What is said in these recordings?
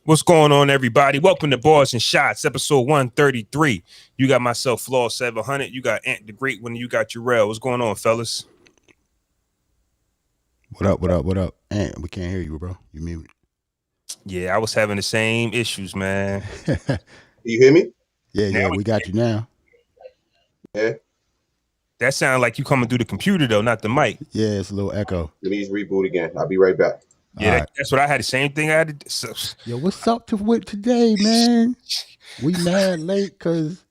What's going on, everybody? Welcome to Barz and Shotz, episode 133. You got myself, Flaw 700. You got Ant the Great One. You got Jerrell. What's going on, fellas? What up? What up? What up? Ant, we can't hear you, bro. You muted. Yeah, I was having the same issues, man. You hear me? Yeah, we got you now. Yeah. That sounded like you coming through the computer, though, not the mic. Yeah, it's a little echo. Let me just reboot again. I'll be right back. Yeah, that's what I had. The same thing I had to do. So, yo, what's up with today, man? We mad late because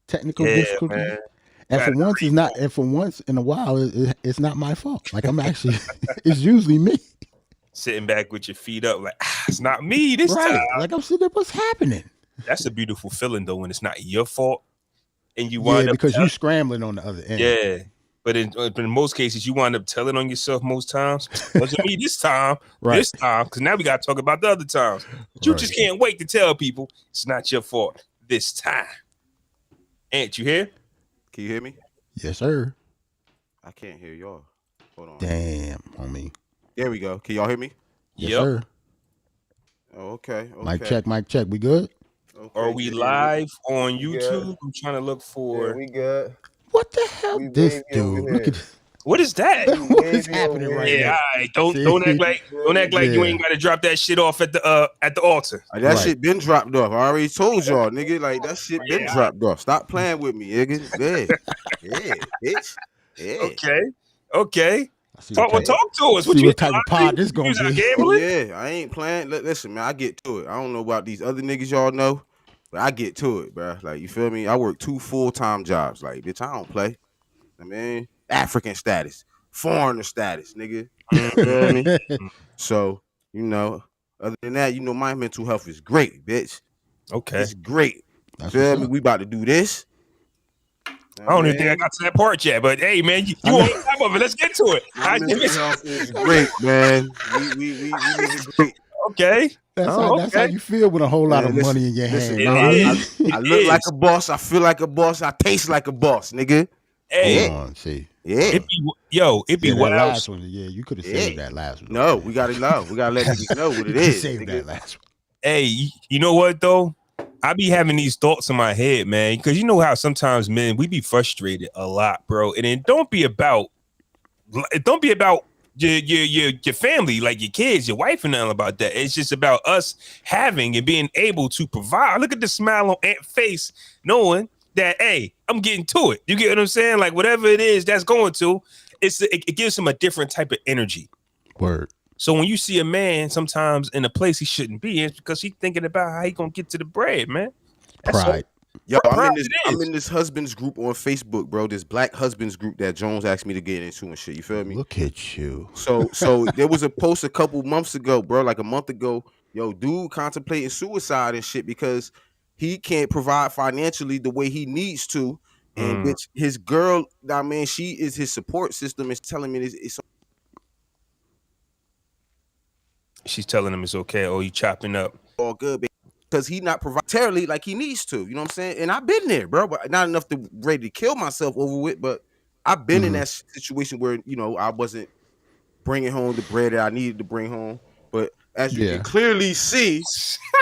technical difficulty. Man. And for once, it's not. And for once in a while, it's not my fault. Like I'm actually, it's usually me. Sitting back with your feet up, like it's not me this time. Like I'm sitting there, what's happening? That's a beautiful feeling though when it's not your fault, and you wind up because you're scrambling on the other end. Yeah. But in most cases, you wind up telling on yourself most times. Wasn't me this time, this time, because now we got to talk about the other times. But you just can't wait to tell people it's not your fault this time. Ant, you here? Can you hear me? Yes, sir. I can't hear y'all. Hold on. Damn, homie. There we go. Can y'all hear me? Yes, sir. Oh, okay. Mic check. We good? Okay. Are we live on YouTube? I'm trying to look for. Yeah, we good. What the hell? This dude. Look at this. What is that? What is happening right now? Yeah, all right. Don't act like you ain't got to drop that shit off at the altar. That shit been dropped off. I already told y'all, nigga. Like that shit been dropped off. Stop playing with me, nigga. Yeah, bitch. Yeah. Okay. Talk to us. What type of pod this gonna be? Yeah, I ain't playing. Listen, man, I get to it. I don't know about these other niggas y'all know, but I get to it, bro. Like, you feel me? I work 2 full-time jobs. Like, bitch, I don't play. I mean, African status, foreigner status, nigga. You feel me? So, other than that, my mental health is great, bitch. Okay. It's great. You feel me? We about to do this. I don't even think I got to that part yet, but hey, man, you on top of it. Let's get to it. Mental health is great, man. We great. Okay. That's how you feel with a whole lot of money in your hand. I look like a boss. I feel like a boss. I taste like a boss, nigga. Hey, see. Yeah. It'd be wild. Last one. Yeah, you could have saved that last one. No, we gotta know. We gotta let niggas know what it is. Save that last one. Hey, you know what though? I be having these thoughts in my head, man, because you know how sometimes men we be frustrated a lot, bro. And it don't be about your family, like your kids, your wife, and nothing about that. It's just about us having and being able to provide. Look at the smile on Ant's face, knowing that, hey, I'm getting to it. You get what I'm saying? Like whatever it is that's going to, it gives him a different type of energy. Word. So when you see a man sometimes in a place he shouldn't be in, it's because he's thinking about how he gonna get to the bread, man. That's Pride. Yo, I'm in this husbands group on Facebook, bro. This black husbands group that Jones asked me to get into and shit. You feel me? Look at you. So there was a post a couple months ago, bro, like a month ago. Yo, dude contemplating suicide and shit because he can't provide financially the way he needs to. And bitch, his girl, I mean, she is his support system. Is telling me it's she's telling him it's okay. Oh, you chopping up. All good, because he not providing like he needs to. You know what I'm saying? And I've been there, bro. But not enough to ready to kill myself over with. But I've been in that situation where I wasn't bringing home the bread that I needed to bring home. But as you can clearly see,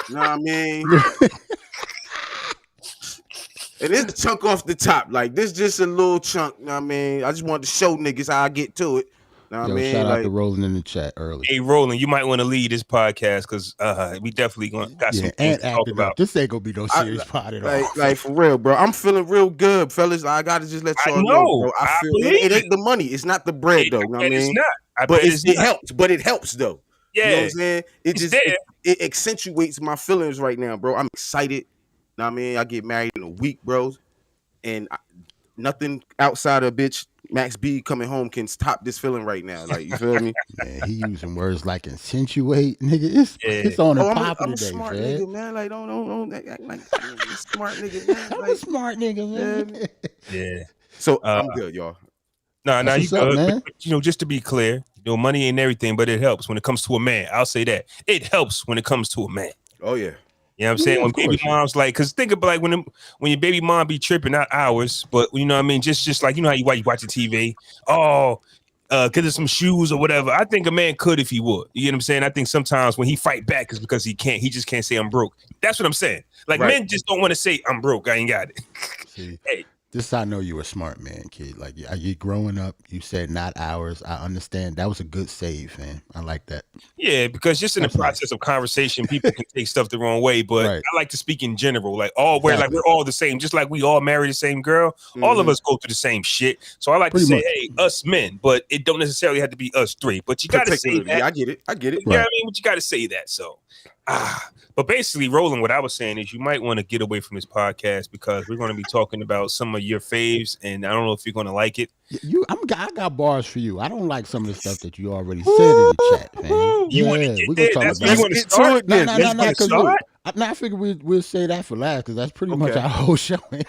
you know what I mean. And it's a chunk off the top. Like this, just a little chunk. You know what I mean? I just wanted to show niggas how I get to it. Know what I mean? Shout out to Roland in the chat early. Hey, Roland, you might want to lead this podcast because we definitely got some things to talk about. This ain't gonna be no serious pod at all. Like for real, bro. I'm feeling real good, fellas. I gotta just let y'all know, bro. I feel it ain't the money. It's not the bread, though. You know what I mean? It's not. It helps. But it helps, though. Yeah. You know what I'm saying? It accentuates my feelings right now, bro. I'm excited. Know what I mean? I get married in a week, bro. And nothing outside of bitch Max B coming home can stop this feeling right now. Like, you feel me? Man, he using words like accentuate, nigga. It's on the top of the day, smart Fred. nigga, man. Like, don't act like a smart nigga, man. I'm a smart nigga, man. Yeah. So I'm good, y'all. No, you good, man. But, just to be clear, money ain't everything, but it helps when it comes to a man. I'll say that. It helps when it comes to a man. Oh, yeah. You know what I'm saying? When baby mom's like, because think about like when your baby mom be tripping, not ours, but you know what I mean? Just like, you know how you watch the TV? Oh, because of some shoes or whatever. I think a man could if he would. You get what I'm saying? I think sometimes when he fight back is because he can't. He just can't say I'm broke. That's what I'm saying. Like men just don't want to say I'm broke. I ain't got it. See, hey. This I know you a smart man, kid. Like you growing up, you said not ours. I understand. That was a good save, man. I like that. Yeah, because just in the process of conversation, people can take stuff the wrong way. But I like to speak in general, like we're all the same, just like we all marry the same girl. All of us go through the same shit. So I like to say, hey, us men, but it don't necessarily have to be us three. But you gotta say that. Yeah, I get it. You know what I mean? But you gotta say that. So but basically, Roland, what I was saying is you might want to get away from this podcast because we're going to be talking about some of your faves, and I don't know if you're going to like it. I got bars for you. I don't like some of the stuff that you already said in the chat, man. You want to get there? That's what you want to start? No, I figure we'll say that for last because that's pretty much our whole show. Like,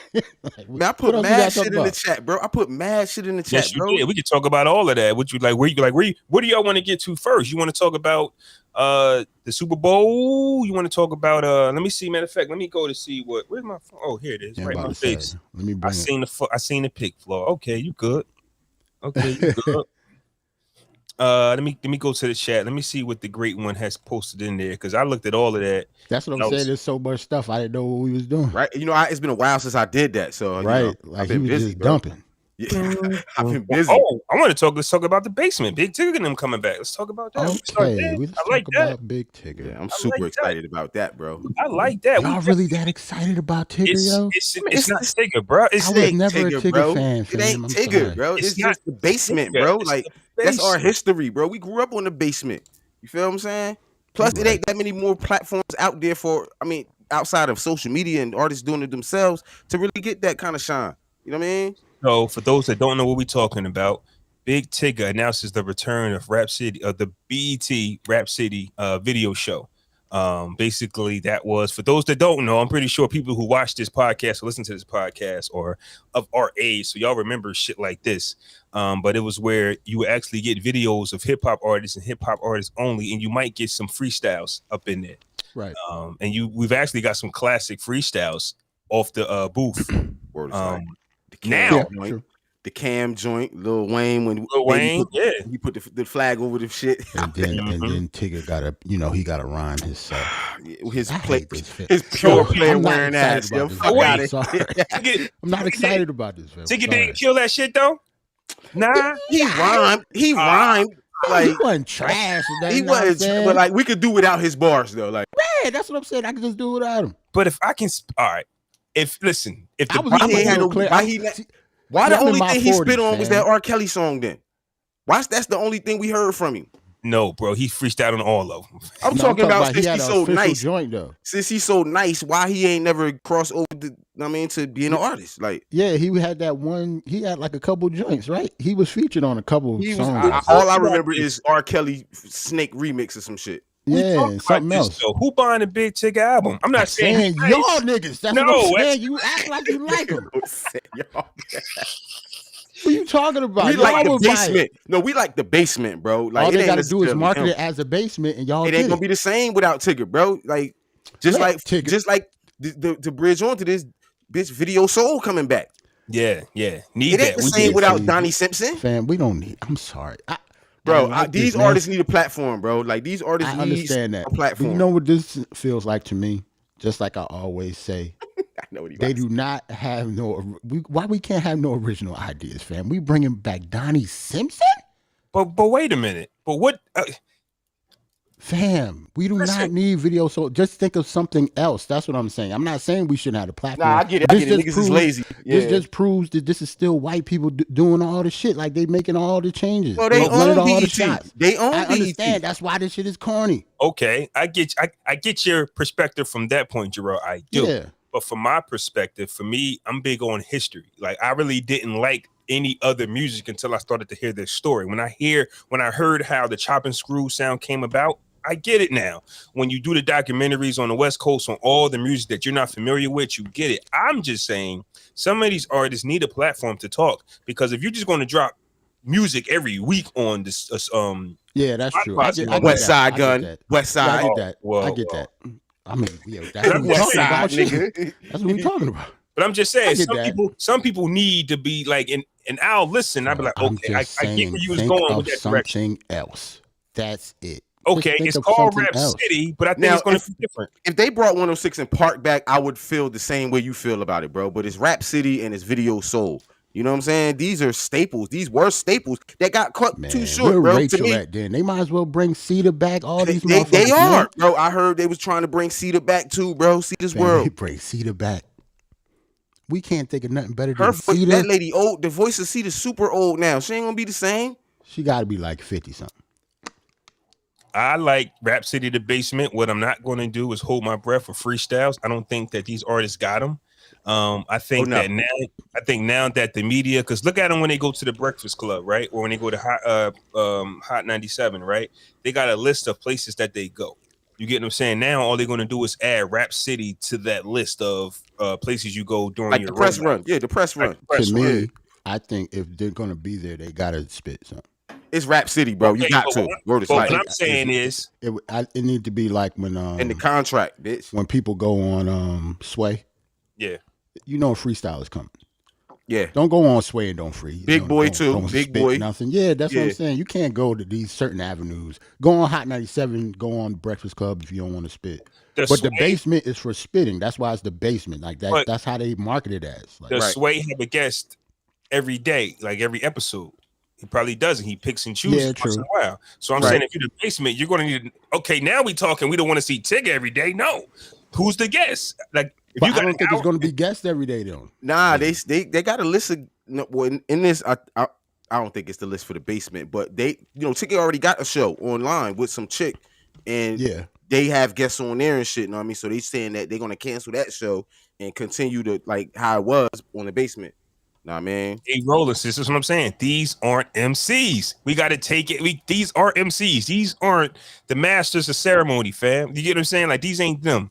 man, I put mad shit in the chat, bro. I put mad shit in the chat, yes, bro. We can talk about all of that. What you like? What do y'all want to get to first? You want to talk about the Super Bowl? You want to talk about let me see. Matter of fact, let me go to see where's my phone? Oh, here it is. Right in my face. Let me bring I seen the pic, Flaw. Okay, you good. Okay, you good. Let me go to the chat. Let me see what the great one has posted in there because I looked at all of that. That's what I'm saying. There's so much stuff I didn't know what we was doing. Right, it's been a while since I did that. So like I've been busy, just dumping. Yeah, I've been busy. Oh, I want to talk. Let's talk about the basement. Big Tigger and them coming back. Let's talk about that. Okay, let's talk about Big Tigger. Yeah, I'm super excited about that, bro. I like that. Y'all really that excited about Tigger, yo? It's not Tigger, bro. I was never a Tigger fan. It ain't Tigger, bro. It's just the basement, bro. Like that's our history, bro. We grew up on the basement. You feel what I'm saying? Plus, it ain't that many more platforms out there outside of social media and artists doing it themselves to really get that kind of shine. You know what I mean? So, for those that don't know what we're talking about, Big Tigger announces the return of RapCity, the BET RapCity video show. Basically, that was, for those that don't know, I'm pretty sure people who watch this podcast or listen to this podcast or of our age, so y'all remember shit like this. But it was where you would actually get videos of hip hop artists and hip hop artists only, and you might get some freestyles up in there. Right. And we've actually got some classic freestyles off the booth. Now, the Cam joint, Lil Wayne, he put the flag over the shit, and then Tigger got to rhyme himself. His pure player wearing ass. Yo, fuck out of here. I'm not excited about this. Tigger didn't kill that shit though. Nah, he rhymed. Like he wasn't trash. He was, but like we could do without his bars though. Like, yeah, that's what I'm saying. I could just do without him. But if I can, all right. Why the only thing he spit on was that RKelly song then? That's the only thing we heard from him. No, bro, he freestyled on all of them. I'm talking about since he's so nice. Joint, though. Since he's so nice, why he ain't never crossed over to being an artist? Like, yeah, he had that one. He had like a couple joints, right? He was featured on a couple songs. All I remember is RKelly Snake remix or some shit. Yeah, something else. So who buying a Big Tigger album? I'm not saying y'all niggas. That's what I'm saying. You act like you like him. What are you talking about? We like the basement. No, we like the basement, bro. Like all they gotta do is market it as a basement, and y'all. It ain't gonna be the same without Tigger, bro. Like just like the bridge onto this bitch Video Soul coming back. Yeah. It ain't the same without Donnie Simpson. Fam, we don't need. I'm sorry. Bro, these artists need a platform, bro. Like these artists need a platform. You know what this feels like to me? Just like I always say, I know what they do not have why we can't have no original ideas, fam? We bringing back Donnie Simpson? But wait a minute. But what? Fam, we do not need Video Soul. Just think of something else. That's what I'm saying. I'm not saying we shouldn't have a platform. Nah, I get it. Niggas is lazy. This just proves that this is still white people doing all the shit. Like they making all the changes. Well, they own BET. They own I BET. understand. That's why this shit is corny. Okay, I get your perspective from that point, Jerrell. I do. Yeah. But from my perspective, for me, I'm big on history. Like I really didn't like any other music until I started to hear this story. When I heard how the Chop and Screw sound came about, I get it now. When you do the documentaries on the West Coast on all the music that you're not familiar with, you get it. I'm just saying some of these artists need a platform to talk, because if you're just going to drop music every week on this, yeah, that's true. West Side Gun, West Side. I get that. I mean, that's what we're talking about. That's what we're talking about. But I'm just saying, get that. some people need to be like, and I'll listen. I'll be like, okay, I get where you was going with that direction. Something else. That's it. Okay, it's called Rap City, but I think it's going to be different. If they brought 106 and Park back, I would feel the same way you feel about it, bro. But it's Rap City and it's Video Soul. You know what I'm saying? These are staples. These were staples that got cut too short, bro. Rachel at then. They might as well bring Cedar back. All these motherfuckers. They are, bro. I heard they was trying to bring Cedar back too, bro. Cedar's World. They bring Cedar back. We can't think of nothing better than Cedar. That lady old. The voice of Cedar's super old now. She ain't gonna be the same. She got to be like 50 something. I like Rap City the Basement. What I'm not going to do is hold my breath for freestyles. I don't think that these artists got them. I think now that the media, because look at them when they go to the Breakfast Club, right, or when they go to Hot 97, right? They got a list of places that they go. You get what I'm saying? Now all they're going to do is add Rap City to that list of places you go during like your the press run. Yeah, the press run. To me, I think if they're going to be there, they got to spit something. It's Rap City, bro. You got to. What I'm saying is, it need to be like when in the contract, bitch. When people go on Sway. Yeah. You know freestyle is coming. Yeah. Don't go on Sway and don't freeze. Big Boy too. Don't Big Boy. Nothing. Yeah, that's what I'm saying. You can't go to these certain avenues. Go on Hot 97. Go on Breakfast Club if you don't want to spit. The basement is for spitting. That's why it's the basement. Like that. That's how they market it as. Like, does Sway have a guest every day, like every episode? He probably doesn't. He picks and chooses once in a while. So I'm saying if you're the basement, you're going to need. Okay, now we talking. We don't want to see Tigger every day. No, who's the guest? Like, if you I don't think there's going to be guests every day though. Nah, they got a list of. Well, in this, I don't think it's the list for the basement, but they, Tigger already got a show online with some chick, and they have guests on there and shit. You know what I mean? So they saying that they're going to cancel that show and continue to like how it was on the basement. Nah, man. Hey, Rollers, this is what I'm saying. These aren't MCs. We got to take it. These are MCs. These aren't the masters of ceremony, fam. You get what I'm saying? Like, these ain't them.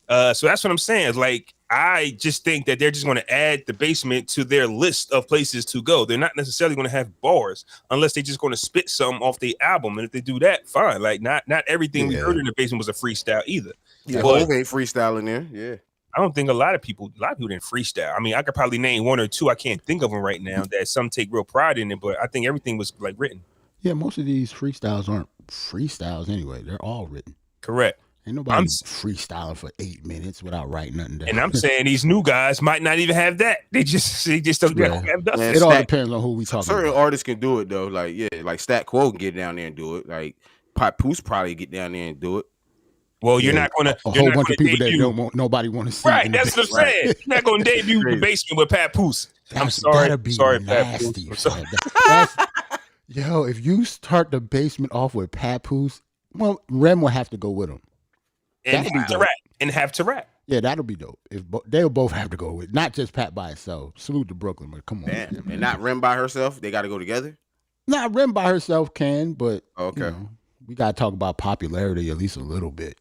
So that's what I'm saying. Like, I just think that they're just going to add the basement to their list of places to go. They're not necessarily going to have bars unless they're just going to spit some off the album. And if they do that, fine. Like, not everything we heard in the basement was a freestyle either. Yeah, but ain't freestyle in there. Yeah. I don't think a lot of people didn't freestyle. I mean, I could probably name one or two. I can't think of them right now that some take real pride in it, but I think everything was like written. Yeah, most of these freestyles aren't freestyles anyway. They're all written. Correct. Ain't nobody freestyling for 8 minutes without writing nothing down. And I'm saying these new guys might not even have that. They just don't have nothing. It all depends on who we talking about. Certain artists can do it though. Like like Stat Quo can get down there and do it. Like Papoose probably get down there and do it. Well, you're not going to a whole bunch of people that don't want nobody want to see. Right, that's what I'm saying. You're not going to debut the basement with Papoose. I'm sorry. Sorry, nasty. Yo, if you start the basement off with Papoose, well, Rem will have to go with him. And have to rap. Yeah, that'll be dope. They'll both have to go with, not just Pat by itself. Salute to Brooklyn, but come on. Damn. And not Rem by herself. They got to go together. Not Rem by herself can, but okay, we got to talk about popularity at least a little bit.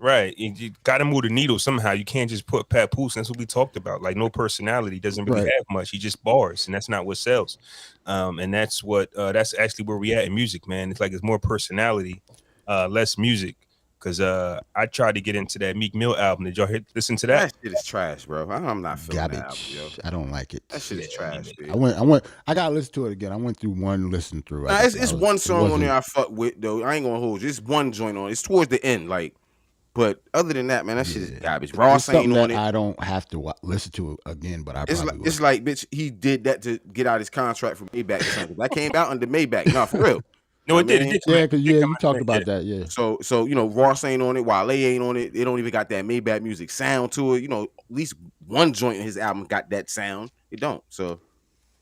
Right, you got to move the needle somehow. You can't just put Papoose. That's what we talked about. Like, no personality, doesn't really have much. He just bars, and that's not what sells. And that's what that's actually where we at in music, man. It's like it's more personality, less music. Because I tried to get into that MeekMill album. Did y'all listen to that? That shit is trash, bro. I'm not feeling that album, yo. I don't like it. That shit is trash, dude. I gotta listen to it again. I went through one listen through. Nah, it's one song on there I fuck with though. I ain't gonna hold you. It's one joint on. It's towards the end, like. But other than that, man, that shit is garbage. Ross ain't on it. I don't have to listen to it again, but it's like, bitch, he did that to get out his contract from Maybach or something. That came out under Maybach. No, for real. No, it did. Yeah, because you talked about that. Yeah. So Ross ain't on it. Wale ain't on it. They don't even got that Maybach music sound to it. At least one joint in his album got that sound. It don't. So.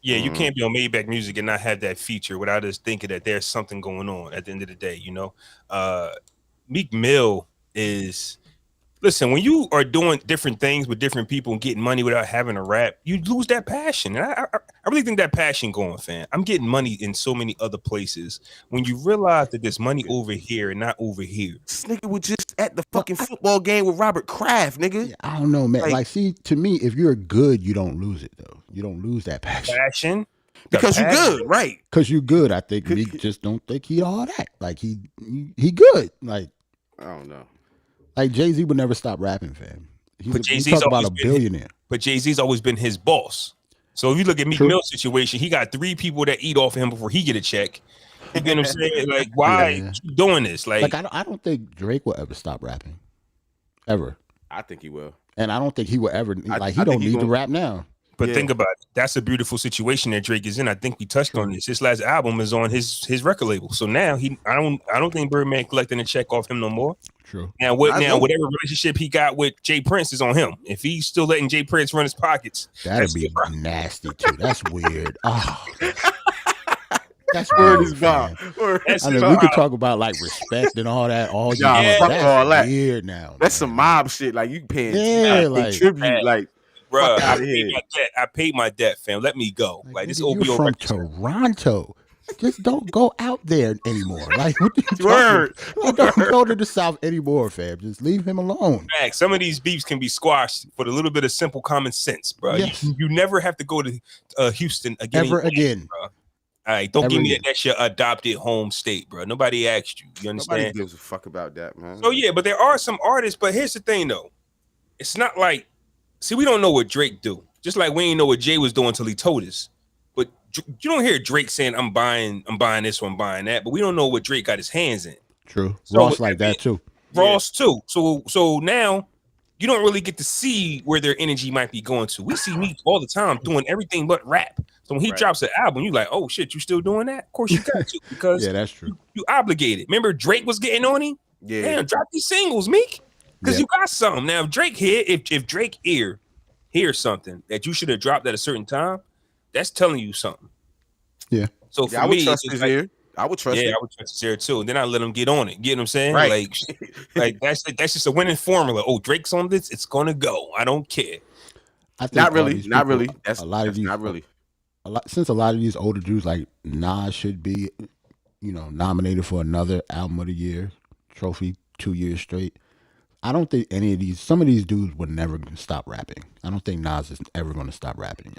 Yeah, you can't be on Maybach music and not have that feature without us thinking that there's something going on at the end of the day. MeekMill is. Listen, when you are doing different things with different people and getting money without having a rap, you lose that passion. And I really think that passion going, fam. I'm getting money in so many other places. When you realize that there's money over here and not over here. This nigga was just at the fucking football game with Robert Kraft, nigga. I don't know, man. Like, see, to me, if you're good, you don't lose it, though. You don't lose that passion. Because you're good, right? Because you're good. I think Meek just don't think he all that. Like, he good. Like, I don't know. Like Jay Z would never stop rapping, fam. But Jay Z's about a billionaire. but Jay-Z's always been his boss. So if you look at MeekMill's situation, he got 3 people that eat off of him before he get a check. You get what I'm saying? Like, why keep doing this? Like I don't think Drake will ever stop rapping, ever. I think he will, and I don't think he will ever. Like, he don't need to rap now. But think about it. That's a beautiful situation that Drake is in. I think we touched on this. His last album is on his record label. So now I don't think Birdman collecting a check off him no more. True. Now whatever relationship he got with Jay Prince is on him. If he's still letting Jay Prince run his pockets, that'd be nasty too. That's weird. Oh. That's word weird, is gone. I mean, we could talk about like respect and all that. All that's all that. Weird now. That's some mob shit. Like you paying like tribute. Like, bro, I paid my debt, fam. Let me go. Like this OBO from Toronto. Just don't go out there anymore. Like, what don't go to the South anymore, fam. Just leave him alone. Some of these beefs can be squashed for a little bit of simple common sense, bro. Yes. You never have to go to Houston again. Ever again. Bro. All right, don't give me that. That's your adopted home state, bro. Nobody asked you. You understand? Nobody gives a fuck about that, man. So yeah, but there are some artists. But here's the thing, though. It's not like, see, we don't know what Drake do. Just like we ain't know what Jay was doing until he told us. But you don't hear Drake saying, "I'm buying this one, I'm buying that." But we don't know what Drake got his hands in. True. So Ross like that too. Ross too. So now you don't really get to see where their energy might be going to. We see Meek all the time doing everything but rap. So when he drops an album, you like, oh shit, you still doing that? Of course you got to, because that's true. You obligated. Remember Drake was getting on him? Yeah. Damn, drop these singles, Meek. Because you got something. Now if Drake if Drake hears something that you should have dropped at a certain time, that's telling you something. Yeah. So for I would me, trust his ear. I would trust it. I would trust his ear too. And then I let him get on it. Get what I'm saying? Right. Like that's just a winning formula. Oh, Drake's on this, it's gonna go. I don't care. I think not really. That's a lot of these, not really. Since a lot of these older dudes like Nas should be, nominated for another album of the year trophy 2 years straight. I don't think some of these dudes would never stop rapping. I don't think Nas is ever going to stop rapping.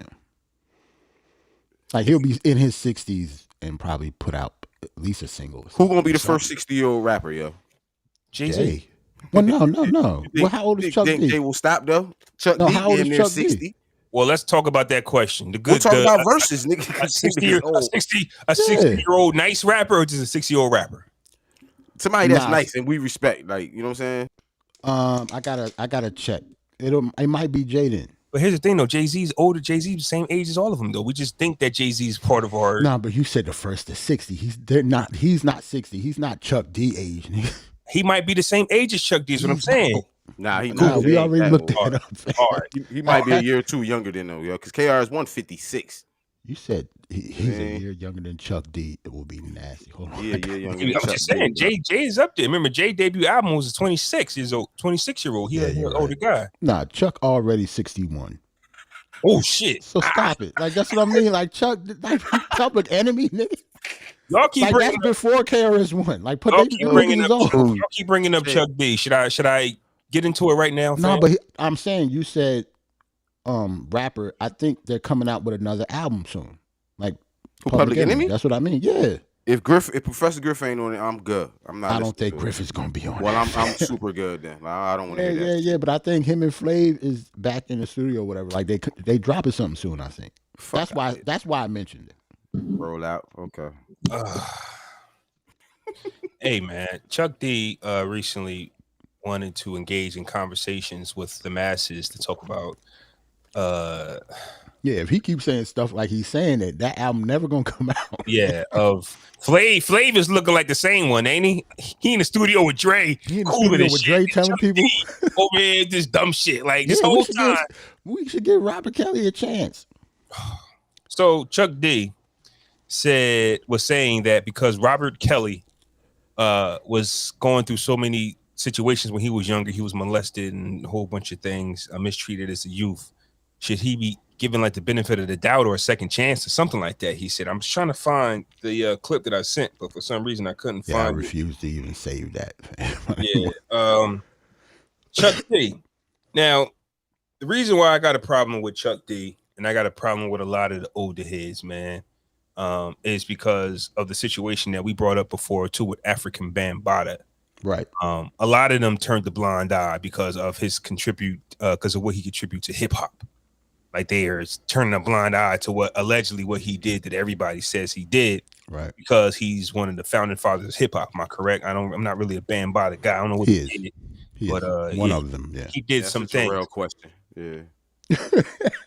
Like he'll be in his 60s and probably put out at least a single. Who gonna be the first 60-year-old rapper, yo? Jay Z. Well, no. Well, how old is Chuck D? Jay will stop though. Chuck D how old is Chuck 60? D? Well, let's talk about that question. We'll talk about verses, nigga. A 60-year-old nice rapper or just a 60-year-old rapper? Somebody that's nice and we respect, like, you know what I'm saying? I gotta check. It might be Jaden. But here's the thing, though. Jay-Z's older. Jay-Z's the same age as all of them, though. We just think that Jay-Z's part of our. No, but you said the first to 60. He's not 60. He's not Chuck D age. He might be the same age as Chuck D. Is what I'm saying. Nah, he we already looked that up. He might be a year or two younger than though, yo. Because KRS 156. You said he's a year younger than Chuck D. It will be nasty. Hold on. Yeah, younger. I'm just saying, Jay is up there. Remember, Jay debut album was a 26-year-old. He's an older guy. Nah, Chuck already 61. Oh shit! So stop it. Like that's what I mean. Like Chuck, like Public Enemy, nigga. Y'all keep bringing that's before KRS-One. Like y'all keep bringing up Chuck D. Should I get into it right now? No, but I'm saying you said rapper. I think they're coming out with another album soon. Like Public Enemy. That's what I mean. Yeah. If Professor Griff ain't on it, I'm good. I'm not. I don't think Griff is gonna be on. Well, I'm super good then. I don't want to hear that. Yeah. But I think him and Flav is back in the studio or whatever. Like they dropping something soon. I think. That's why I mentioned it. Roll out. Okay. Hey man, Chuck D recently wanted to engage in conversations with the masses to talk about. Yeah, if he keeps saying stuff like he's saying it, that album never gonna come out. Yeah, of Flav is looking like the same one, ain't he? He in the studio with Dre. He in the studio with Dre telling people over here this dumb shit. Like this whole time. We should give RapCelly a chance. So Chuck D was saying that because RapCelly was going through so many situations when he was younger, he was molested and a whole bunch of things, mistreated as a youth. Should he be given like the benefit of the doubt or a second chance or something like that? He said, I'm just trying to find the clip that I sent, but for some reason I couldn't find it. I refused to even save that. Chuck D. Now, the reason why I got a problem with Chuck D, and I got a problem with a lot of the older heads, man, is because of the situation that we brought up before too with African Bambaataa. Right. A lot of them turned the blind eye because of his because of what he contributed to hip hop. like they are turning a blind eye to what allegedly what he did that everybody says he did. Right. Because he's one of the founding fathers of hip hop. Am I correct? I'm not really a Bambaataa guy. I don't know what he did. But one of them, yeah. He did some things. Jerrell question. Yeah.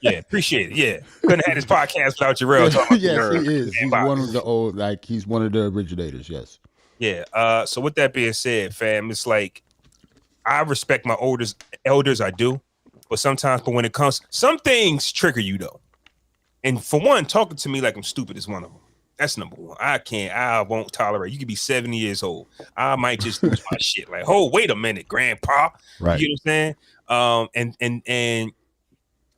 Yeah, appreciate it. Yeah. Couldn't have had this podcast without Jerrell talking about Yes, he is. He's one of the old, like he's one of the originators, yes. Yeah. So with that being said, fam, it's like I respect my elders, I do. But when it comes, some things trigger you though. And for one, talking to me like I'm stupid is one of them. That's number one. I won't tolerate. You could be 70 years old. I might just lose my shit. Like, oh, wait a minute, grandpa. Right. You know what I'm saying? And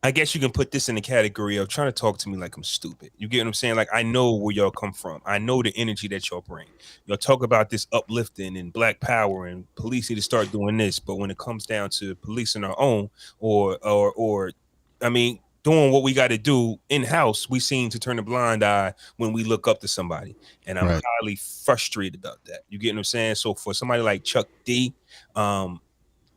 I guess you can put this in the category of trying to talk to me like I'm stupid. You get what I'm saying? Like, I know where y'all come from. I know the energy that y'all bring. Y'all talk about this uplifting and black power and police need to start doing this. But when it comes down to policing our own or I mean, doing what we got to do in-house, we seem to turn a blind eye when we look up to somebody. And I'm highly frustrated about that. You get what I'm saying? So for somebody like Chuck D,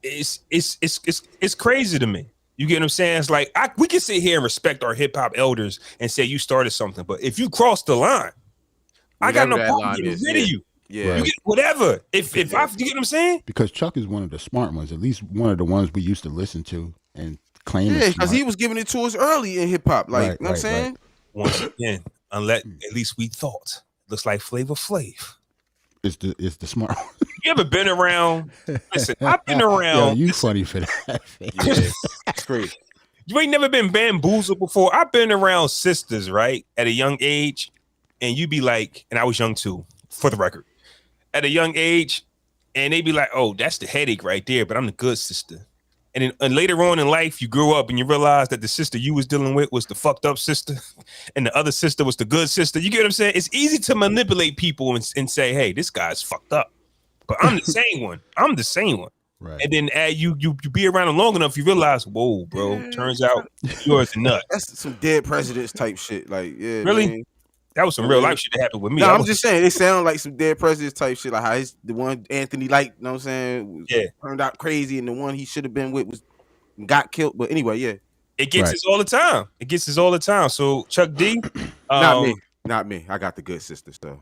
it's crazy to me. You get what I'm saying? It's like we can sit here and respect our hip-hop elders and say you started something. But if you cross the line, I got no problem getting rid of you. Yeah. You get whatever. If you get what I'm saying? Because Chuck is one of the smart ones, at least one of the ones we used to listen to and claim. Yeah, because he was giving it to us early in hip hop. Like, you know what I'm saying? Right. Once again, at least we thought. Looks like Flavor Flav. It's the smart one. You ever been around? Listen, I've been around. Yeah, you funny for that. Yeah, it's crazy. You ain't never been bamboozled before. I've been around sisters, right, at a young age, and you be like, and I was young too, for the record, at a young age, and they be like, oh, that's the headache right there, but I'm the good sister. And later on in life, you grew up and you realize that the sister you was dealing with was the fucked up sister, and the other sister was the good sister. You get what I'm saying? It's easy to manipulate people and say, "Hey, this guy's fucked up," but I'm the same one. I'm the same one. Right. And then you be around them long enough, you realize, whoa, bro. Turns out yours a nut. That's some dead presidents type shit. Like, yeah, really. Man. That was some real life shit that happened with me. No, I'm just saying it sounded like some dead presidents type shit. Like how the one Anthony Light, you know what I'm saying, turned out crazy, and the one he should have been with got killed. But anyway, yeah. It gets us all the time. It gets us all the time. So Chuck D. Not me. I got the good sister stuff.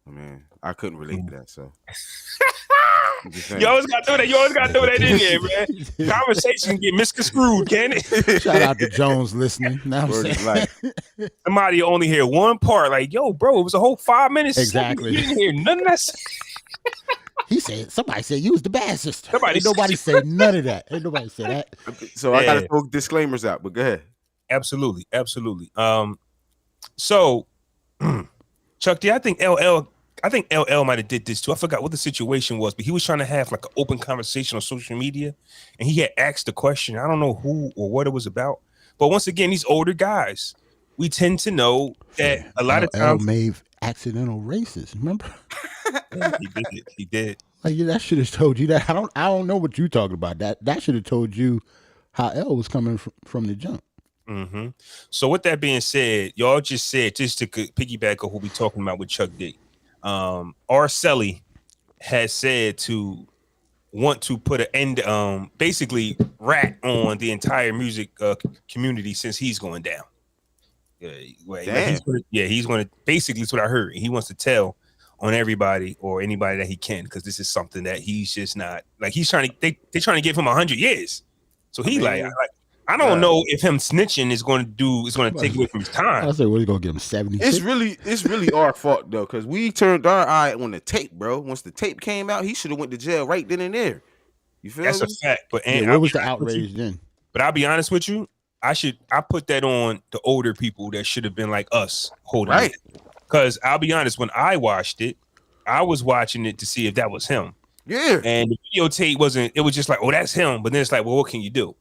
I mean, I couldn't relate to that, so. You always got to do that. You always got to do that in here, man. Conversation get misconstrued, can it? Shout out to Jones listening. Now somebody only hear one part. Like, yo, bro, it was a whole 5 minutes. Exactly. You didn't hear none of that. He said, somebody said you was the bad sister. Ain't nobody said none of that. Ain't nobody said that. So I got to throw disclaimers out, but go ahead. Absolutely. So Chuck D, I think LL might have did this too. I forgot what the situation was, but he was trying to have like an open conversation on social media, and he had asked the question. I don't know who or what it was about, but once again, these older guys, we tend to know that a lot of times LL made accidental racists. Remember? Yeah, he did. Like that should have told you that. I don't know what you're talking about. That should have told you how L was coming from the jump. Mm-hmm. So with that being said, y'all just said, just to piggyback on who we talking about with Chuck D. RKelly has said to want to put an end, basically rat on the entire music community since he's going down. He's going to basically, that's what I heard. He wants to tell on everybody or anybody that he can, because this is something that he's just not like. He's trying to. They're trying to give him 100 years. So he I don't know if him snitching is going to take away from his time. I say we're going to give him 70. It's really our fault though, because we turned our eye on the tape, bro. Once the tape came out, he should have went to jail right then and there. You feel That's me? a fact. But what was the outrage then? But I'll be honest with you, I put that on the older people that should have been like us holding it. Because I'll be honest, when I watched it, I was watching it to see if that was him. Yeah. And the videotape wasn't. It was just like, oh, that's him. But then it's like, well, what can you do?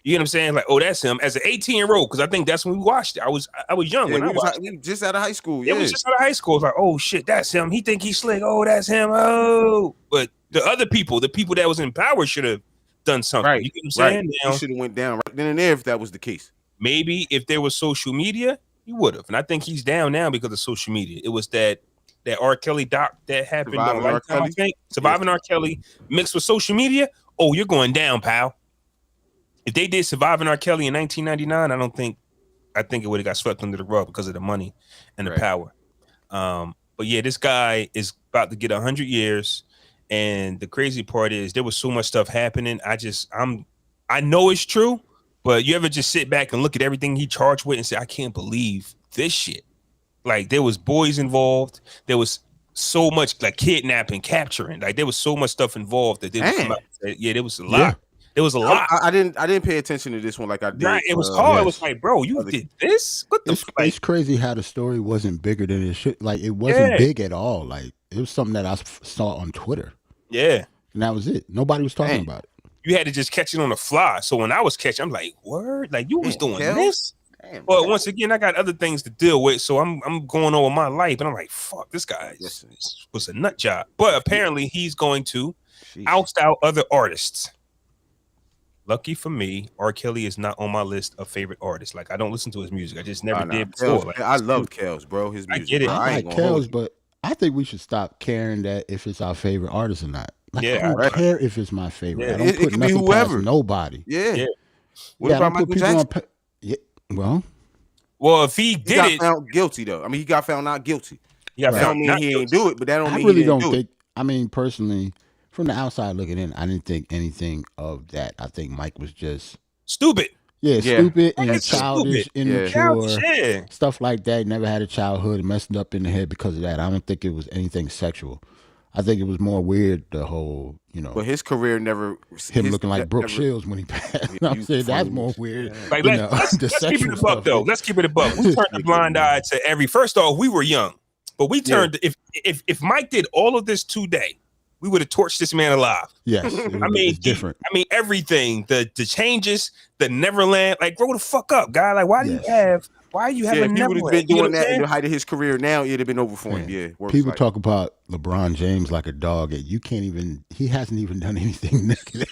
You know what I'm saying? Like, oh, that's him. As an 18-year-old, because I think that's when we watched it. I was young when I watched it. Just out of high school. Yeah, it was just out of high school. It's like, oh shit, that's him. He think he's slick. Oh, that's him. Oh, but the other people, the people that was in power, should have done something. Right. You know what I'm saying? He should have went down right then and there if that was the case. Maybe if there was social media, he would have. And I think he's down now because of social media. It was that RKelly doc that happened on Lifetime, I think. Surviving RKelly mixed with social media. Oh, you're going down, pal. if they did Surviving R. Kelly in 1999, I think it would have got swept under the rug because of the money and the power. But yeah, this guy is about to get 100 years. And the crazy part is there was so much stuff happening. I know it's true, but you ever just sit back and look at everything he charged with and say, I can't believe this shit. Like there was boys involved. There was so much like kidnapping, capturing. Like there was so much stuff involved that they would come out and say, yeah, there was a lot. Yeah. There was a lot. I didn't pay attention to this one like I did. Right, it was hard. Yes. It was like, bro, you did this? What the fuck? It's crazy how the story wasn't bigger than it should. Like it wasn't big at all. Like it was something that I saw on Twitter. Yeah. And that was it. Nobody was talking about it. You had to just catch it on the fly. So when I was catching, I'm like, word? Like you was doing this? Well, once again, I got other things to deal with. So I'm going on with my life. And I'm like, fuck, this guy was a nut job. But apparently he's going to oust out other artists. Lucky for me, R. Kelly is not on my list of favorite artists. Like I don't listen to his music. I just never did before. Like, I love Kels, bro. His music. I get it. I like Kels, but I think we should stop caring that if it's our favorite artist or not. Like, I don't care if it's my favorite. Yeah. I don't put nothing past nobody. Yeah. What about Michael Jackson? Well, if he got found guilty though. I mean, he got found not guilty. Yeah, that don't mean he ain't do it, but that don't mean I really he don't didn't think. I mean, personally, from the outside looking in, I didn't think anything of that. I think Mike was just stupid. Yeah, stupid and childish, stupid. immature, stuff like that. Never had a childhood, messed up in the head because of that. I don't think it was anything sexual. I think it was more weird, the whole, But his career never... Him looking like Brooke Shields when he passed. I'm saying that's more weird. Like, let's keep it a buck, though. Let's keep it a buck. We turned a blind eye to every... First off, we were young. But we turned... If Mike did all of this today, we would have torched this man alive. Yes. It's different. I mean, everything, the changes, the Neverland, like, grow the fuck up, guy. Like, why do you have a Neverland? If he would have been doing that in the height of his career now, it'd have been over for him. Yeah. People talk about LeBron James like a dog. He hasn't even done anything negative.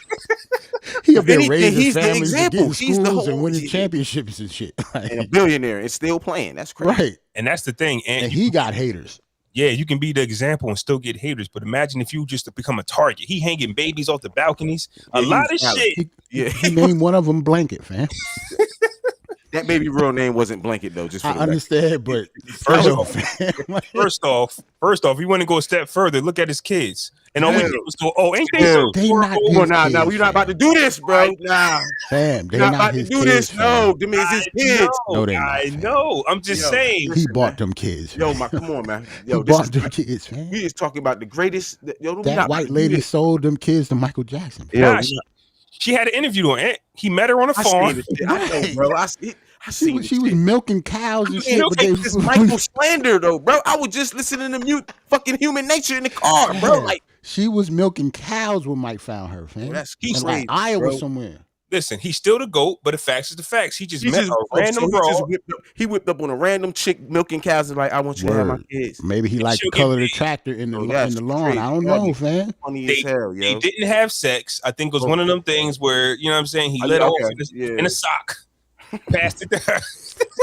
He have been raising families and getting schools and winning championships and shit. And a billionaire and still playing. That's crazy. Right. And that's the thing. And he got haters. Yeah, you can be the example and still get haters, but imagine if you just become a target. He hanging babies off the balconies. A lot of shit. He named one of them Blanket, fam. That baby real name wasn't Blanket though. Just for I understand, but first off, you want to go a step further. Look at his kids, and all we did was go, ain't they so? They not his kids, nah, we're not about to do this, bro. Nah, fam, they not about to do this. No, them is his kids. No, they not. I know. I'm just saying. He bought them kids. Yo, come on, man. He bought them kids, man. We is talking about the greatest. That white lady sold them kids to Michael Jackson. Yeah, she had an interview on it. He met her on a farm. I know, bro. She was milking cows and shit. But this Michael slander though, bro. I was just listening to fucking Human Nature in the car, bro. Like she was milking cows when Mike found her, fam. That's crazy, like Iowa somewhere. Listen, he's still the GOAT, but the facts is the facts. He just met a random girl. He whipped up on a random chick milking cows and like, I want you to have my kids. Maybe he liked the color of the tractor in the lawn. I don't know, fam. Funny as hell, yo. They didn't have sex. I think it was one of them things where, you know what I'm saying, he let off in a sock. Passed it down.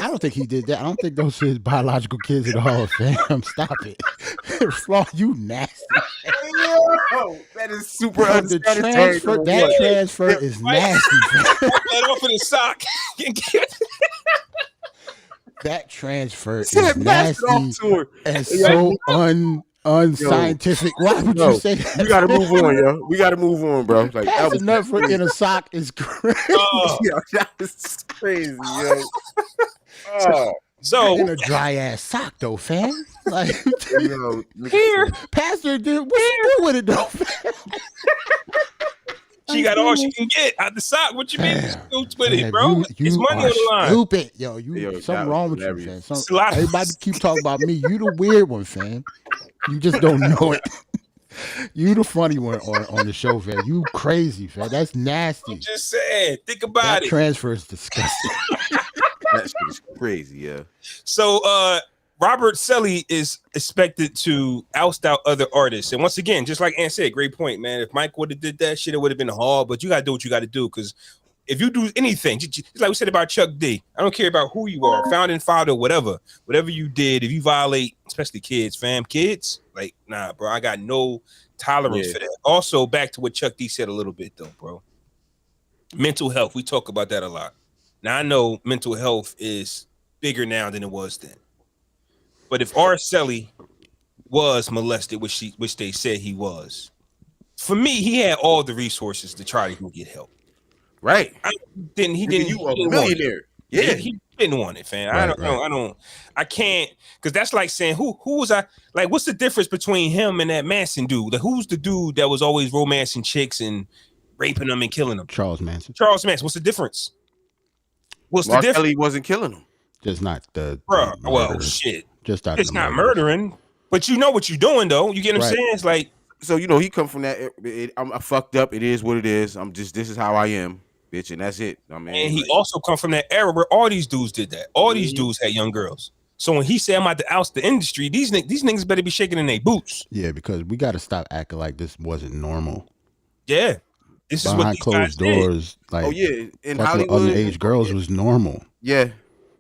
I don't think he did that. I don't think those are his biological kids at all, fam. Stop it. Flaw, you nasty. Yo, that is super unsanitary. That transfer is nasty. Let off in a sock. That transfer is nasty and so unscientific. Why would you say that? We gotta move on, yo. We gotta move on, bro. Like that was enough for in a sock is crazy. Yo, that was crazy, yo. So in a dry ass sock though, fam. Like here, Pastor, dude, what you do with it though, fam? She got all she can get out the sock. What you mean? Scoots with it, bro. It's money on the line. Stupid, yo. Something wrong with you, fam. Everybody keep talking about me. You the weird one, fam. You just don't know it. You the funny one on the show, fam. You crazy, fam. That's nasty. I'm just saying. Think about it. That transfer is disgusting. That shit is crazy, yeah. So, Robert Selly is expected to oust out other artists. And once again, just like Ant said, great point, man. If Mike would have did that shit, it would have been hard. But you got to do what you got to do. Because if you do anything, just like we said about Chuck D, I don't care about who you are, founding father, whatever you did, if you violate, especially kids, like, nah, bro, I got no tolerance for that. Also, back to what Chuck D said a little bit, though, bro. mental health. We talk about that a lot. Now I know mental health is bigger now than it was then. But if Kelly was molested, which they said he was, for me, he had all the resources to try to get help. Right. He didn't. You a millionaire. Yeah. He didn't want it, fam. Right, I can't, because that's like saying who was I? Like, what's the difference between him and that Manson dude? Like, who's the dude that was always romancing chicks and raping them and killing them? Charles Manson. What's the difference? What's the difference? Kelly wasn't killing them. Just not the well, shit. Just it's not murdering, but you know what you're doing though. You get what I'm saying? It's like, so he come from that. I'm fucked up. It is what it is. This is how I am, bitch, and that's it. I mean, and he also come from that era where all these dudes did that. All these dudes had young girls. So when he said I'm about to oust the industry, these niggas better be shaking in their boots. Yeah, because we got to stop acting like this wasn't normal. Yeah, this behind is what closed doors. Did. Like, in Hollywood, underage girls was normal. Yeah,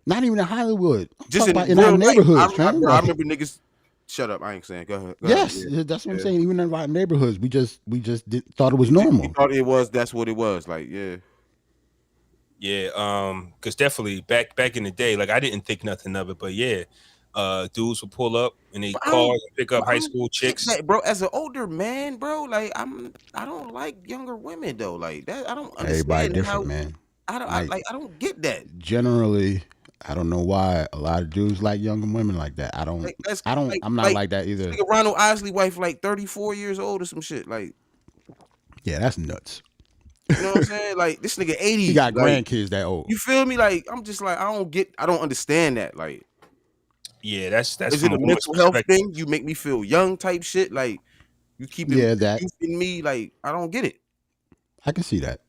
not even in Hollywood. Just in our neighborhoods. I remember niggas. Shut up! I ain't saying. Go ahead. Yes, that's what I'm saying. Even in our neighborhoods, we just thought it was normal. We thought it was. That's what it was. Like, yeah. Yeah, because definitely back in the day, like I didn't think nothing of it, but yeah, dudes would pull up and they call and pick up high school chicks. That, bro, as an older man, bro, like I don't like younger women though. Like that, I don't understand. Everybody different, man. I don't get that. Generally, I don't know why a lot of dudes like younger women like that. I'm not like that either. Like Ronald Isley wife, like 34 years old or some shit. Like, yeah, that's nuts. You know what I'm saying? Like this nigga 80. He got grandkids that old. You feel me? Like I'm just like I don't understand that. Like, yeah, that's is it a mental health thing? You make me feel young type shit. Like you keep it in me. Like I don't get it. I can see that.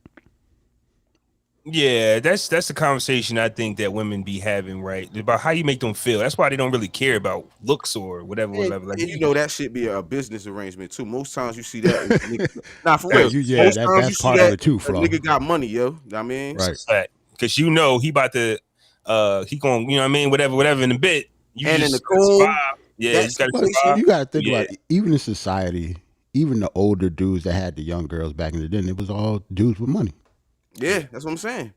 Yeah, that's the conversation I think that women be having, right? About how you make them feel. That's why they don't really care about looks or whatever. Like, and you know that should be a business arrangement too. Most times you see that. Nah, for real. That's part of it too, Flaw. Nigga got money, yo. I mean, right? Because he about to, he going, you know what I mean, whatever in a bit. And in the cold, yeah, you got to think about it. Even in society, even the older dudes that had the young girls back in the day, it was all dudes with money. Yeah, that's what I'm saying.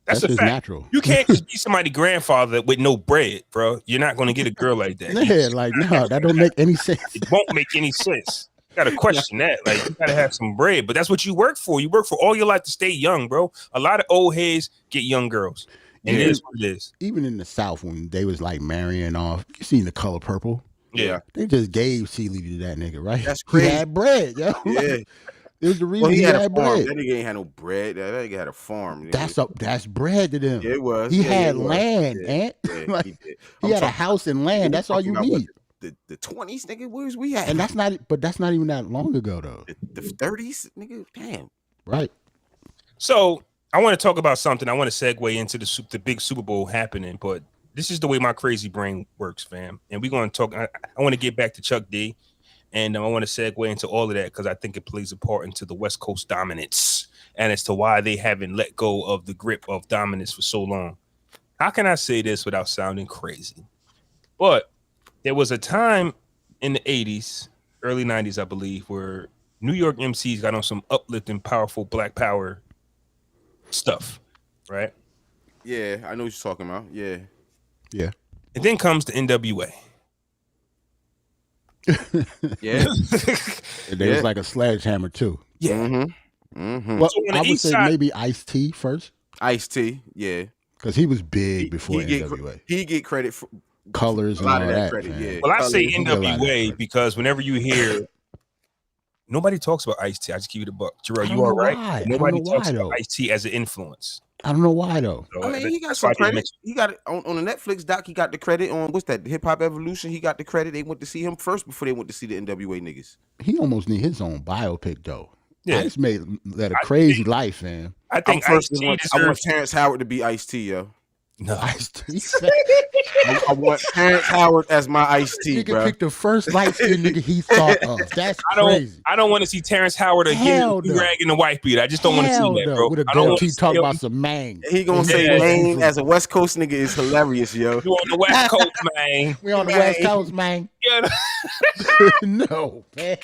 That's a fact. Natural. You can't just be somebody's grandfather with no bread, bro. You're not going to get a girl like that. Yeah, like no, that don't make any sense. It won't make any sense. You got to question that. Like you got to have some bread, but that's what you work for. You work for all your life to stay young, bro. A lot of old heads get young girls, and it is what it is. Even in the South, when they was like marrying off, you seen The Color Purple? Yeah, they just gave Celie to that nigga, right? That's crazy. He had bread, yo. Yeah. It was the reason he had bread. That nigga ain't had no bread. That nigga had a farm. That's bread to them. Yeah, it was. He had land, yeah. Like, he had a house and land. That's all you need. The 20s, nigga, where's we at? And that's not even that long ago though. The 30s, nigga, damn. Right. So I want to talk about something. I want to segue into the big Super Bowl happening, but this is the way my crazy brain works, fam. And we're going to talk. I want to get back to Chuck D. And I want to segue into all of that because I think it plays a part into the West Coast dominance and as to why they haven't let go of the grip of dominance for so long. How can I say this without sounding crazy? But there was a time in the 80s, early 90s, I believe, where New York MCs got on some uplifting, powerful Black Power stuff, right? Yeah, I know what you're talking about. Yeah. Yeah. And then comes the NWA. Yeah. There was like a sledgehammer too. Yeah. Mm-hmm. Mm-hmm. Well, I would say maybe Ice-T first. Ice-T, yeah. Because he was big before NWA. He get credit for colors and all that. Credit, yeah. Well, I say NWA because whenever you hear, nobody talks about Ice-T. I just keep it a buck. Jerrell, you all right? Why. Nobody talks about Ice-T as an influence. I don't know why though. So, I mean, he got some credit. He got it on the Netflix doc. He got the credit on what's that? Hip Hop Evolution. He got the credit. They went to see him first before they went to see the NWA niggas. He almost need his own biopic though. Yeah, Ice made that a crazy life, man. I think I want Terrence Howard to be Ice-T, yo. No, Ice-T. I want Terrence Howard as my Ice-T, bro. Nigga picked the first light-skinned nigga he thought of. That's crazy. I don't want to see Terrence Howard again ragging the white beat. I just don't want to see that, bro. With a goatee talking about some mang. He gonna say mang as a West Coast nigga is hilarious, yo. You on the West Coast, man. We on the West Coast, man. Yeah. No, man.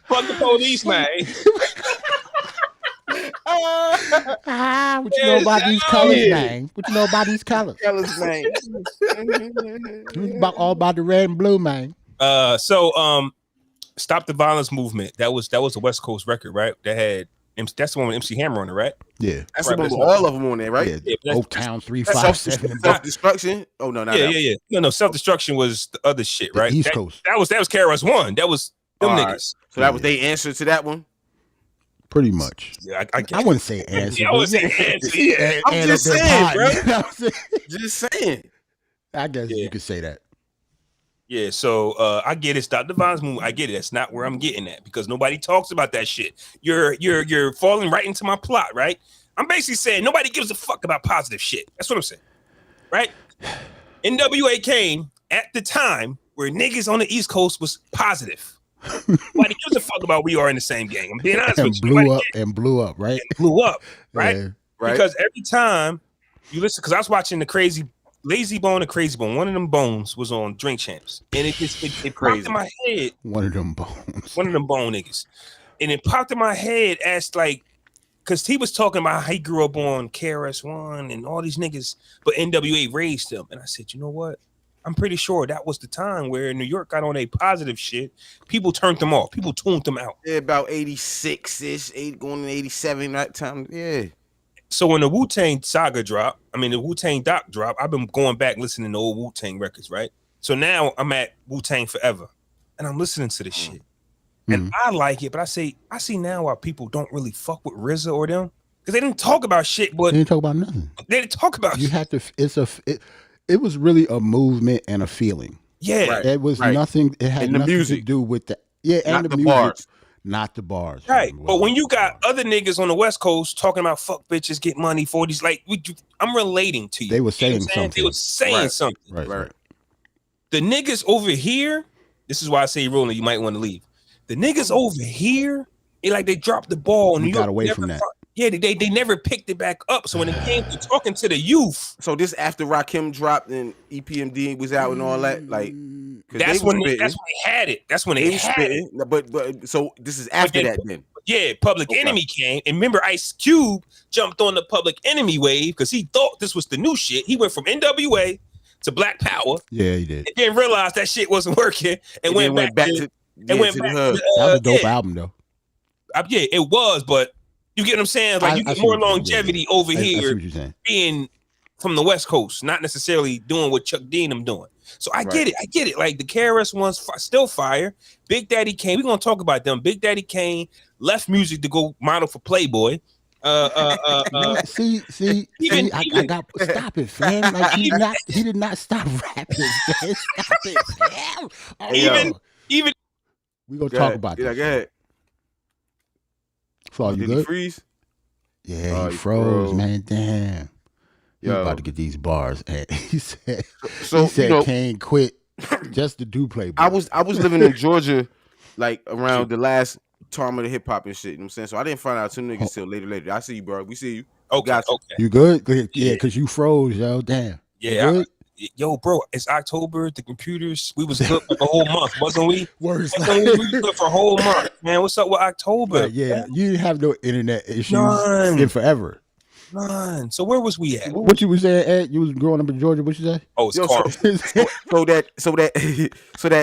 Fuck the police, man. What you know about these colors, man? What you know about these colors? Colors, man. All about the red and blue, man. Stop the Violence Movement. That was a West Coast record, right? That's the one with MC Hammer on it, right? Yeah, that's the one with all of them on there, right? Yeah, Oaktown 357. Self-destruction. Oh no, not yeah. No, Self-Destruction was the other shit, right? East Coast. That was KRS-One. That was them niggas. So that was their answer to that one. Pretty much. Yeah, I wouldn't say answer. I wouldn't say answer. Yeah. I'm just saying, bro. Just saying. I guess you could say that. Yeah, so I get it. Stop the Violence Movement. I get it. That's not where I'm getting at because nobody talks about that shit. You're falling right into my plot, right? I'm basically saying nobody gives a fuck about positive shit. That's what I'm saying, right? NWA came at the time where niggas on the East Coast was positive. Nobody gives a fuck about we are in the same gang. I'm being honest with you. Blew up, right? Blew up, right? Yeah. Right. Because every time you listen, because I was watching the Lazy Bone and Crazy Bone. One of them bones was on Drink Champs, and it popped in my head. One of them bones. One of them bone niggas, and it popped in my head as like, because he was talking about how he grew up on KRS-One and all these niggas, but NWA raised him, and I said, you know what? I'm pretty sure that was the time where New York got on a positive shit. People turned them off. People tuned them out. Yeah, about 86-ish, going to 87 that time. Yeah. So when the Wu-Tang saga dropped, the Wu-Tang doc dropped, I've been going back listening to old Wu-Tang records, right? So now I'm at Wu-Tang Forever, and I'm listening to this shit. And I like it, but I see now why people don't really fuck with RZA or them. Because they didn't talk about shit, but... They didn't talk about nothing. They didn't talk about you shit. Had to... It was really a movement and a feeling. Yeah. Right. It was nothing... It had nothing to do with the... Yeah, and the music. Bars. Not the bars. Right. But when you got other niggas on the West Coast talking about fuck bitches, get money, 40s, like, I'm relating to you. They were saying something. They were saying something. Right. The niggas over here, this is why I say, Roland, you might want to leave. The niggas over here, they dropped the ball. And you got away from that. Yeah, they never picked it back up. So when it came to talking to the youth. So this after Rakim dropped and EPMD was out and all that, like... That's when they had it. That's when they had it. But so this is after that then. Yeah, PublicEnemy came. And remember Ice Cube jumped on the PublicEnemy wave because he thought this was the new shit. He went from NWA to Black Power. Yeah, he did. And then realized that shit wasn't working and went back to the hood. That was a dope album though. Yeah, it was, but you get what I'm saying? Like you get more longevity over here being from the West Coast, not necessarily doing what Chuck D and them doing. So I get it. Like the KRS one's still fire. Big Daddy Kane, we're gonna talk about them. Big Daddy Kane left music to go model for Playboy. See, I got stop it, fam. Like he did not stop rapping. Stop it, fam. Even we gonna talk about this. Yeah, go ahead. Flaw, you did good? He freeze? Yeah, he froze, man. Damn. You about to get these bars. And he said, Kane quit just to do Playboy. I was living in Georgia, like around the last time of the hip hop and shit. You know what I'm saying? So I didn't find out two niggas till later. I see you, bro. We see you. Okay. You good? Yeah, because you froze, yo. Damn. Yeah. Yo, bro, it's October. The computers, we was good for the whole month, wasn't we? We was good for a whole month, man. What's up with October? Yeah, you didn't have no internet issues in forever. None. So where was we at? What you was saying, Ed? You was growing up in Georgia. What you say? Oh, it's Carl. So that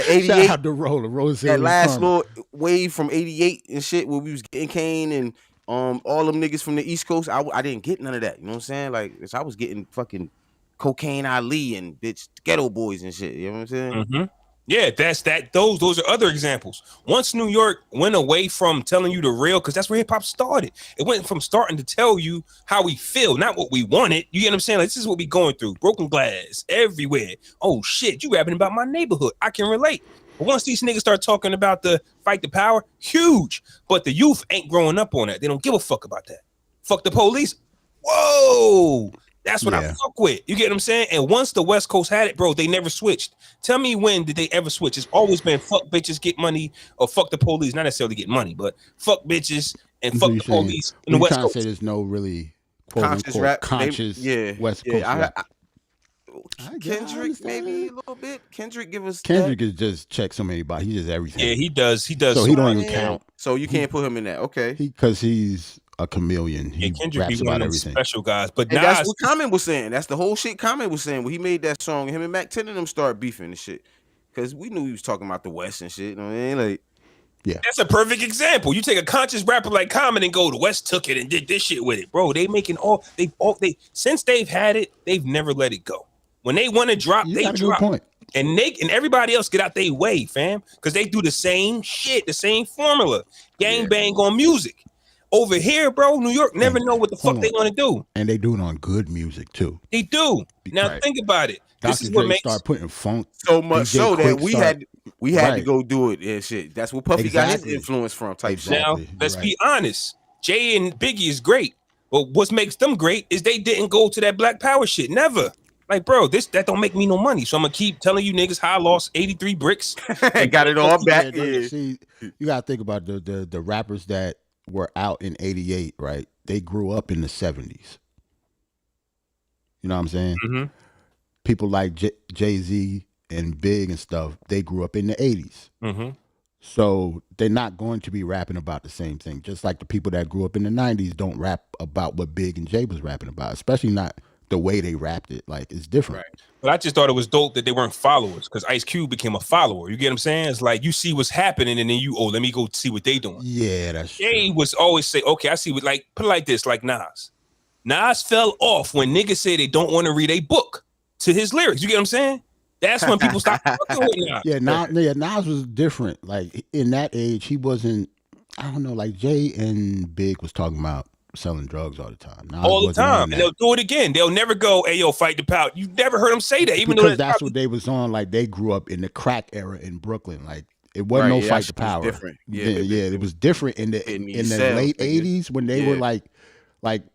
88. Shout out to Rose. That last little wave from 88 and shit where we was getting Kane and all them niggas from the East Coast. I didn't get none of that. You know what I'm saying? Like I was getting fucking Cocaine Ali and bitch Ghetto Boys and shit. You know what I'm saying? Mm-hmm. Yeah, that's that. Those are other examples. Once New York went away from telling you the real, because that's where hip hop started. It went from starting to tell you how we feel, not what we wanted. You get what I'm saying? Like, this is what we going through. Broken glass everywhere. Oh shit, you rapping about my neighborhood. I can relate. But once these niggas start talking about the fight the power, huge. But the youth ain't growing up on that. They don't give a fuck about that. Fuck the police. Whoa. That's what I fuck with. You get what I'm saying? And once the West Coast had it, bro, they never switched. Tell me when did they ever switch? It's always been fuck bitches, get money, or fuck the police. Not necessarily get money, but fuck bitches and fuck the police in the West Coast. Say there's no really conscious rap, conscious West Coast rap. Kendrick maybe a little bit. Kendrick give us. Kendrick is just check so many bodies. He does everything. Yeah, he does. So he don't even count. So you can't put him in that. Okay. Because he's a chameleon. He Kendrick raps be one about of them everything. special guys. But And Nas, that's what Common was saying. That's the whole shit Common was saying when he made that song. Him and Mac 10 and them start beefing and shit. Because we knew he was talking about the West and shit. You know what I mean? Like, that's a perfect example. You take a conscious rapper like Common and go, the West took it and did this shit with it, bro. They making they since they've had it, they've never let it go. When they want to drop, they drop. Point. And everybody else get out their way, fam, because they do the same shit, the same formula. Gang bang on music. Over here, bro, New York never know what the fuck they want to do. And they do it on good music too. They do. Now think about it. This is what makes start putting funk so much DJ so that we had to go do it and shit. That's what Puffy got his influence from. Type shit. Now let's be honest. Jay and Biggie is great, but what makes them great is they didn't go to that Black Power shit. Never. Like, bro, that don't make me no money. So I'm gonna keep telling you niggas how I lost 83 bricks. And got it all back. See, you gotta think about the rappers that were out in 88, right? They grew up in the 70s. You know what I'm saying? Mm-hmm. People like Jay Z and Big and stuff, they grew up in the 80s. Mm-hmm. So they're not going to be rapping about the same thing. Just like the people that grew up in the 90s don't rap about what Big and Jay was rapping about, especially not the way they rapped it. Like, it's different. Right. But I just thought it was dope that they weren't followers, because Ice Cube became a follower. You get what I'm saying? It's like you see what's happening and then let me go see what they doing. Yeah, that's Jay true. Was always say, okay, I see what, like, put it like this, like Nas. Nas fell off when niggas say they don't want to read a book to his lyrics. You get what I'm saying? That's when people stop fucking with Nas. Nas was different. Like, in that age, he wasn't, I don't know, like Jay and Big was talking about selling drugs all the time. Nas all the time. And they'll do it again. They'll never go, hey, yo, fight the pout. You never heard them say that. Even because though that's what they was on. Like, they grew up in the crack era in Brooklyn. Like, it wasn't no fight the power. Different. It was different in the late 80s when they were like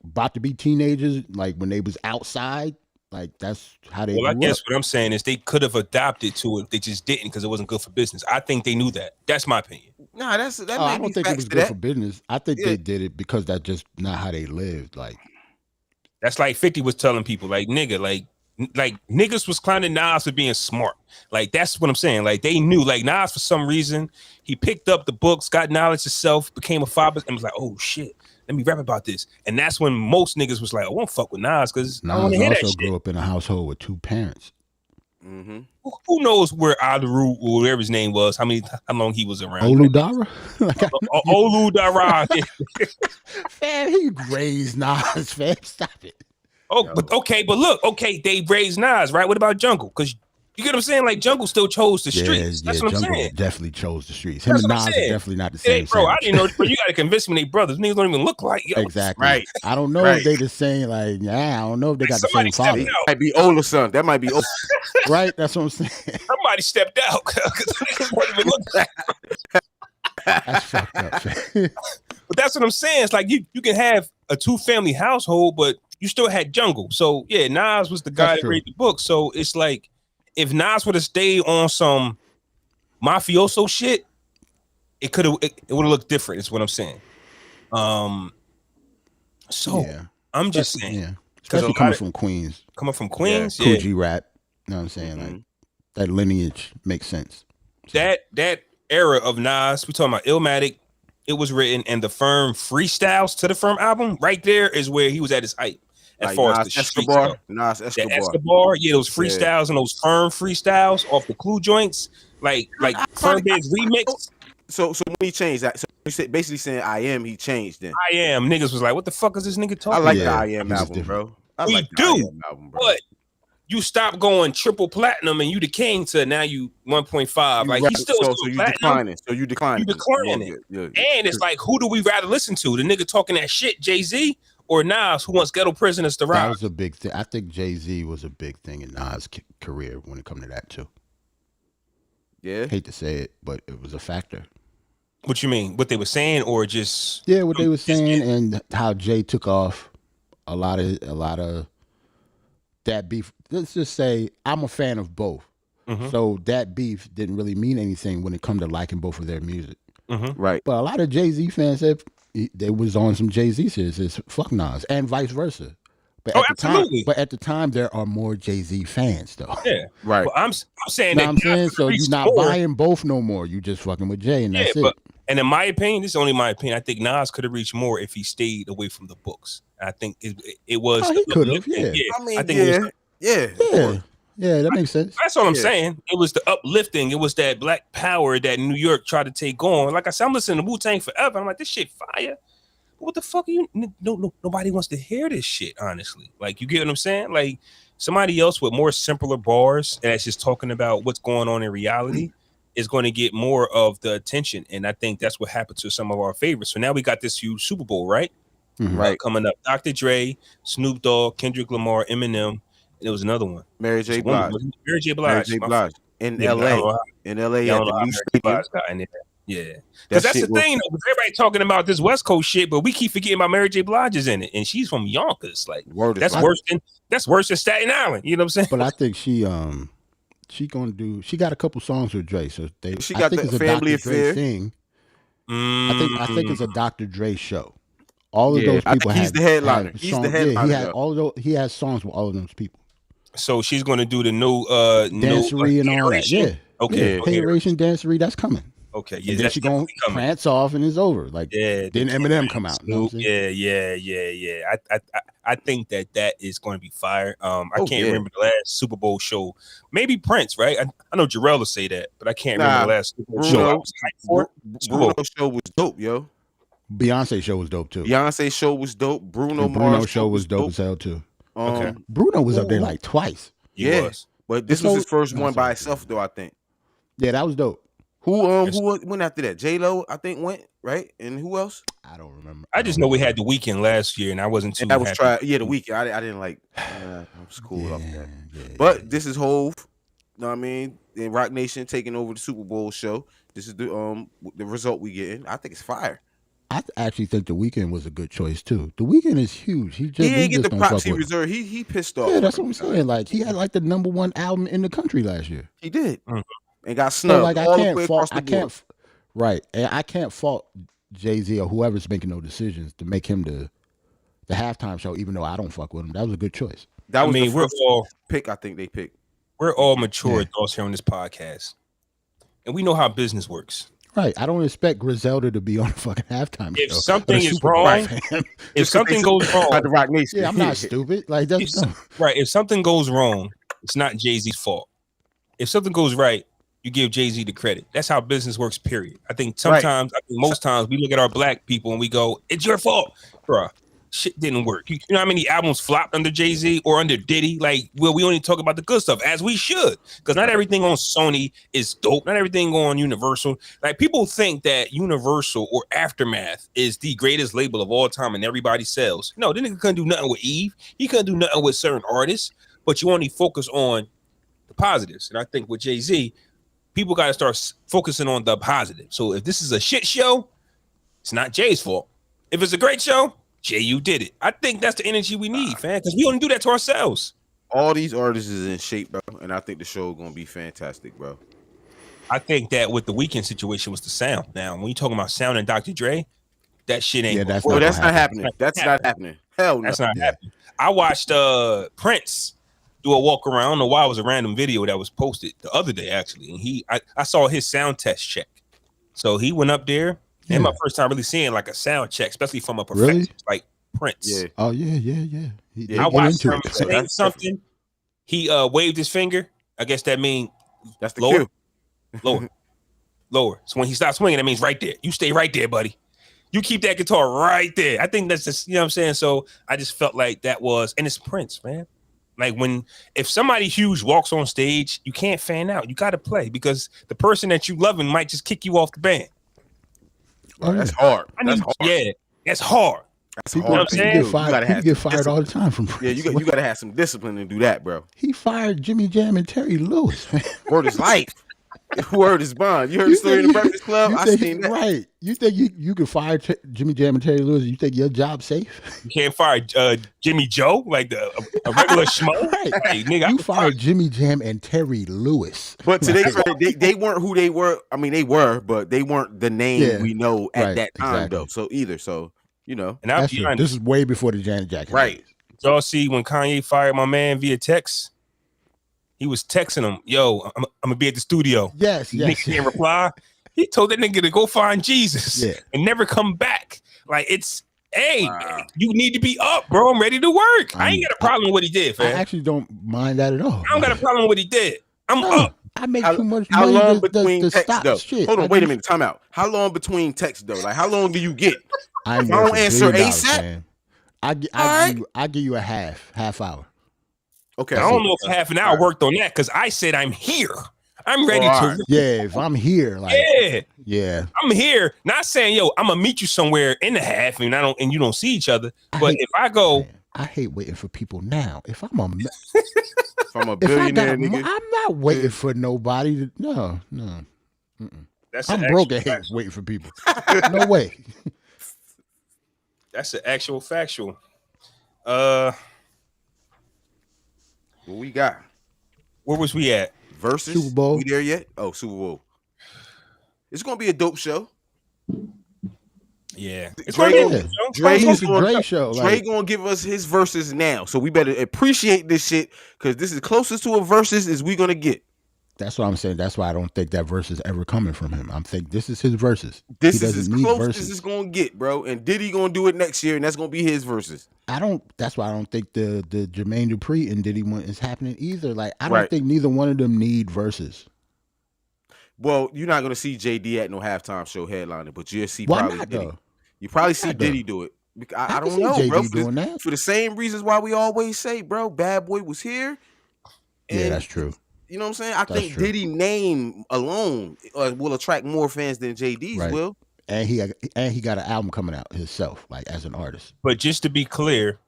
about to be teenagers, like when they was outside. Like, that's how they grew I guess up. what I'm saying is they could have adapted to it. They just didn't because it wasn't good for business. I think they knew that. That's my opinion. Nah, I don't think it was good for business. I think they did it because that's just not how they lived. Like, that's like 50 was telling people, like, nigga, like niggas was clowning Nas for being smart. Like, that's what I'm saying. Like, they knew, like, Nas, for some reason, he picked up the books, got knowledge himself, became a father, and was like, oh shit, let me rap about this. And that's when most niggas was like, I won't fuck with Nas because I want to hear that shit. Nas also grew up in a household with two parents. Mm-hmm. Who knows where Adaru, or whatever his name was, how long he was around? Oludara? Oludara. Fam, he raised Nas, fam. Stop it. Oh, but look, they raised Nas, right? What about Jungle? Because you get what I'm saying? Like, Jungle still chose the streets. That's what I'm Jungle saying. Definitely chose the streets. Him and Nas are definitely not the same. Hey, bro, I didn't know, but you got to convince me they brothers. Niggas don't even look like. Yo. Exactly. Right. I don't know if they the same. Like, I don't know if they got the same father. That might be older son. That might be old. Right. That's what I'm saying. Somebody stepped out because niggas don't even look like. That's fucked up. But that's what I'm saying. It's like you can have a 2-family household, but you still had Jungle. So yeah, Nas was the guy that read the book. So it's like, if Nas would have stayed on some mafioso shit, it would have looked different. Is what I'm saying. I'm just saying, especially coming from Queens, Coogee rap. You know what I'm saying? Like, that lineage makes sense. So. That era of Nas, we talking about Illmatic. It was written, and the Firm freestyles to the Firm album. Right there is where he was at his height. As like far Nas as the Escobar, Nas Escobar, those freestyles and those Firm freestyles off the Clue joints, like Firm Big's remix. So when he changed that, so he basically saying I Am, he changed then. I Am, niggas was like, what the fuck is this nigga talking? I like the I Am album, bro. We do, but you stop going triple platinum and you the king to now you 1.5. Like, he's still so you declining. So you declining. Yeah. And it's like, who do we rather listen to? The nigga talking that shit, Jay Z, or Nas, who wants ghetto prisoners to rob? That was a big thing. I think Jay Z was a big thing in Nas' career when it comes to that too. Yeah. Hate to say it, but it was a factor. What you mean? What they were saying, or just what they were saying, and how Jay took off a lot of that beef. Let's just say I'm a fan of both, so that beef didn't really mean anything when it come to liking both of their music. Right. But a lot of Jay Z fans said they was on some Jay Z shit. It's fuck Nas, and vice versa. But at the time, there are more Jay Z fans though. Yeah, right. Well, I'm saying so you're not buying both no more. You just fucking with Jay, and that's it. And in my opinion, this is only my opinion. I think Nas could have reached more if he stayed away from the books. I think it was. Oh, he could have. Yeah. I mean, I think it was, Yeah, that makes sense. that's all I'm saying. It was the uplifting. It was that black power that New York tried to take on. Like I said, I'm listening to Wu-Tang forever. I'm like, this shit fire. What the fuck are you? No, nobody wants to hear this shit, honestly. Like, you get what I'm saying? Like, somebody else with more simpler bars and that's just talking about what's going on in reality is going to get more of the attention. And I think that's what happened to some of our favorites. So now we got this huge Super Bowl, right? Mm-hmm. Right, coming up. Dr. Dre, Snoop Dogg, Kendrick Lamar, Eminem, and there was another one. Mary J. Blige. Mary J. Blige. In LA. In LA at the new stadium. Yeah. Because that's the thing, though. Everybody talking about this West Coast shit, but we keep forgetting about Mary J. Blige is in it. And she's from Yonkers. Like, that's worse than Staten Island. You know what I'm saying? But I think she got a couple songs with Dre. So she got the Family Affair thing. I think it's a Dr. Dre show. All of those people. He's the headliner. He's the headliner. He has songs with all of those people. So she's going to do the new dancery and all that. Yeah. Okay. Hateration dancery. That's coming. Okay. Yeah. And then she's going to prance off and it's over. Like, then Eminem come out. You know Yeah. I think that is going to be fire. I can't remember the last Super Bowl show. Maybe Prince, right? I know Jerrell will say that, but I can't remember the last Super Bowl show I was hyped for. Bruno's show was dope, yo. Beyonce show was dope too. Beyonce show was dope. Bruno show was dope as hell too. Okay. Bruno was up there like twice. Yeah, but this was his first one by itself though, I think. Yeah, that was dope. Who went after that? J-Lo, I think, went, right? And who else? I don't remember. I just know we had The Weeknd last year and I wasn't too and that was happy. The Weeknd. I didn't like I was cool off that. But this is Hove, you know what I mean? And Rock Nation taking over the Super Bowl show. This is the result we getting. I think it's fire. I actually think The Weeknd was a good choice too. The Weeknd is huge. He didn't get the props he reserved. He pissed off. Yeah, that's what I'm saying. Like, he had like the #1 album in the country last year. He did, and got snubbed. So, like, all the way across the board. I can't fault Jay Z or whoever's making those decisions to make him the halftime show. Even though I don't fuck with him, that was a good choice. That was the first pick. I think they picked. We're all mature adults here on this podcast, and we know how business works. Right. I don't expect Griselda to be on a fucking halftime show. If something is wrong, if something goes wrong, the Rock Nation. Yeah, I'm not stupid. Like, that's right. If something goes wrong, it's not Jay-Z's fault. If something goes right, you give Jay-Z the credit. That's how business works, period. I think sometimes, most times, we look at our black people and we go, it's your fault, bruh. Shit didn't work. You know how many albums flopped under Jay-Z or under Diddy? Like, well, we only talk about the good stuff, as we should, because not everything on Sony is dope. Not everything on Universal. Like, people think that Universal or Aftermath is the greatest label of all time and everybody sells. No, the nigga couldn't do nothing with Eve. He couldn't do nothing with certain artists, but you only focus on the positives. And I think with Jay-Z, people got to start focusing on the positive. So if this is a shit show, it's not Jay's fault. If it's a great show, Jay, you did it. I think that's the energy we need, fam, because we don't do that to ourselves. All these artists is in shape, bro, and I think the show is gonna be fantastic, bro. I think that with the Weeknd situation was the sound. Now, when you talking about sound and Dr. Dre, that shit ain't. Yeah, that's not happening. That's not happening. Hell no. That's not happening. I watched Prince do a walk around. I don't know why, it was a random video that was posted the other day, actually, and I saw his sound test check. So he went up there. And my first time really seeing like a sound check, especially from a perfectionist like Prince. Yeah. Oh yeah. I watched him say something. He waved his finger. I guess that means that's the lower. So when he stops swinging, that means right there. You stay right there, buddy. You keep that guitar right there. I think that's just, you know what I'm saying? So I just felt like that was, and it's Prince, man. Like if somebody huge walks on stage, you can't fan out. You got to play because the person that you loving might just kick you off the band. Oh, that's hard. Yeah, that's hard. That's people, hard. You know what I'm saying? People get fired all the time from Prince. Yeah, you got to have some discipline to do that, bro. He fired Jimmy Jam and Terry Lewis. Word is life. Word is bond. You heard the story in the Breakfast Club? I seen that. Right. You think you can fire Jimmy Jam and Terry Lewis? You think your job's safe? You can't fire Jimmy Joe, like a regular schmo? Right. Hey, nigga, you fired Jimmy Jam and Terry Lewis. But to their credit, they weren't who they were. I mean, they were, but they weren't the name we know at that time, though. So you know. And I'll be honest, this is way before the Janet Jackson. Right. Y'all see when Kanye fired my man via text? He was texting him, yo, I'm gonna be at the studio. Yes. Nick can't reply. He told that nigga to go find Jesus and never come back. Like it's, hey, you need to be up, bro. I'm ready to work. I ain't got a problem with what he did, fam. I actually don't mind that at all. I don't got a problem with what he did. I'm up. I make too much how money long to between texts, stop though? shit. Hold on, wait a minute. Time out. How long between texts, though? Like, how long do you get? I don't answer ASAP. I give you a half hour. Okay. I don't know if half an hour worked on that because I said I'm here. I'm ready to. Yeah, if I'm here, like I'm here. Not saying yo, I'm gonna meet you somewhere in the half, and you don't see each other. But if I go, man, I hate waiting for people now. If I'm a billionaire nigga, I'm not waiting for nobody. No. I'm broke and hate waiting for people. No way. That's an actual factual. What we got? Where was we at? Versus Super Bowl. We there yet? Oh, Super Bowl. It's gonna be a dope show. Yeah, it's Dre gonna be a Dre show. Dre gonna give us his verses now, so we better appreciate this shit because this is closest to a versus as we gonna get. That's what I'm saying. That's why I don't think that verse is ever coming from him. I'm thinking this is his verses. This is as close as it's gonna get, bro. And Diddy gonna do it next year, and that's gonna be his verses. That's why I don't think the Jermaine Dupri and Diddy one is happening either. Like I don't think neither one of them need verses. Well, you're not gonna see JD at no halftime show headlining, but you'll see Why probably not, Diddy. though? You probably see Diddy do it. I don't know, JD bro. doing that. For the same reasons why we always say, bro, Bad Boy was here. Yeah, that's true. You know what I'm saying? I think Diddy name alone will attract more fans than JD's will. And he got an album coming out himself, like as an artist. But just to be clear,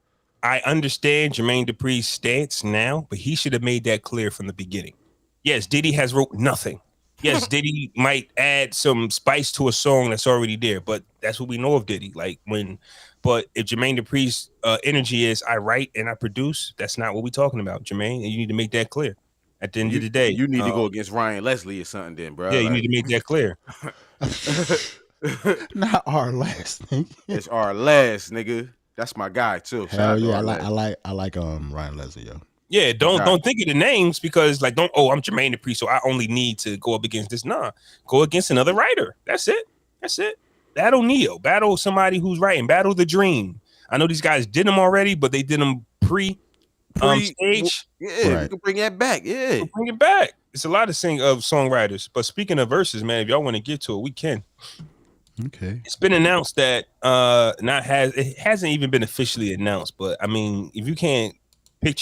I understand Jermaine Dupri's stance now, but he should have made that clear from the beginning. Yes, Diddy has wrote nothing. Yes, Diddy might add some spice to a song that's already there, but that's what we know of Diddy. But if Jermaine Dupri's energy is I write and I produce, that's not what we're talking about, Jermaine, and you need to make that clear. At the end of the day, you need to go against Ryan Leslie or something, then, bro. Yeah, you need to make that clear. Not our last nigga. It's our last nigga. That's my guy too. Hell yeah, I like Ryan Leslie, yo. Yeah, don't think of the names because I'm Jermaine Dupri, so I only need to go up against this. Nah, go against another writer. That's it. Battle Neo. Battle somebody who's writing. Battle the Dream. I know these guys did them already, but they did them pre stage. Yeah, we can bring that back. Yeah, bring it back. It's a lot of songwriters. But speaking of verses, man, if y'all want to get to it, we can. Okay. It's been announced that it hasn't even been officially announced, but I mean, if you can't pick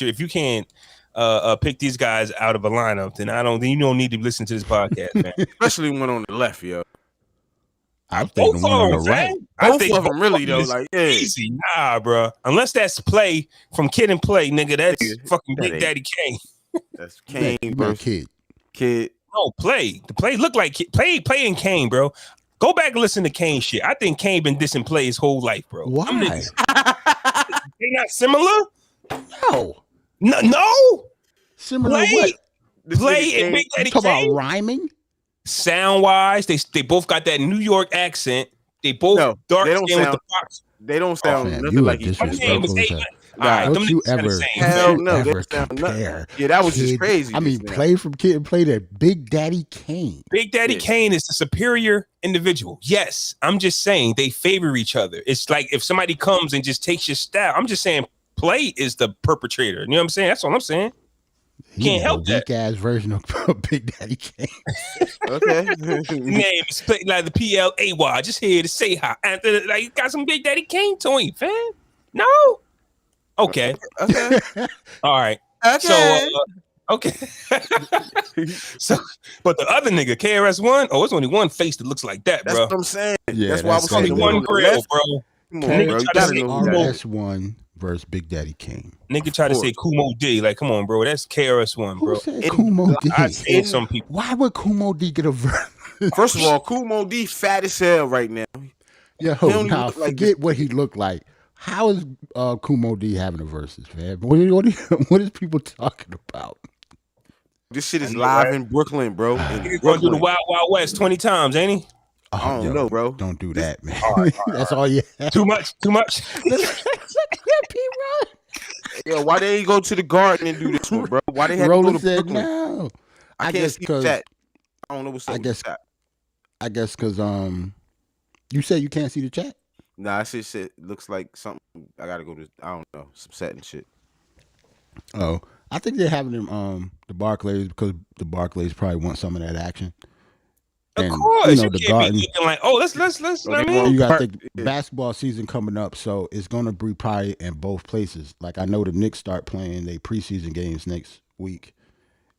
these guys out of a lineup, then you don't need to listen to this podcast, man. Especially one on the left, yo. I'm thinking one on the right. Both of them really though, like easy. Nah, bro. Unless that's Play from Kid and Play, nigga. That's fucking Big Daddy Kane. That's Kane versus Kid. No, Play. The Play look like Kid. Play and Kane, bro. Go back and listen to Kane shit. I think Kane been dissing Play his whole life, bro. Why? They not similar? No. Similar what? Play and Big Daddy Kane. Talk about rhyming? Sound wise, they both got that New York accent. They both dark skin with the fox. They don't sound nothing like each other. Don't you ever? Hell no, they sound nothing. Yeah, that was just crazy. I mean, Play from Kid and Play that Big Daddy Kane. Big Daddy Kane is the superior individual. Yes, I'm just saying they favor each other. It's like if somebody comes and just takes your style. I'm just saying Play is the perpetrator. You know what I'm saying? That's all I'm saying. Can't help that. Weak ass version of Big Daddy Kane. Okay. Name is like the PLAY. Just here to say hi. Like got some Big Daddy Kane to him, fam. No. Okay. All right. Okay. So okay. So, but the other nigga, KRS-One, it's only one face that looks like that, bro. That's what I'm saying. Yeah, that's why I was only one grill, bro. Come on, bro. You gotta know that. KRS-One versus Big Daddy Kane. Nigga try to say Kumo D. Like, come on, bro. That's KRS-One, bro. Who said Kumo D? I've seen some people. Why would Kumo D get a verse? First of all, Kumo D fat as hell right now. Yeah, now forget what he looked like. How is Kumo D having a versus, man? What is people talking about? This shit is live in Brooklyn, bro. He's gonna do the Wild Wild West 20 times, ain't he? I don't know, bro. Don't do that, man. That's all you have. Too much. Yo, why they ain't go to the Garden and do this one, bro? Why they had to go to Brooklyn? No. I can't see that. I don't know what's up. I guess because you said you can't see the chat. Nah, that shit looks like something. I gotta go to, I don't know, some setting shit. Oh, I think they're having them the Barclays because the Barclays probably want some of that action. Of course, you know, the Garden. Be looking like, oh, let's. I mean, you got to think basketball season coming up, so it's gonna be probably in both places. Like I know the Knicks start playing their preseason games next week,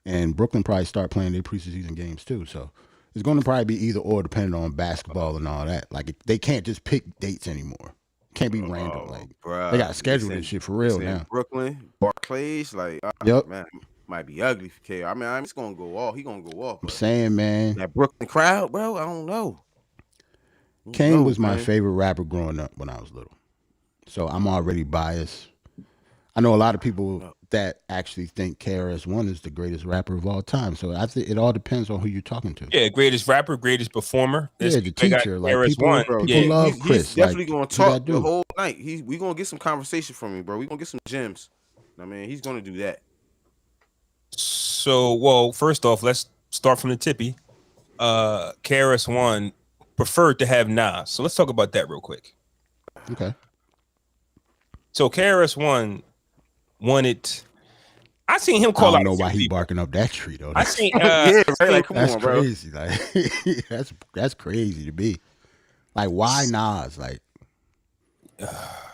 and Brooklyn probably start playing their preseason games too. So it's gonna probably be either or, depending on basketball and all that. Like they can't just pick dates anymore. Can't be random. Like bruh, they got to schedule this shit for real now. Brooklyn, Barclays, like yep. Man, might be ugly for K. I mean, it's gonna go off. He gonna go off. I'm saying, man, that Brooklyn crowd, bro. I don't know. Kane was my favorite rapper growing up when I was little, so I'm already biased. I know a lot of people that actually think KRS-One is the greatest rapper of all time. So I think it all depends on who you're talking to. Yeah, greatest rapper, greatest performer. Yeah, the teacher. Like people love Chris. He's definitely gonna talk the whole night. We gonna get some conversation from him, bro. We gonna get some gems. I mean, he's gonna do that. So, well, first off, let's start from the tippy. KRS-One preferred to have Nas. So let's talk about that real quick. Okay. So KRS-One wanted. I seen him call out. I don't know why he barking up that tree though. I seen. Yeah, right, like, come that's on, bro. Crazy. Like that's crazy to be. Like, why Nas? Like,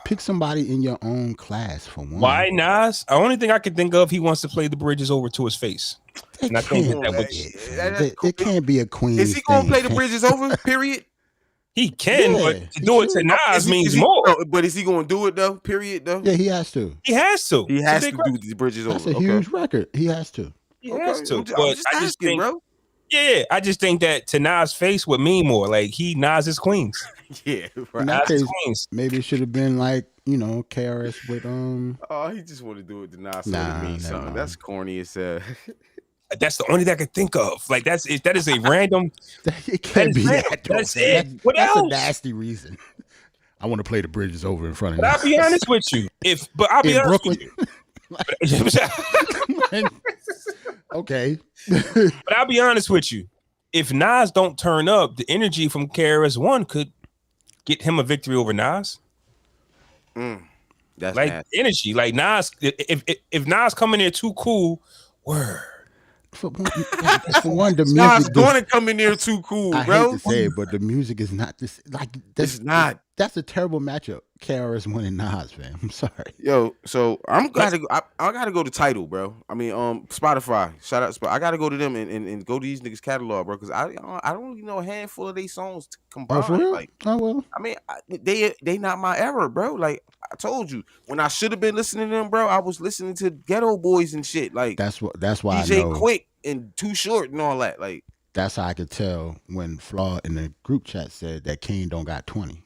pick somebody in your own class for one. Why Nas? The only thing I can think of, he wants to play the bridges over to his face. And I think it can't be a queen. Is he gonna play the bridges over? Period. He can, but to do it to Nas means more. But is he gonna do it though? Period though. Yeah, he has to. He has to. He has to do the bridges over. That's a huge record. He has to. He has to. I'm But just I just asking, think, bro. Yeah, I just think that to Nas' face would mean more. Like Nas is Queens. Yeah, right. In that case, maybe it should have been like, KRS with Oh, he just want to do it to Nas so it means something. Mind. That's corny as hell. That's the only thing I could think of. Like that is a random. It can't be that. That's it. What that's else? A nasty reason. I want to play the bridges over in front of. But I'll be honest with you. I'll be honest with you. Okay. But I'll be honest with you. If Nas don't turn up, the energy from KRS-One could get him a victory over Nas. That's like nasty. energy. Like Nas, if Nas come in there too cool, word. For one, the music. Nas going to come in there too cool, bro. I hate to say it, but the music is not this. Like it's not. That's a terrible matchup. KRS-One and Nas, man. I'm sorry. Yo, so I gotta go to Tidal, bro. I mean, Spotify. Shout out, I gotta go to them and go to these niggas catalog, bro, because I don't really know a handful of these songs combined. Oh, for real? Like, oh well. I mean, they not my era, bro. Like I told you, when I should have been listening to them, bro, I was listening to Ghetto Boys and shit. Like that's why DJ I know. Quick and Too Short and all that. Like that's how I could tell when Flaw in the group chat said that Kane don't got 20.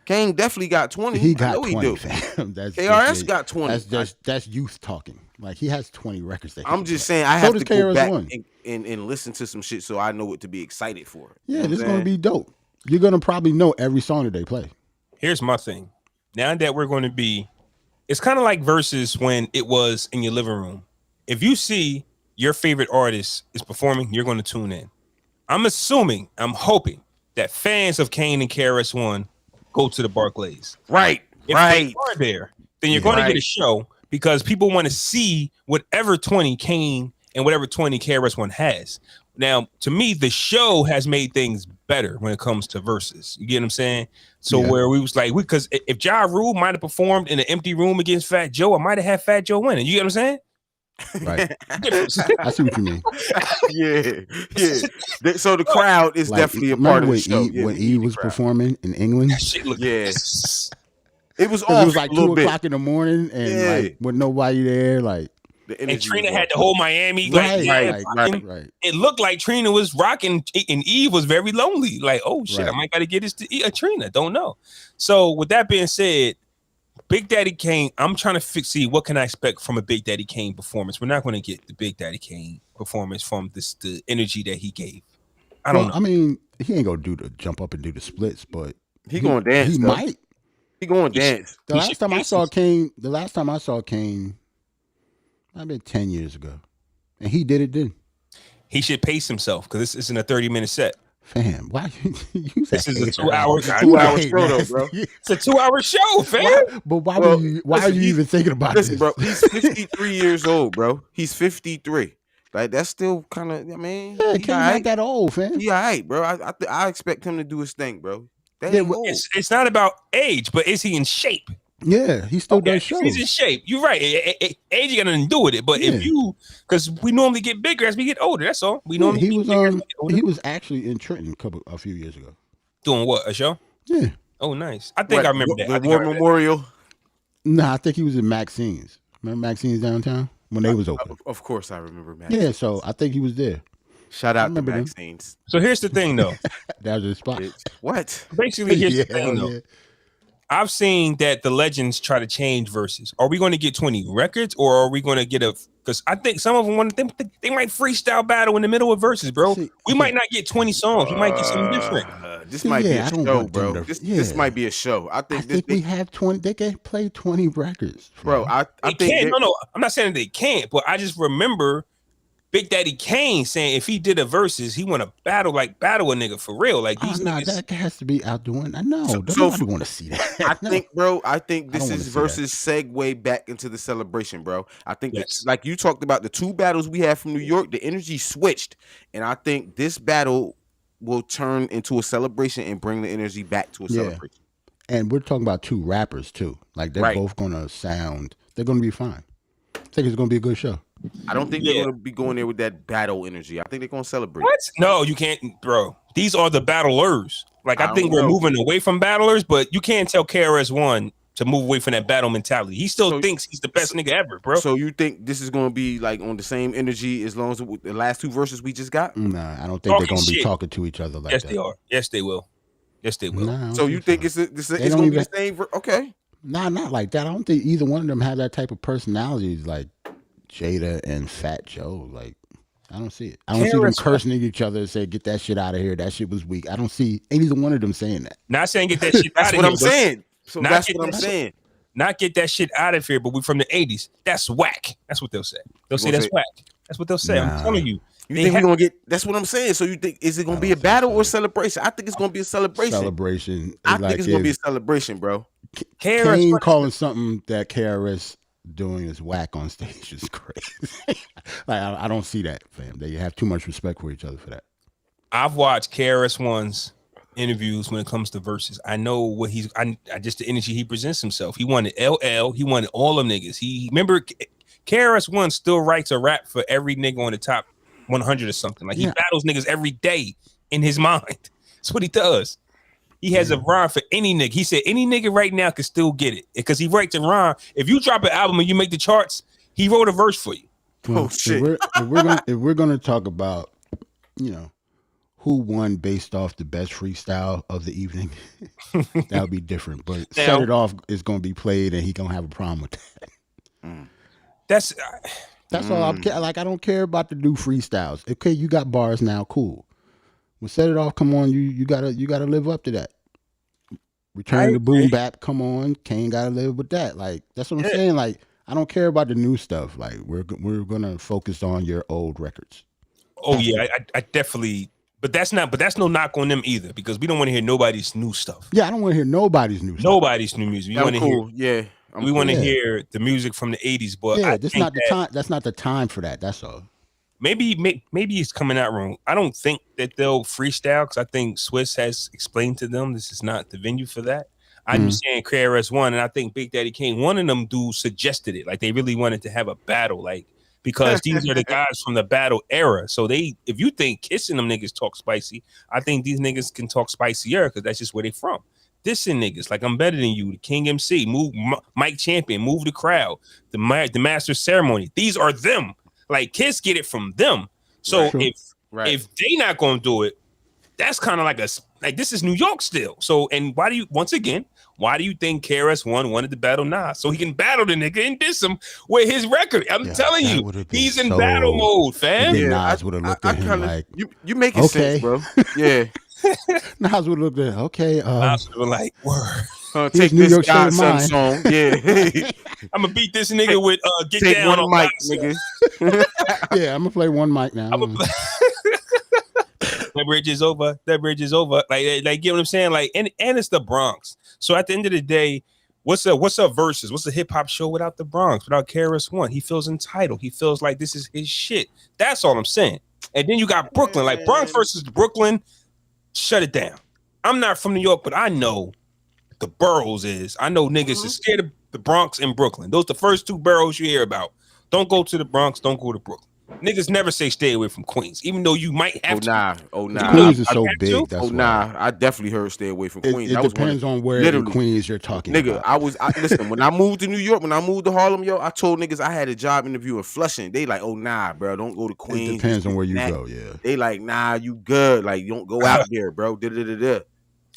Kane definitely got 20. He got 20, he do. fam. KRS got 20. That's youth talking. Like he has 20 records. I'm just saying I have to go back and listen to some shit so I know what to be excited for. Yeah, this is gonna be dope. You're gonna probably know every song that they play. Here's my thing. Now that we're going to be, it's kind of like Versus when it was in your living room. If you see your favorite artist is performing, you're going to tune in. I'm hoping that fans of Kane and KRS-One go to the Barclays. Right. If they are there, then you're going to get a show because people want to see whatever 20 Kane and whatever 20 KRS-One has. Now, to me, the show has made things better when it comes to verses. You get what I'm saying? So where we was like, because if Ja Rule might have performed in an empty room against Fat Joe, I might have had Fat Joe winning. You get what I'm saying? Right. I see what you mean. Yeah. So the crowd is definitely a part of the show. When E was performing in England. It was off. It was like 2 o'clock in the morning and like with nobody there. Like and Trina had the whole Miami. Right. It looked like Trina was rocking and Eve was very lonely. Like, oh shit, I might gotta get this to Trina. Don't know. So with that being said, Big Daddy Kane, I'm trying to see what can I expect from a Big Daddy Kane performance. We're not going to get the Big Daddy Kane performance from the energy that he gave. I don't know. I mean, he ain't gonna jump up and do the splits, but he gonna dance. He might. He gonna dance. The last time I saw Kane, I've been 10 years ago, and he did it then. He should pace himself because this isn't a 30-minute set. Fam, why you This is a 2-hour show, though, bro. It's a 2-hour show, fam. Why are you even thinking about this? Bro, he's 53 years old, bro. He's 53. Like, that's still kind of, I mean, yeah, King's not that old, fam. He all right, bro. I expect him to do his thing, bro. It's not about age, but is he in shape? Yeah, he still does shows. He's in shape. You're right. Age got nothing to do with it. But if you, because we normally get bigger as we get older. That's all. We normally he was actually in Trenton a few years ago. Doing what? A show? Yeah. Oh, nice. I think I remember that. The War Memorial. Nah, I think he was in Maxine's. Remember Maxine's downtown when they was open? Of course, I remember Maxine's. Yeah, so I think he was there. Shout out to Maxine's. So here's the thing, though. That was his spot. What? Basically, here's the thing, though. I've seen that the legends try to change verses. Are we going to get 20 records, or are we going to get because I think some of them they might freestyle battle in the middle of verses, bro. We might not get 20 songs. We might get something different. This might be a show, bro. This might be a show. I think we have 20. They can play 20 records, bro. I think no. I'm not saying that they can't, but I just remember Big Daddy Kane saying if he did a verses, he want to battle a nigga for real. Like these niggas, that has to be outdoing. I know. Nobody want to see that. I think this is versus segue back into the celebration, bro. I think that's like you talked about the two battles we had from New York. The energy switched, and I think this battle will turn into a celebration and bring the energy back to a celebration. And we're talking about two rappers too. Like they're both gonna sound. They're gonna be fine. I think it's gonna be a good show. I don't think they're going to be going there with that battle energy. I think they're going to celebrate. What? No, you can't, bro. These are the battlers. Like, I think we're moving away from battlers, but you can't tell KRS-One to move away from that battle mentality. He still thinks he's the best nigga ever, bro. So you think this is going to be, like, on the same energy as long as the last two verses we just got? Nah, I don't think they're going to be talking to each other like that. Yes, they are. Yes, they will. Yes, they will. Nah, so you think it's going to be the same? Okay. Nah, not like that. I don't think either one of them have that type of personalities like Jada and Fat Joe. Like, I don't see it. I don't see them cursing at each other and say, get that shit out of here. That shit was weak. I don't see either one of them saying that. Not saying get that shit out of here. That's what I'm saying. So that's what I'm saying. Not get that shit out of here, but we from the 80s. That's whack. That's what they'll say. They'll say that's whack. That's what they'll say. Nah. I'm telling you. You think we're going to get, that's what I'm saying. So you think, is it going to be a battle or celebration? I think it's going to be a celebration. I think it's going to be a celebration, bro. Kane calling something that KRS doing is whack on stage is crazy. Like I don't see that, fam. They have too much respect for each other for that. I've watched KRS-One's interviews when it comes to verses. I know what I just the energy he presents himself. He wanted LL. He wanted all them niggas. Remember KRS-One still writes a rap for every nigga on the top 100 or something. Like he battles niggas every day in his mind. That's what he does. He has a rhyme for any nigga. He said any nigga right now can still get it because he writes a rhyme. If you drop an album and you make the charts, he wrote a verse for you. Well, shit! If we're gonna talk about, who won based off the best freestyle of the evening, that would be different. But Set It Off is gonna be played, and he gonna have a problem with that. That's all. I don't care about the new freestyles. Okay, you got bars now, cool. When Set It Off, come on, you gotta live up to that. Return to Boom Bap, come on, Kane gotta live with that. Like that's what I'm saying. Like I don't care about the new stuff. Like we're gonna focus on your old records. Oh yeah, I definitely. But that's no knock on them either because we don't want to hear nobody's new stuff. Yeah, I don't want to hear nobody's new stuff. Nobody's new music. We want to hear. Yeah, we want to hear the music from the 80s. But that's not the time. That's not the time for that. That's all. Maybe it's coming out wrong. I don't think that they'll freestyle because I think Swiss has explained to them this is not the venue for that. I'm saying KRS-One, and I think Big Daddy Kane, one of them dudes suggested it. Like they really wanted to have a battle, like because these are the guys from the battle era. So if you think kissing them niggas talk spicy, I think these niggas can talk spicier because that's just where they from. Dissing niggas like I'm better than you, the King MC, move Mike Champion, move the crowd, the Master Ceremony. These are them. Like Kiss get it from them. So if they not gonna do it, that's kind of like this is New York still. So and why do you think KRS-One wanted to battle Nas so he can battle the nigga and diss him with his record? I'm telling you, he's in battle mode, fam. Nas would have looked at him like you making sense, bro. Yeah. Nas would have looked at Nas would have like word. Take New this York Godson song. Yeah. I'm gonna beat this nigga with get take down one mic, nigga. Yeah, I'm gonna play one mic now. That bridge is over. That bridge is over. Like, get what I'm saying? Like, and it's the Bronx. So at the end of the day, what's up Verzuz? What's a hip hop show without the Bronx? Without KRS One? He feels entitled. He feels like this is his shit. That's all I'm saying. And then you got Brooklyn, like Bronx versus Brooklyn. Shut it down. I'm not from New York, but I know the boroughs is. I know niggas is scared of the Bronx and Brooklyn. Those the first two boroughs you hear about. Don't go to the Bronx. Don't go to Brooklyn. Niggas never say stay away from Queens, even though you might have to. Queens is so big. That's why. I definitely heard stay away from Queens. It depends on where in Queens you're talking about. Listen, when I moved to New York, when I moved to Harlem, yo, I told niggas I had a job interview in Flushing. They like, oh nah, bro, don't go to Queens. It depends on where you go, yeah. They like, nah, you good. Like, you don't go out there, bro.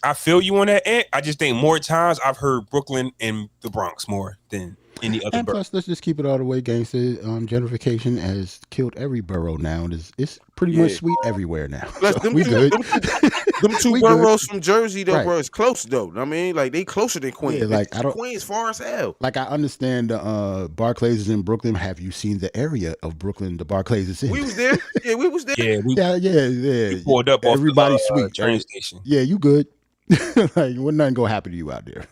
I feel you on that end. I just think more times I've heard Brooklyn and the Bronx more than any other. And plus, let's just keep it all the way gangster. Gentrification has killed every borough now. It's pretty much sweet everywhere now. Plus, so we good. Them two boroughs from Jersey though, bro, it's close though. I mean, like they closer than Queens. Yeah, like Queens far as hell. Like I understand Barclays is in Brooklyn. Have you seen the area of Brooklyn the Barclays is in? We was there. Yeah, we was there. Yeah. We pulled up off everybody sweet train station. Yeah, you good. Like, what nothing gonna happen to you out there?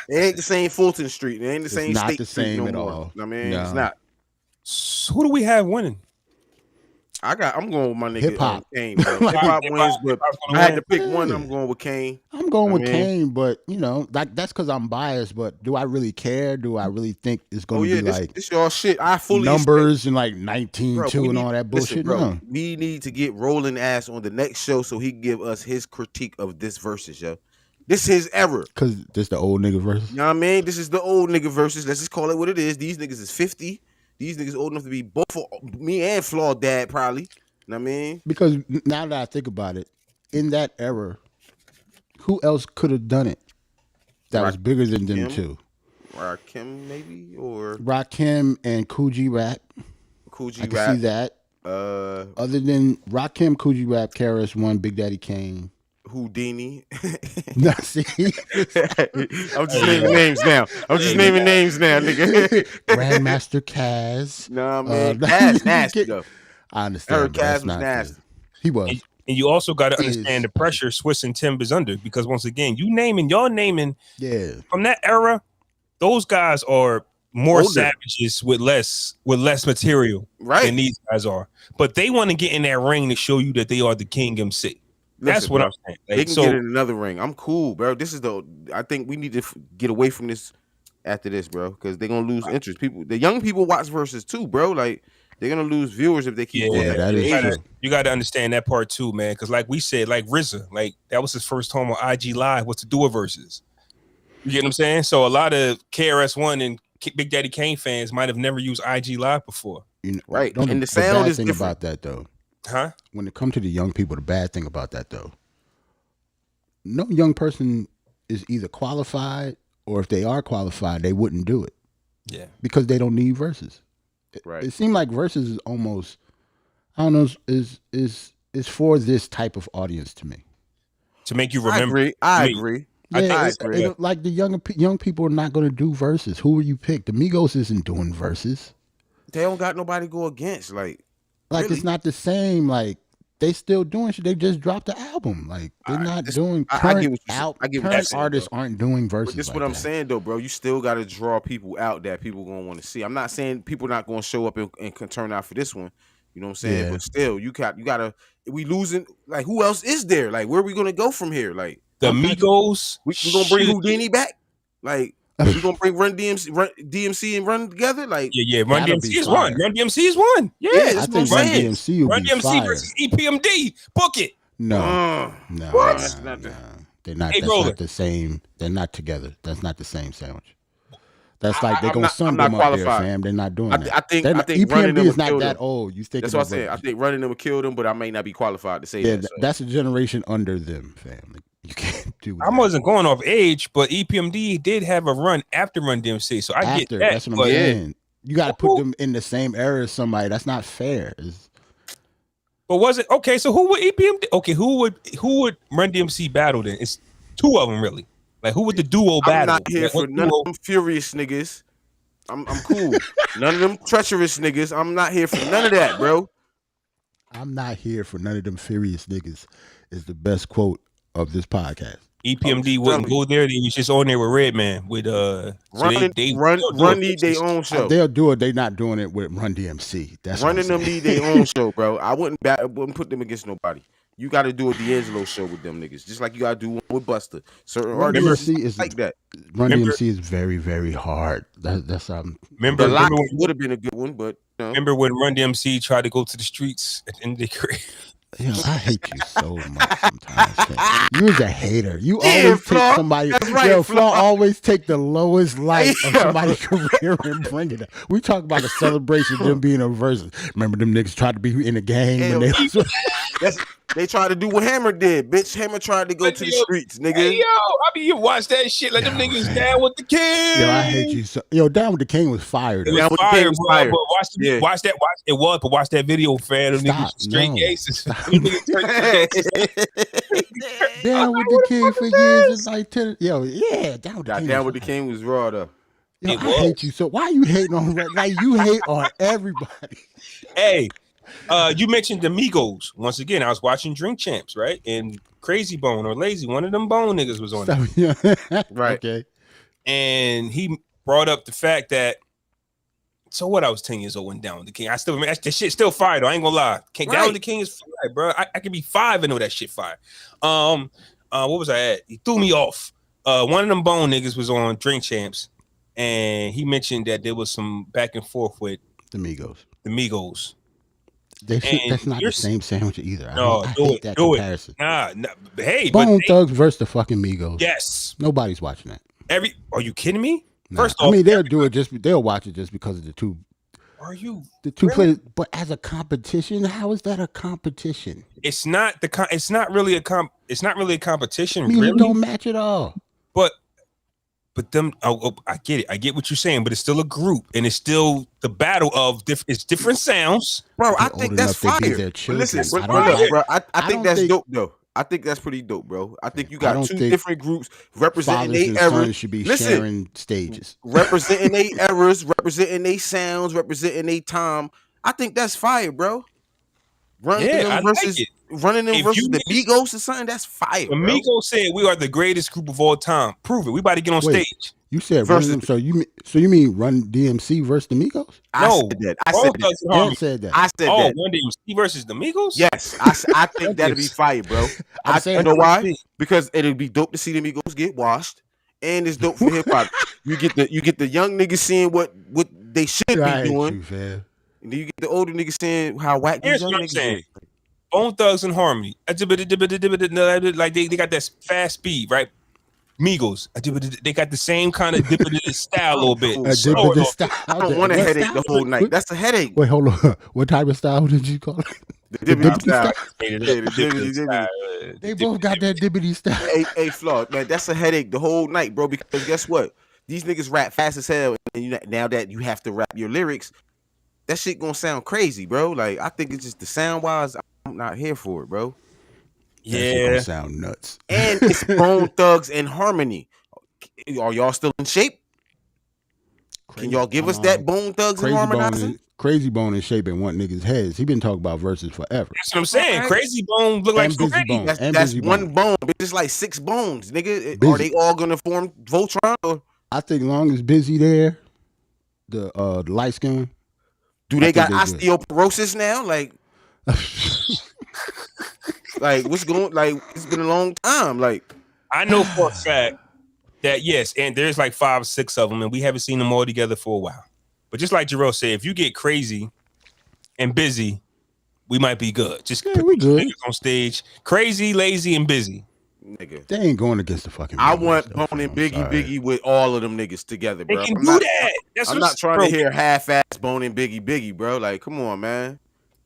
It ain't the same Fulton Street. It ain't the same. It's not State the same Street at no all. I mean, it's not. So who do we have winning? I'm going with my nigga hip hop. Kane. Hip hop wins, but I had to pick one. I'm going with Kane. I'm going with Kane, but you know, like that's because I'm biased. But do I really care? Do I really think it's going to be like this y'all shit? I fully numbers and like 19-2 and all that bullshit. Listen, bro, we need to get Rolling Ass on the next show so he can give us his critique of this versus, yo. This is his error. Because this the old nigga versus. You know what I mean? This is the old nigga versus. Let's just call it what it is. These niggas is 50. These niggas old enough to be both for me and Flaw dad, probably. You know what I mean? Because now that I think about it, in that era, who else could have done it that was bigger than them two? Rakim, maybe? Or Rakim and Coogee Rap. I can see that. Other than Rakim, Coogee Rap, KRS-One, Big Daddy Kane. Houdini. No, see? I'm just naming names now. Nigga. Grandmaster Kaz. Nah, man. Kaz nasty, though. I understand. Kaz was nasty. He was. And you also got to understand the pressure Swiss and Tim is under, because once again, y'all naming from that era, those guys are more savages with less material than these guys are. But they want to get in that ring to show you that they are the king MC. That's what I'm saying. Like, they can get in another ring. I'm cool, bro. I think we need to get away from this after this, bro, because they're gonna lose interest. The young people watch versus too, bro. Like they're gonna lose viewers if they keep going. That is you got to understand that part too, man. Because like we said, like RZA, like that was his first home on IG Live was to do a versus. You get what I'm saying? So a lot of KRS-One and Big Daddy Kane fans might have never used IG Live before. Right. And the sound is different about that though. Huh? When it comes to the young people, the bad thing about that though, no young person is either qualified, or if they are qualified, they wouldn't do it. Yeah. Because they don't need verses. Right. It seemed like verses is almost, I don't know, is for this type of audience to me. To make you remember. I agree. Yeah, I agree. Like the young people are not going to do verses. Who will you pick? The Migos isn't doing verses. They don't got nobody to go against. Like really? It's not the same. Like they still doing shit. They just dropped the album. Like they're not doing current artists aren't doing verses. This is what I'm saying though, bro. You still got to draw people out that people gonna want to see. I'm not saying people not gonna show up and can turn out for this one. You know what I'm saying? Yeah. But still, you gotta. We losing. Like who else is there? Like where are we gonna go from here? Like the Migos. We gonna bring Houdini back? Like. We gonna bring Run DMC and Run together, like Run DMC is one. Run DMC is one. Yeah, I think Run DMC will Run be DMC fire. Versus EPMD. Book it. No, what? No. They're not. That's not the same. They're not together. That's not the same sandwich. That's like they're gonna sum them up there, fam. They're not doing that. I think EPMD is not that old. You think that's what I said. I think Running them would kill them, but I may not be qualified to say that. So. That's a generation under them, fam. Like, you can't do that. I wasn't going off age, but EPMD did have a run after Run DMC, so I get that. That's what I'm saying. You got to put them in the same era as somebody. That's not fair. But was it okay? So who would EPMD? Okay, who would Run DMC battle then? It's two of them really. Like who would the duo battle? I'm not here for none of them furious niggas. I'm cool. None of them treacherous niggas. I'm not here for none of that, bro. I'm not here for none of them furious niggas is the best quote of this podcast. EPMD wouldn't go there. He was just on there with Redman with Run need their own show. They'll do it. They not doing it with Run DMC. That's Running them need their own show, bro. I wouldn't put them against nobody. You got to do a D'Angelo show with them niggas, just like you got to do one with Buster. Certain artists is like that. Run DMC is very, very hard. That's Remember would have been a good one, but remember when Run DMC tried to go to the streets at the end of their career? Yo, I hate you so much sometimes. You're a hater. You always take somebody. Right, yo, Flaw always take the lowest light of somebody's career and bring it up. We talk about a celebration of them being a versus. Remember them niggas tried to be in a gang when they tried to do what Hammer did. Bitch, Hammer tried to go to the streets, nigga. Hey, you watch that shit like them niggas down with the king. Yo, I hate you so. Yo, Down with the King was fired. It was fire, bro. But watch that video, fam. Them niggas straight cases. Down with the King for years is like 10. Yo, yeah, Down with the King. Down with the King was raw though. Yo, I hate you so. Why you hating on like you hate on everybody? Hey. You mentioned the Migos. Once again, I was watching Drink Champs, right? And Crazy Bone or Lazy, one of them Bone niggas was on it. Right. Okay. And he brought up the fact that, so what, I was 10 years old when Down with the King. I still remember that shit still fire though. I ain't gonna lie. Down with the King is fire, bro. I could be 5 and know that shit fire. What was I at? He threw me off. One of them Bone niggas was on Drink Champs, and he mentioned that there was some back and forth with the Migos. That's not the same sandwich either. I hate that comparison. Nah, hey, Bone Thugs versus the fucking Migos. Yes. Nobody's watching that. Are you kidding me? Nah. First off, I mean they'll watch it just because of the two. Are you the two players? But as a competition, how is that a competition? It's not really a competition. Music really don't match at all. But them, I get it. I get what you're saying, but it's still a group, and it's still the battle of it's different sounds, bro. I think that's fire. Listen, bro, I think that's dope, though. I think that's pretty dope, bro. I think you got two different groups representing their eras. Should be sharing stages, representing their eras, representing their sounds, representing their time. I think that's fire, bro. Running them versus the Migos or something, that's fire. The Migos said we are the greatest group of all time. Prove it. We about to get on stage. You said versus. So you mean Run DMC versus the Migos? I said that. I said that. Run DMC versus the Migos? Yes. I think that'd be fire, bro. You know why? Because it'd be dope to see the Migos get washed, and it's dope for hip hop. You get the young niggas seeing what they should be doing. And then you get the older niggas saying how whack these young niggas is. BoneThugsnHarmony. Like they got that fast speed, right? Migos. They got the same kind of style a little bit. I don't want a headache the whole night. That's a headache. Wait, hold on. What type of style did you call it? The dibbity style. They both got that dibbity style. Hey, Flaw, man, that's a headache the whole night, bro. Because guess what? These niggas rap fast as hell, and now that you have to rap your lyrics, that shit gonna sound crazy, bro. Like, I think it's just the sound wise, I'm not here for it, bro. Yeah, gonna sound nuts. And it's Bone Thugs and Harmony. Are y'all still in shape? Can y'all give us that Bone Thugs and Harmony? Crazy Bone in shape and want niggas' heads. He been talking about verses forever. That's what I'm saying. Right. Crazy Bone look like Bone. That's one bone. It's like 6 bones, nigga. Busy. Are they all gonna form Voltron? Or? I think long as Busy there, the light skin. Do they got osteoporosis now? Like, like what's going? Like, it's been a long time. Like, I know for a fact that yes, and there's like 5 or 6 of them, and we haven't seen them all together for a while. But just like Jerrell said, if you get Crazy and Busy, we might be good. Just put we good on stage. Crazy, Lazy, and Busy. Nigga, they ain't going against the fucking. I want Bone and Biggie with all of them niggas together, bro. They can do that. I'm not trying to hear half-ass Bone and Biggie, bro. Like, come on, man.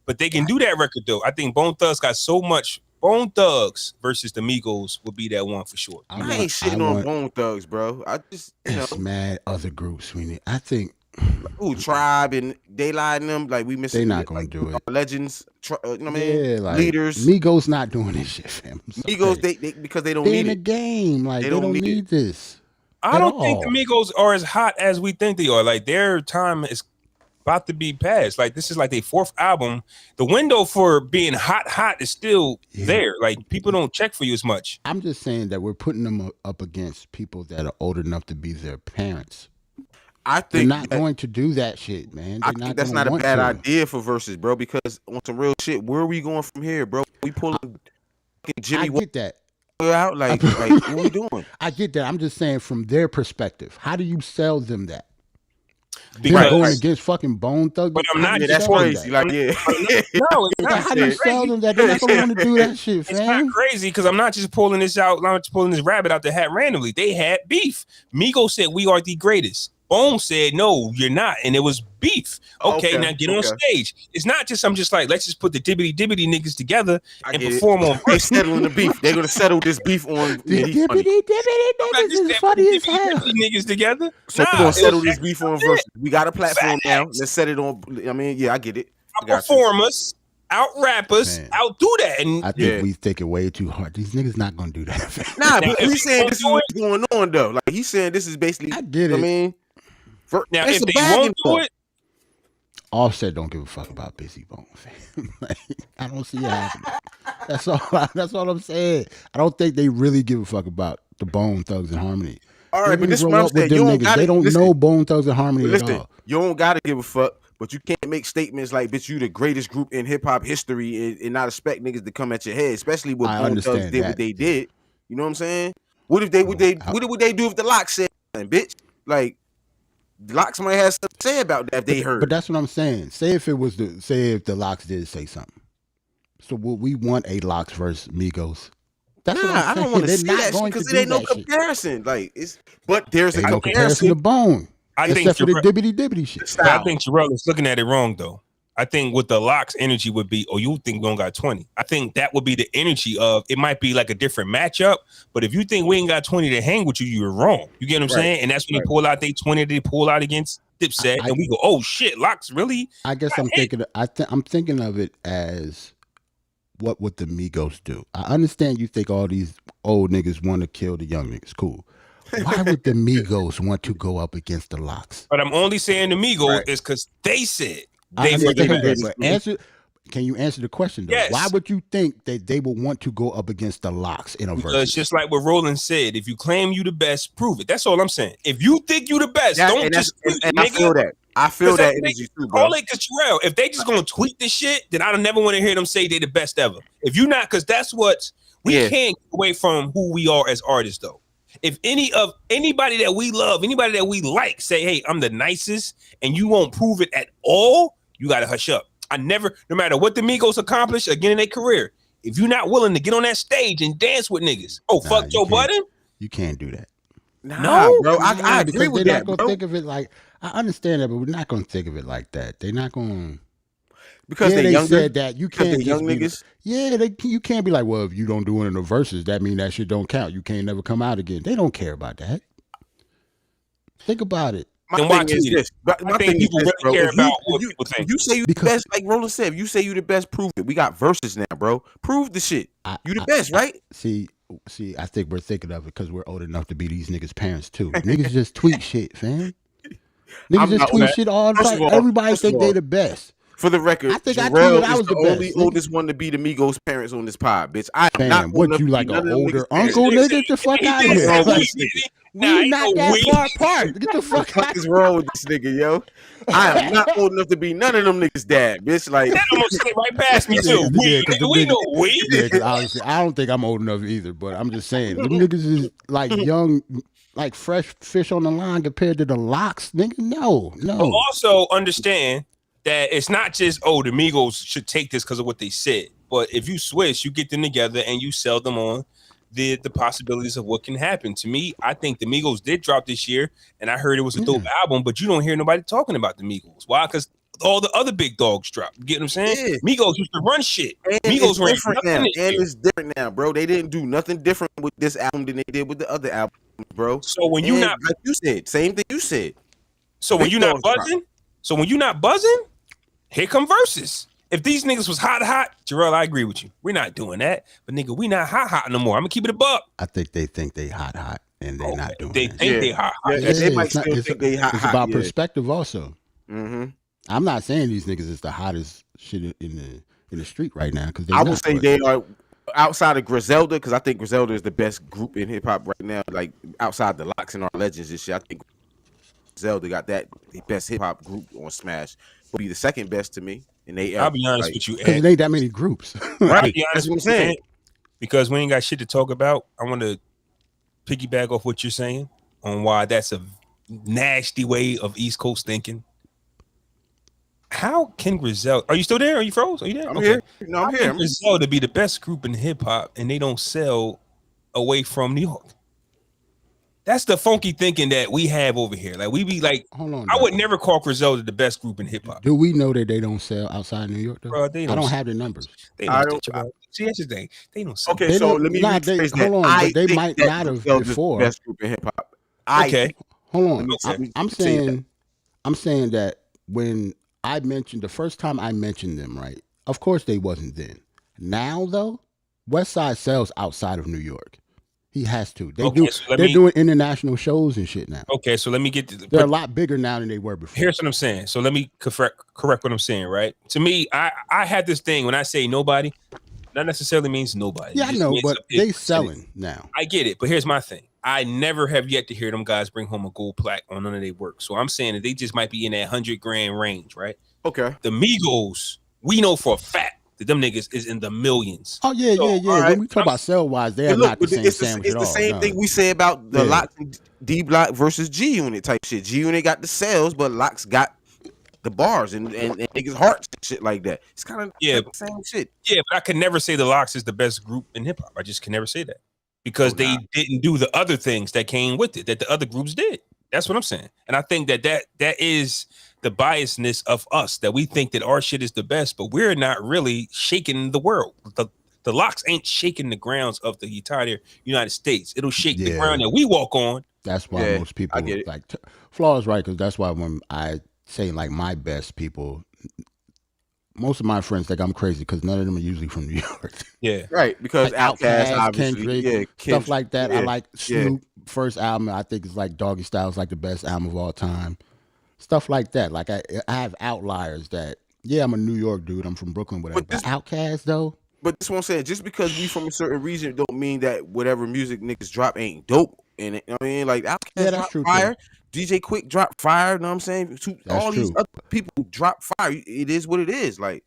But they can do that record though. I think Bone Thugs got so much. Bone Thugs versus the Migos would be that one for sure. I ain't shitting on Bone Thugs, bro. I just it's mad other groups. I think. Tribe and Daylight and them, like we missing. They not gonna do it. Legends, you know what I mean? Yeah, like, leaders. Migos not doing this shit, fam. Migos, they because they don't need it. They're in the game, like they don't need this. I don't think the Migos are as hot as we think they are. Like their time is about to be passed. Like this is like their 4th album. The window for being hot is still there. Like people don't check for you as much. I'm just saying that we're putting them up against people that are old enough to be their parents. I think they're not going to do that shit, man. I think that's not a bad idea for Verzuz, bro. Because on some real shit, where are we going from here, bro? We pulling Jimmy. I get that. Out like what are we doing? I get that. I'm just saying from their perspective, how do you sell them that? Because going against fucking Bone Thugs. But I'm not. That's crazy. Like, yeah. No, it's not. How do you sell them that? They're not gonna want to do that shit, fam. It's not crazy because I'm not just pulling this out. I'm not just pulling this rabbit out the hat randomly. They had beef. Migos said we are the greatest. Bone said no, you're not, and it was beef. Okay, now get on stage. It's not just I'm just like let's just put the dibbity niggas together and perform on. They're settling the beef. They're gonna settle this beef on. The dibbity niggas is funny as hell. Niggas together. So we're gonna settle this beef on Verzuz. We got a platform now. Let's set it on. I mean, yeah, I get it. Performers, out rappers, out do that. And I think we think it way too hard. These niggas not gonna do that. Nah, but he's saying this is what's going on though. Like he's saying this is basically. I get it. I mean. Now, if they won't do it, Offset don't give a fuck about Busy Bone. Like, I don't see it happening. That's all I'm saying. I don't think they really give a fuck about the Bone Thugs and Harmony. All right, but this is what I'm saying. They don't know Bone Thugs and Harmony at all. You don't gotta give a fuck, but you can't make statements like, "Bitch, you the greatest group in hip hop history," and not expect niggas to come at your head, especially when Bone Thugs did what they did. You know what I'm saying? What if they would they do if the Lox said, "Bitch"? Like. The Lox might have something to say about that if they heard. But that's what I'm saying. Say if the Lox did say something. So would we want a Lox versus Migos? That's what I'm saying. I don't want to see that shit because there ain't no comparison. Like but there's a comparison to Bone. Except for the dibbity shit. I think Jerrell is looking at it wrong though. I think what the Lox energy would be, you think we don't got 20. I think that would be the energy of it might be like a different matchup, but if you think we ain't got 20 to hang with you, you're wrong. You get what I'm saying? And that's when they pull out they 20 they pull out against Dipset, and we go, oh shit, Lox really? I guess I'm thinking I'm thinking of it as what would the Migos do? I understand you think all these old niggas want to kill the young niggas. Cool. Why would the Migos want to go up against the Lox? But I'm only saying the Migos is because they said can you answer the question though? Yes. Why would you think that they would want to go up against the Lox in a verse? Because just like what Roland said, if you claim you the best, prove it. That's all I'm saying. If you think you the best, don't just tweet, and I feel that. I feel that energy too, bro. All because Jerrell, if they just gonna tweet this shit, then I don't never want to hear them say they the best ever. If you not, because that's what we can't get away from who we are as artists though. If anybody that we love, anybody that we like, say, hey, I'm the nicest, and you won't prove it at all, you gotta hush up. No matter what the Migos accomplish again in their career, if you're not willing to get on that stage and dance with niggas, fuck Joe Budden, you can't do that. No, bro, I agree with that. They're not gonna think of it like I understand that, but we're not gonna think of it like that. They're not gonna because they said that you can't young niggas. You can't be like, well, if you don't do it in the verses, that mean that shit don't count. You can't never come out again. They don't care about that. Think about it. My thing is this. My thing is this, bro. If you say you the best, like Roland said, if you say you the best, prove it. We got verses now, bro. Prove the shit. You the best, right? See, I think we're thinking of it because we're old enough to be these niggas' parents too. Niggas just tweet shit, fam. Niggas just tweet shit all the time. Everybody think they the best. For the record, I think Jerrell I was the only oldest one to be the Migos parents on this pod, bitch. I am not what you like an older uncle, nigga? Get the fuck out of here. We not that far apart. Get the fuck out. What is wrong with this nigga, yo? I am not old enough to be none of them niggas' dad, bitch. Like that almost slid right past me too. We know we. Yeah, because obviously I don't think I'm old enough either. But I'm just saying, them niggas is like young, like fresh fish on the line compared to the Lox, nigga. No. But also understand that it's not just the Migos should take this because of what they said, but if you switch, you get them together and you sell them on the possibilities of what can happen. To me, I think the Migos did drop this year, and I heard it was a dope album, but you don't hear nobody talking about the Migos. Why? Because all the other big dogs dropped. You get what I'm saying? Yeah. Migos used to run shit. And Migos ran different now, and it's different now, bro. They didn't do nothing different with this album than they did with the other albums, bro. So when you not like you said, same thing you said. So when you're not buzzing, here come verses. If these niggas was hot, Jerrell, I agree with you. We're not doing that. But nigga, we not hot no more. I'm gonna keep it a buck. I think they think they hot, and they're not doing they that. think they hot. Yeah, they might still think they hot. It's about perspective also. Mm-hmm. I'm not saying these niggas is the hottest shit in the street right now because I would say they are outside of Griselda because I think Griselda is the best group in hip hop right now. Like outside the Locks and our Legends and shit, I think Griselda got the best hip hop group on Smash. Would be the second best to me. And I'll be honest with you, because it ain't that many groups. Right? I'll be honest with you, saying. Because we ain't got shit to talk about. I want to piggyback off what you're saying on why that's a nasty way of East Coast thinking. How can Griselda? Are you still there? Are you froze? Are you there? I'm here. No, I'm here. Griselda be the best group in hip hop, and they don't sell away from New York. That's the funky thinking that we have over here. Like we be like, hold on. I would never call Griselda the best group in hip hop. Do we know that they don't sell outside New York though? Bro, I don't have the numbers. They don't. See, that's the thing. They don't sell. Okay, so let me rephrase that. Hold on, but they might not have before. Best group in hip hop. Okay, hold on. I'm saying that when I mentioned the first time I mentioned them, right? Of course they wasn't then. Now though, West Side sells outside of New York. He has to. They're doing international shows and shit now. Okay, so let me get. They're a lot bigger now than they were before. Here's what I'm saying. So let me correct what I'm saying. Right? To me, I had this thing when I say nobody, not necessarily means nobody. Yeah, I know, but they selling now. I get it, but here's my thing. I never have yet to hear them guys bring home a gold plaque on none of their work. So I'm saying that they just might be in that $100,000 range, right? Okay. The Migos, we know for a fact that them niggas is in the millions. Oh yeah. Right. When we talk about sell wise, they're not the same sandwich at all. It's the same thing we say about the Locks D Block versus G Unit type shit. G Unit got the sales, but Locks got the bars and niggas' hearts and shit like that. It's kind of the same shit. Yeah, but I could never say the Locks is the best group in hip hop. I just can never say that because they didn't do the other things that came with it that the other groups did. That's what I'm saying, and I think that is the biasness of us that we think that our shit is the best, but we're not really shaking the world. The Locks ain't shaking the grounds of the entire United States. It'll shake the ground that we walk on. That's why most people like Flaw is right because that's why when I say like my best people, most of my friends think I'm crazy because none of them are usually from New York. Yeah, right. Because like Outkast, Kendrick, stuff like that. I like Snoop first album. I think it's like Doggy Style is like the best album of all time. Stuff like that. Like I have outliers that I'm a New York dude. I'm from Brooklyn, whatever. But Outkast though. But that's what I'm saying. Just because we from a certain region don't mean that whatever music niggas drop ain't dope. And you know what I mean, like Outkast drop fire. Too. DJ Quick drop fire. You know what I'm saying? All these other people drop fire. It is what it is. Like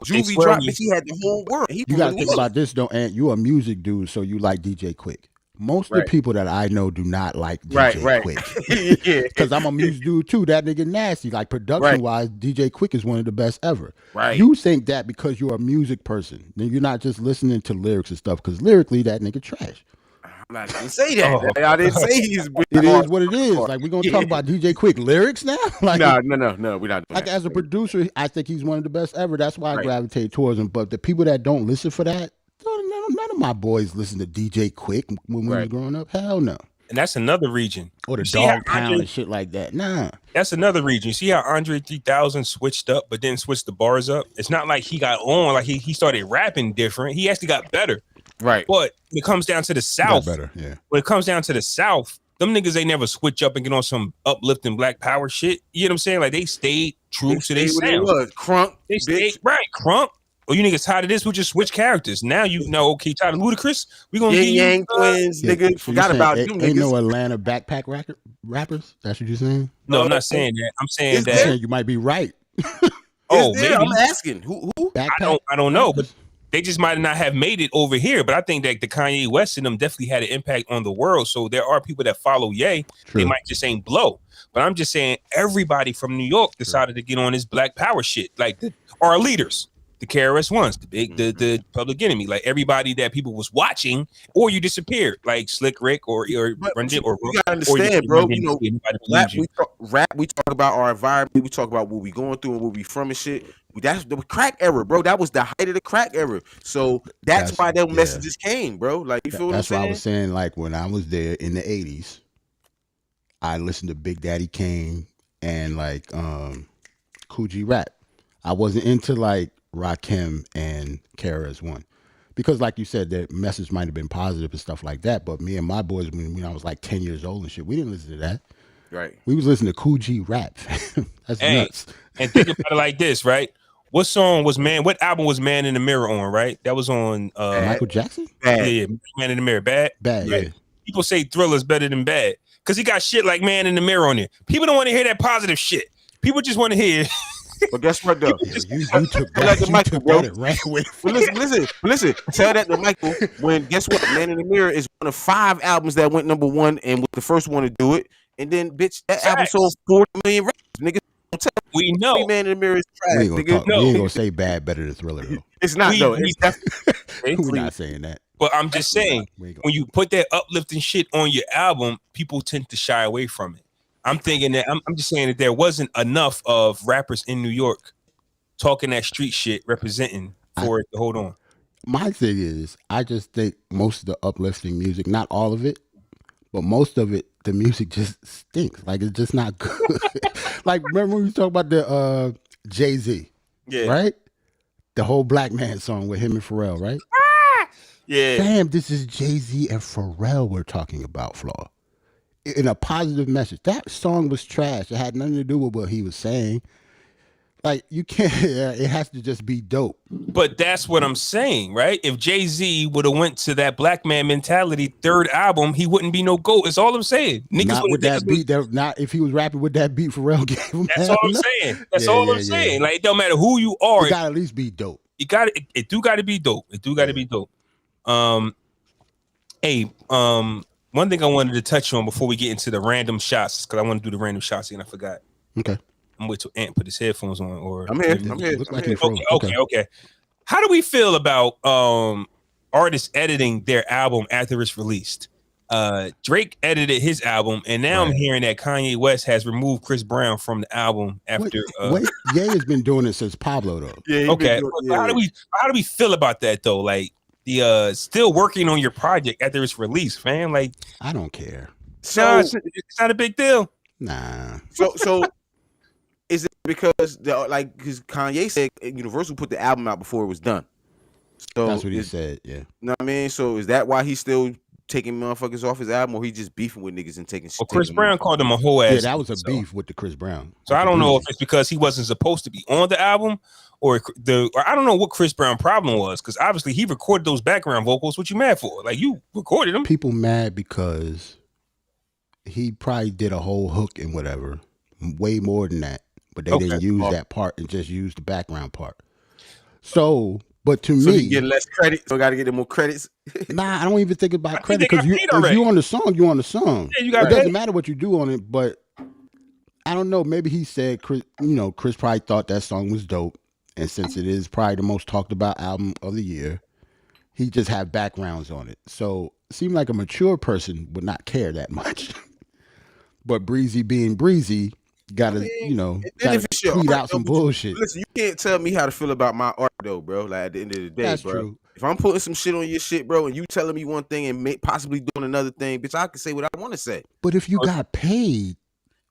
Juvie dropped, he had the whole world. You gotta think about this though, and you a music dude, so you like DJ Quick. Most of the people that I know do not like DJ Quick. Because I'm a music dude too. That nigga nasty. Like production wise, DJ Quick is one of the best ever. Right. You think that because you're a music person. Then you're not just listening to lyrics and stuff, because lyrically that nigga trash. I'm not gonna say that. I didn't say he's it is what it is. Like we're gonna talk about DJ Quick lyrics now? Like no, we're not doing like that. As a producer, I think he's one of the best ever. That's why I gravitate towards him. But the people that don't listen for that, none of my boys listen to DJ Quick when we was growing up. Hell no. And that's another region. Or the Dog Pound and shit like that. Nah. That's another region. You see how Andre 3000 switched up, but then switched the bars up? It's not like he got on, like he started rapping different. He actually got better. Right. But when it comes down to the South, better, when it comes down to the South, them niggas ain't never switch up and get on some uplifting Black Power shit. You know what I'm saying? Like they stayed true to their sound. Crunk. They stayed crunk. Oh, you niggas tired of this? We'll just switch characters. Now you know, okay, tired of Ludacris? We gonna get Yang Twins, nigga. Forgot about you niggas. Ain't no Atlanta backpack rappers? That's what you're saying? No, I'm not saying that. I'm saying that you might be right. Maybe. I'm asking. Who? Backpack I don't know, but they just might not have made it over here. But I think that the Kanye West in them definitely had an impact on the world. So there are people that follow Ye. True. They might just ain't blow. But I'm just saying everybody from New York decided to get on this Black Power shit. Like our leaders. The KRS ones, the PublicEnemy, like everybody that people was watching, or you disappeared, like Slick Rick or Run It, or you gotta understand, bro. You know, rap. We talk about our environment. We talk about what we going through and where we from and shit. That's the crack era, bro. That was the height of the crack era. So that's why those messages came, bro. Like you feel what I'm saying? That's why I was saying, like when I was there in the '80s, I listened to Big Daddy Kane and like Coogee rap. I wasn't into like Rakim and KRS-One because like you said, their message might have been positive and stuff like that, but me and my boys when I was like 10 years old and shit, we didn't listen to that. Right. We was listening to Cool G rap. That's nuts. And think about it like this, right? What song was what album was Man in the Mirror on, right? That was on Michael Jackson? Bad. Yeah, Man in the Mirror. Bad? Bad, Right. yeah. People say Thriller's better than Bad. Because he got shit like Man in the Mirror on it. People don't want to hear that positive shit. People just want to hear. But guess what though? You took that, you took that and ran away from Listen. Tell that to Michael. When guess what? Man in the Mirror is one of 5 albums that went number 1 and was the first one to do it. And then, bitch, that album sold 40 million records. Niggas don't tell me. We know. Man in the Mirror is trash. We ain't Nigga. gonna say Bad better than Thriller though. It's not though. It's definitely. We're not saying that. But I'm just saying, when you put that uplifting shit on your album, people tend to shy away from it. I'm thinking that I'm just saying that there wasn't enough of rappers in New York talking that street shit, representing for it to hold on. My thing is, I just think most of the uplifting music, not all of it, but most of it, the music just stinks. Like it's just not good. Like remember when we talked about the Jay Z, right? The whole Black Man song with him and Pharrell, right? Yeah. Damn, this is Jay Z and Pharrell we're talking about, Flaw. In a positive message. That song was trash. It had nothing to do with what he was saying. Like you can't. It has to just be dope. But that's what I'm saying, right? If Jay Z would have went to that Black Man Mentality 3rd album, he wouldn't be no GOAT. That's all I'm saying. Niggas not with that beat. Not if he was rapping with that beat. Pharrell gave him. That's all I'm saying. That's all I'm saying. Like it don't matter who you are. It gotta at least be dope. You got it. It do got to be dope. It do got to be dope. One thing I wanted to touch on before we get into the random shots, because I want to do the random shots and I forgot. Okay. I'm waiting till Ant put his headphones on. Or I'm here. Okay. How do we feel about artists editing their album after it's released? Drake edited his album, and now I'm hearing that Kanye West has removed Chris Brown from the album after. Wait, Ye has been doing it since Pablo though. Yeah. Okay. How do we feel about that though? Like the still working on your project after it's released, fam. Like I don't care. So it's not a big deal. Nah. So is it because because Kanye said Universal put the album out before it was done? So that's what he said. Yeah. You know what I mean? So is that why he's still taking motherfuckers off his album, or he just beefing with niggas and taking shit? Well, Chris Brown called him a whole ass. Yeah, that was a beef with the Chris Brown. So I don't know if it's because he wasn't supposed to be on the album, or I don't know what Chris Brown problem was, because obviously he recorded those background vocals. What you mad for? Like you recorded them. People mad because he probably did a whole hook and whatever, way more than that, but they didn't use that part and just used the background part. So. But to me, you get less credit, so I got to get them more credits. Nah, I don't even think about credit because if you on the song, you on the song. Yeah, it doesn't matter what you do on it. But I don't know. Maybe he said, Chris probably thought that song was dope, and since it is probably the most talked about album of the year, he just had backgrounds on it. So it seemed like a mature person would not care that much. But Breezy being Breezy. Gotta tweet out some bullshit. Listen, you can't tell me how to feel about my art though, bro. Like at the end of the day, that's bro. True. If I'm putting some shit on your shit, bro, and you telling me one thing and possibly doing another thing, bitch, I can say what I want to say. But if you got paid,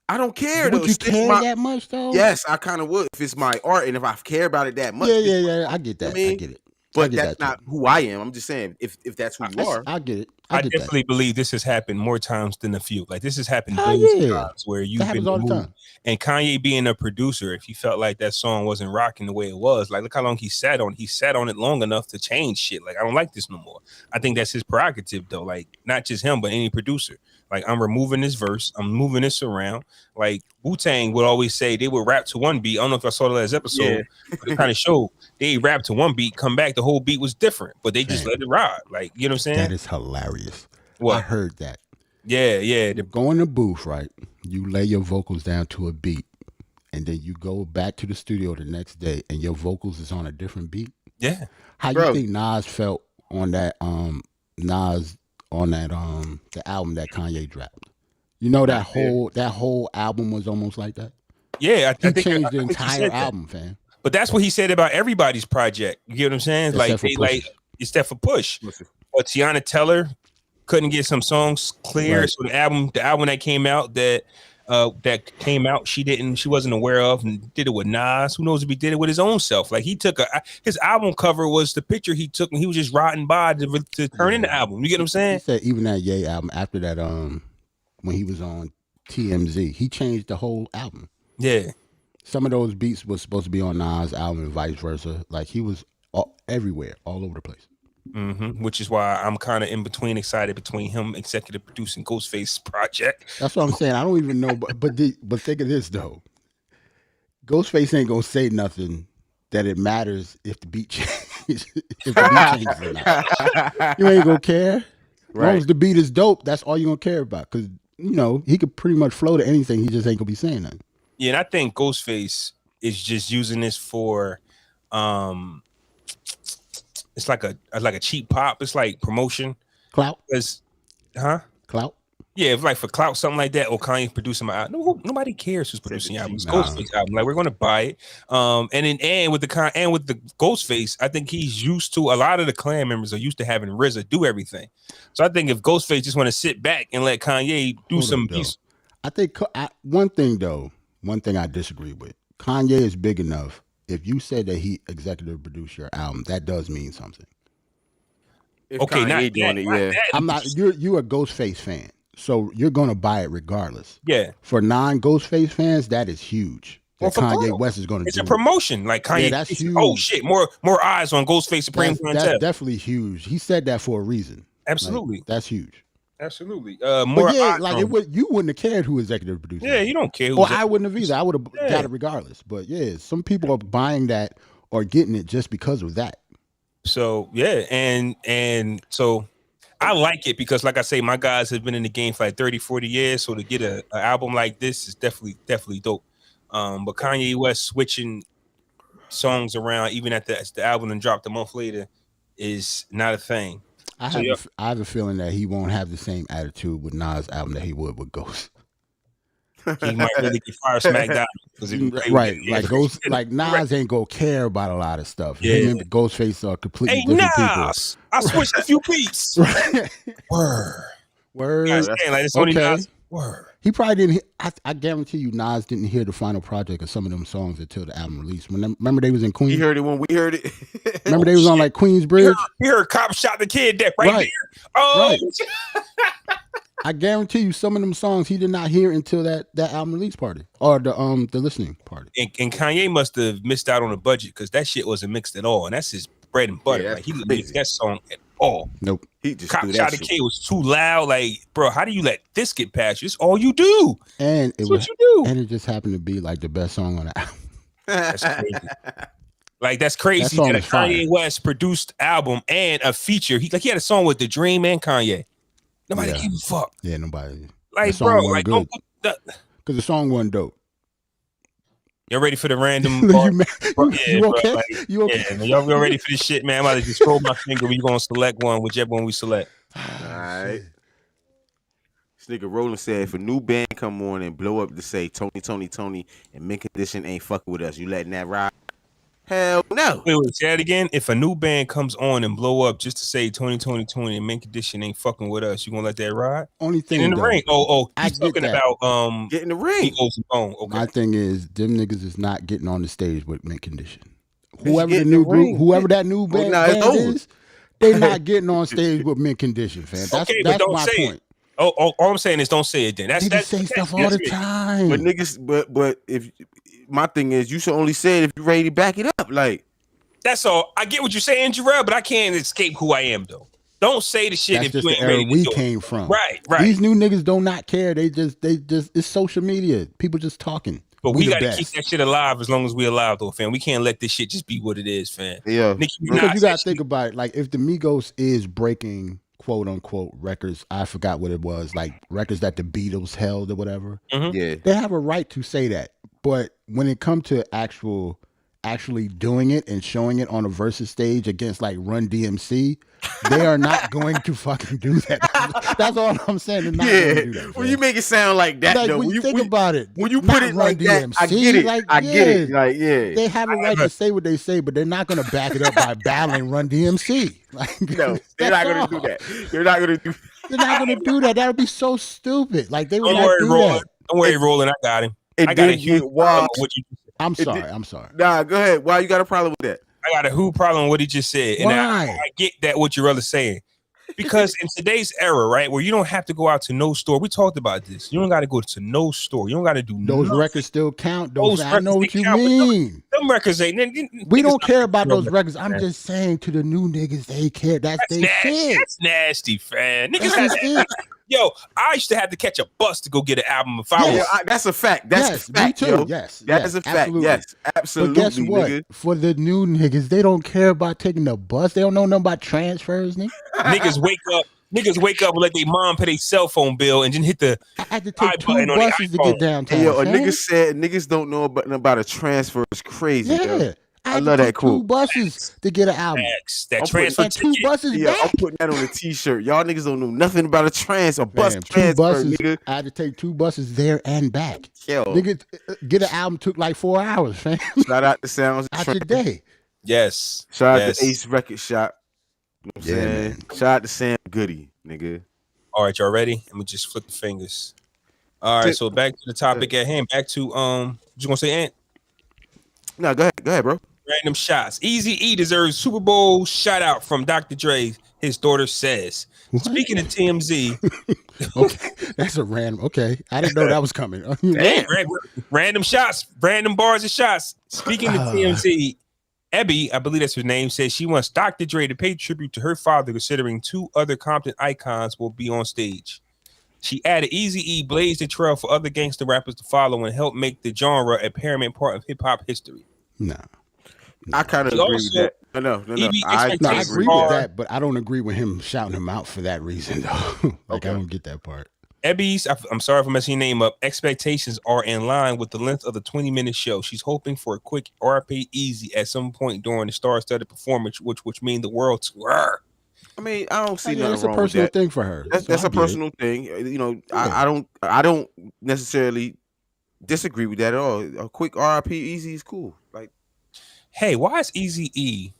I don't care. Would you care that much though? Yes, I kind of would if it's my art and if I care about it that much. Yeah. I get that. I get it. But that's not who I am. I'm just saying, if that's who you are, I get it. I definitely believe this has happened more times than a few. Like this has happened billions of times where you've been removed. And Kanye being a producer, if he felt like that song wasn't rocking the way it was, like look how long he sat on. He sat on it long enough to change shit. Like I don't like this no more. I think that's his prerogative though. Like not just him, but any producer. Like I'm removing this verse. I'm moving this around. Like Wu-Tang would always say they would rap to one beat. I don't know if I saw the last episode, but it kind of showed they rap to one beat, come back, the whole beat was different, but they just let it ride. Like, you know what I'm saying? That is hilarious. What? I heard that. Yeah. Go in the booth, right? You lay your vocals down to a beat, and then you go back to the studio the next day, and your vocals is on a different beat. Yeah. How you think Nas felt on that? The album that Kanye dropped. You know that whole album was almost like that. Yeah, I think changed the entire album, fam. But that's what he said about everybody's project. You get what I'm saying? Except for Push. Or Tiana Teller couldn't get some songs clear. Right. So the album that came out she wasn't aware of, and did it with Nas. Who knows if he did it with his own self? Like he took his album cover was the picture he took, and he was just riding by to turn in the album. You get what I'm saying? He said even that Ye album after that when he was on TMZ. He changed the whole album. Yeah. Some of those beats was supposed to be on Nas' album and vice versa. Like he was everywhere, all over the place. Which is why I'm kind of in between, excited between him executive producing Ghostface project. That's what I'm saying. I don't even know, but think of this though. Ghostface ain't gonna say nothing that it matters if the beat changes, changes or not. You ain't gonna care. As long as the beat is dope, that's all you gonna care about. Because he could pretty much flow to anything. He just ain't gonna be saying nothing. Yeah, and I think Ghostface is just using this for, it's like a cheap pop. It's like promotion. Clout. Clout. Yeah, if like for clout, something like that, or Kanye producing my album. Nobody cares who's producing the album. It's Ghostface album. Like we're gonna buy it. And with the Ghostface, I think he's used to, a lot of the clan members are used to having RZA do everything. So I think if Ghostface just want to sit back and let Kanye do some piece. I think one thing I disagree with. Kanye is big enough. If you said that he executive produced your album, that does mean something. Okay, not doing it. Yeah, I'm not. You're a Ghostface fan, so you're gonna buy it regardless. Yeah. For non-Ghostface fans, that is huge. That Kanye West is gonna. It's a promotion, like Kanye. Yeah, that's huge. Oh shit! More eyes on Ghostface Supreme. That's definitely huge. He said that for a reason. Absolutely, like, that's huge. Absolutely. More eyes you wouldn't have cared who executive produced. Yeah, you don't care. Well, I wouldn't have either. I would have got it regardless. But yeah, some people are buying that or getting it just because of that. So yeah, and so I like it because, like I say, my guys have been in the game for like 30, 40 years. So to get an album like this is definitely dope. But Kanye West switching songs around, even at the album and dropped a month later, is not a thing. I have a feeling that he won't have the same attitude with Nas' album that he would with Ghost. He might really get fire smacked down. Right. Like Ghost, like Nas ain't gonna care about a lot of stuff. Yeah. Remember Ghostface are completely different people. I switched a few beats. Right. Word. Like, it's only Nas. Word. He probably didn't. I guarantee you, Nas didn't hear the final project of some of them songs until the album released. Remember they was in Queens. He heard it when we heard it. Remember they was on like Queensbridge. He heard cop shot the kid dead right there. Oh. Right. I guarantee you, some of them songs he did not hear until that album release party or the listening party. And Kanye must have missed out on the budget because that shit wasn't mixed at all, and that's his bread and butter. Yeah, like, he didn't mix that song at all. Nope. He just cop shot the kid was too loud. Like, bro, how do you let this get past you? It's all you do. And it's what you do. And it just happened to be like the best song on the album. That's crazy. Like, that's crazy that a Kanye West produced album and a feature. He had a song with The Dream and Kanye. Nobody gave a fuck. Yeah, nobody. Like, bro, like, don't put that. Because the song wasn't dope. Y'all ready for the random? You okay? Like, you okay? Yeah, y'all ready for this shit, man? I'm about to just scroll my finger. We're going to select one, whichever one we select. All right. This nigga Roland said, if a new band come on and blow up to say Tony, and Mint Condition ain't fucking with us, you letting that ride? Hell no. Wait, say that again. If a new band comes on and blow up just to say Tony, and Mint Condition ain't fucking with us, you gonna let that ride? Only thing in the ring. He's talking about get in the ring. Okay. My thing is, them niggas is not getting on the stage with Mint Condition. Whoever the new group, whoever that new band is, they not getting on stage with Mint Condition, fam. That's my point. All I'm saying is don't say it then. Niggas say stuff all the time. But niggas, but if my thing is, you should only say it if you're ready to back it up. Like, that's all. I get what you're saying, Jerrell, but I can't escape who I am though. Don't say the shit if you ain't ready to do it. We came from. Right. These new niggas do not care. They just it's social media. People just talking. But we gotta keep that shit alive as long as we alive though, fam. We can't let this shit just be what it is, fam. Yeah. Because you gotta think about it. Like, if the Migos is breaking quote unquote records, I forgot what it was, like records that the Beatles held or whatever. Mm-hmm. Yeah. They have a right to say that. But when it comes to actually doing it and showing it on a versus stage against like Run DMC, they are not going to fucking do that. That's all I'm saying. They're not going to do that. Well, you make it sound like that. Like, though. when you think about it, when you put it like that, I get it. Like, I get it. Like, yeah, they have a right to say what they say, but they're not going to back it up by battling Run DMC. Like, no, they're not going to do that. They're not going to do. They're not going to do that. That would be so stupid. Like, they would not do that. Don't worry, Roland. I got him. I got a huge problem. I'm sorry. Nah, go ahead. Why you got a problem with that? I got a problem with what he just said. And Why? I get that what Jerrell is saying. Because in today's era, right, where you don't have to go out to no store. We talked about this. You don't got to go to no store. You don't got to do those nothing. records still count. Those I know what records, they you count, but mean. Them records ain't. We niggas don't care about no those records. I'm just saying to the new niggas, they care. That's their shit. That's nasty, fam. Niggas That's had just it. Yo, I used to have to catch a bus to go get an album if I Yes. was. That's a fact. That's Yes, a fact, me too. yo. Yes, That yes, is a fact. absolutely. Yes, absolutely. But guess what? Nigga. For the new niggas, they don't care about taking the bus. They don't know nothing about transfers, nigga. Niggas wake up and let their mom pay their cell phone bill and then hit the. I had to I take 2 button on the buses to iPhone. get downtown. Hey, yo, a fam. nigga said niggas don't know about a transfer is crazy. Yeah. Yo. I had love to that take quote. 2 buses to get an album. That I'm transfer And 2 ticket. buses Yeah, I'm back. putting that on a t-shirt. Y'all niggas don't know nothing about a bus Fam, 2 transfer, buses. nigga. I had to take 2 buses there and back. Yo, Nigga, get an album took like 4 hours, fam. shout out to Sounds. Out your day. Yes. Shout out yes. to Ace Record Shop. You know what I'm Yeah, saying? man. Shout out to Sam Goody, nigga. All right, y'all ready? Let me just flip the fingers. All right, so back to the topic at hand. Back to what you gonna say, Ant? No, go ahead, bro. Random shots. EasyE deserves Super Bowl shout out from Dr. Dre. His daughter says. What? Speaking of TMZ, Okay, that's a random. Okay, I didn't know that was coming. random shots, random bars of shots. Speaking of TMZ, Ebby, I believe that's her name, says she wants Dr. Dre to pay tribute to her father, considering 2 other Compton icons will be on stage. She added EasyE blazed the trail for other gangster rappers to follow and help make the genre a paramount part of hip hop history. Nah. I kind of He agree also- with that. No. EB I No, I Expectations agree are- with that, but I don't agree with him shouting him out for that reason, though. Like, I don't get that part. Ebby's, I'm sorry for messing your name up. Expectations are in line with the length of the 20-minute show. She's hoping for a quick RP Easy at some point during the star-studded performance, which means the world to her. I mean, I don't see Yeah, nothing it's a wrong with personal that. thing for her. That's So I a get it. personal thing. You know, Yeah. I don't necessarily disagree with that at all. A quick RIP Easy is cool. Like, Hey, why is EasyE?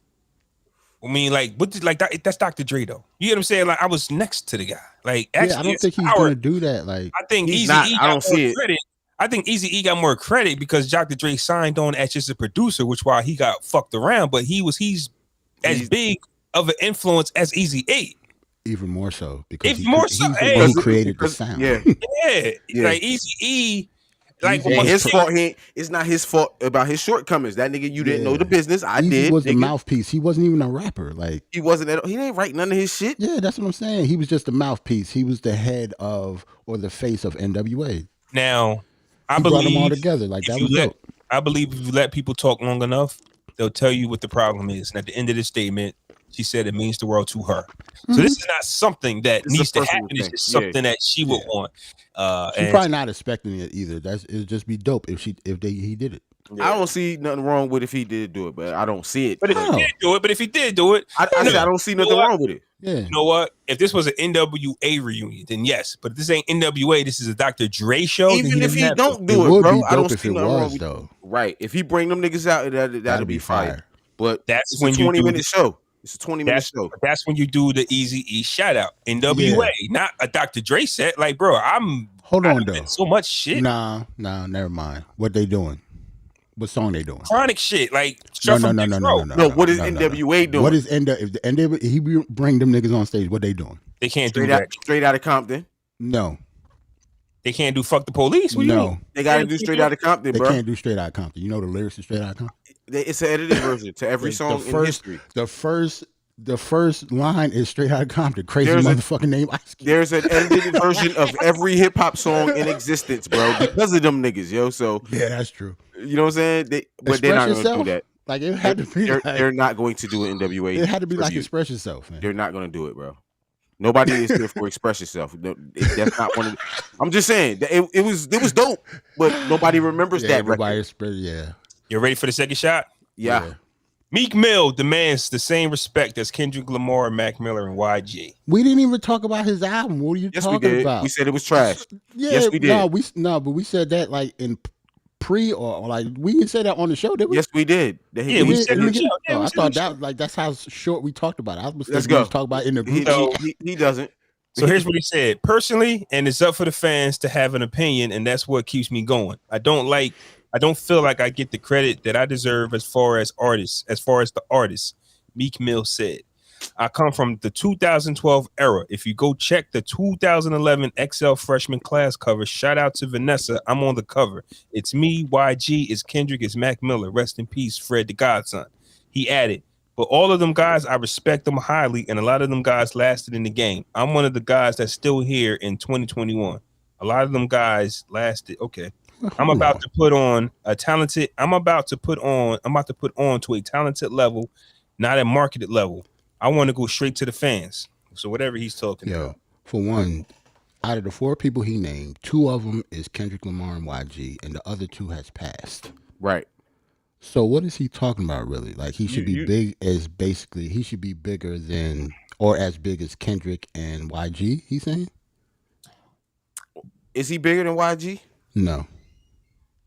I mean, like, that's Dr. Dre though. You get what I'm saying? Like, I was next to the guy. Like, actually, Yeah, I don't it's think he's our- gonna do that. Like, I think He's EasyE not. got I don't more see it. credit. I think EasyE got more credit because Dr. Dre signed on as just a producer, which why he got fucked around. But he's as big of an influence as EasyE. even more so because Even more so, he's the hey. one who created the Because- sound. Yeah, Yeah, like EasyE. Like Eazy- and his shit. fault. It's not his fault about his shortcomings. That nigga, you didn't know Yeah. the business. I Eazy did. was the nigga. mouthpiece. He wasn't even a rapper. Like, He wasn't. He didn't write none of his shit. yeah, that's what I'm saying. He was just the mouthpiece. He was the head of or the face of NWA. Now, I He brought them all believe together. Like, that if was you let, dope. I believe if you let people talk long enough, they'll tell you what the problem is. And at the end of the statement, she said it means the world to her. So this is not something that It's a needs to personal happen. It's thing. just Yeah. something that she would want. She's And probably not expecting it either. It'd just be dope if he did it. I don't see nothing wrong with if he did do it, but I don't see it. but if No. he did do it, I said I don't see nothing wrong with it. Yeah. You know what? If this was an NWA reunion, then yes. But if this ain't NWA, this is a Dr. Dre show. then Even if doesn't he have to. don't It do it, would bro, be I don't dope if see it nothing wrong was with though. Right. If he bring them niggas out, that'll be fire. But That's it's when a you 20-minute do. show. It's a 20-minute show. That's when you do the EasyE shout out. NWA, not a Dr. Dre set. Like, bro, Hold on I've though. been so much shit. Nah, never mind. What they doing? What song they doing? Chronic shit. Like, No, straight no, from no, Death no, Row. no, no, No, no. what is no, no, NWA doing? What is if the NWA he bring them niggas on stage? What they doing? They can't do Straight that. out, straight out of Compton. No, They can't do fuck the police. What do you no, mean? They got to do straight out of Compton, they bro. can't do Straight Outta Compton. You know the lyrics of Straight Outta Compton. It's an edited version to every song in history. The first line is Straight Outta Compton. Crazy There's a- motherfucking name. Ice Cube. There's an edited version of every hip hop song in existence, bro, because of them niggas, yo. So Yeah, that's true. you know what I'm saying? But they're not going to do that. Like it had to be. They're not going to do an NWA. It had to be like tribute. express yourself, man. They're not going to do it, bro. Nobody is here for express yourself. No, that's not one of. I'm just saying that it was dope, but nobody remembers Yeah, that. everybody Record. express. Yeah. You ready for the second shot? Yeah. Meek Mill demands the same respect as Kendrick Lamar, Mac Miller, and YG. We didn't even talk about his album. What are you Yes, we talking did. about? We said it was trash. Yeah, Yes, we did. but we said that like in pre or like we didn't say that on the show, did we? Yes, we did. That he- Yeah, we he- said in the it. beginning? Yeah, Oh, we I said thought it. that like that's how short we talked about it. I was Let's thinking we go. was talking about in the he, group. he doesn't. So here's what he said. Personally, and it's up for the fans to have an opinion, and that's what keeps me going. I don't feel like I get the credit that I deserve as far as the artist, Meek Mill said. I come from the 2012 era. If you go check the 2011 XL freshman class cover, shout out to Vanessa. I'm on the cover. It's me, YG, it's Kendrick, it's Mac Miller. Rest in peace, Fred the Godson. He added, but all of them guys, I respect them highly, and a lot of them guys lasted in the game. I'm one of the guys that's still here in 2021. A lot of them guys lasted. Okay. I'm about to put on to a talented level, not a marketed level. I want to go straight to the fans. So whatever he's talking about. For one, out of the 4 people he named, 2 of them is Kendrick Lamar and YG, and the other 2 has passed. Right. So what is he talking about really? Like he should be big as basically he should be bigger than or as big as Kendrick and YG, he's saying? Is he bigger than YG? No.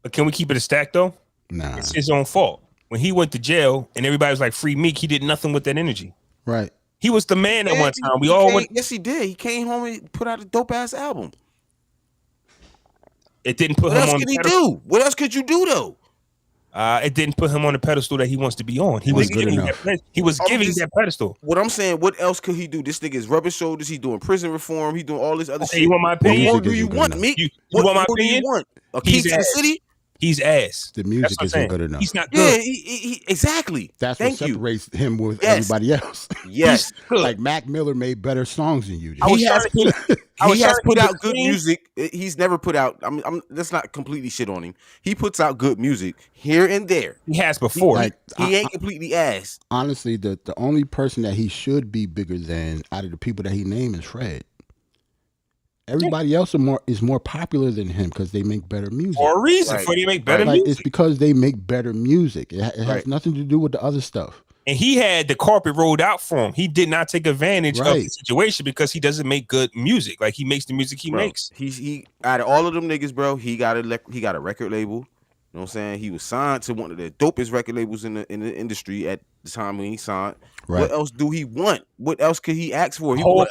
But can we keep it a stack though? Nah. It's his own fault. When he went to jail and everybody was like free Meek, he did nothing with that energy. Right. He was the man at one time. We all went. Yes, he did. He came home and put out a dope ass album. It didn't put him on the pedestal. What else could you do though? It didn't put him on the pedestal that he wants to be on. He was giving that pedestal. What I'm saying, what else could he do? This nigga is rubbing shoulders. He's doing prison reform. He's doing all this other shit. You want my opinion? What more do you want, Meek? You want my opinion? Do you want? A key to the city? He's ass. The music isn't good enough. He's not good. Yeah, he exactly. That's what separates him with everybody else. Yes. Like Mac Miller made better songs than you did. He has put out good music. He's never put out. That's not completely shit on him. He puts out good music here and there. He has before. He ain't completely ass. Honestly, the only person that he should be bigger than out of the people that he named is Fred. Everybody else is more popular than him because they make better music. For a reason, for they make better music. It's because they make better music. It has nothing to do with the other stuff. And he had the carpet rolled out for him. He did not take advantage of the situation because he doesn't make good music. Like he makes the music he makes. He out of all of them niggas, bro, he got a record label. You know what I'm saying? He was signed to one of the dopest record labels in the industry at the time when he signed. Right. What else do he want? What else could he ask for? He want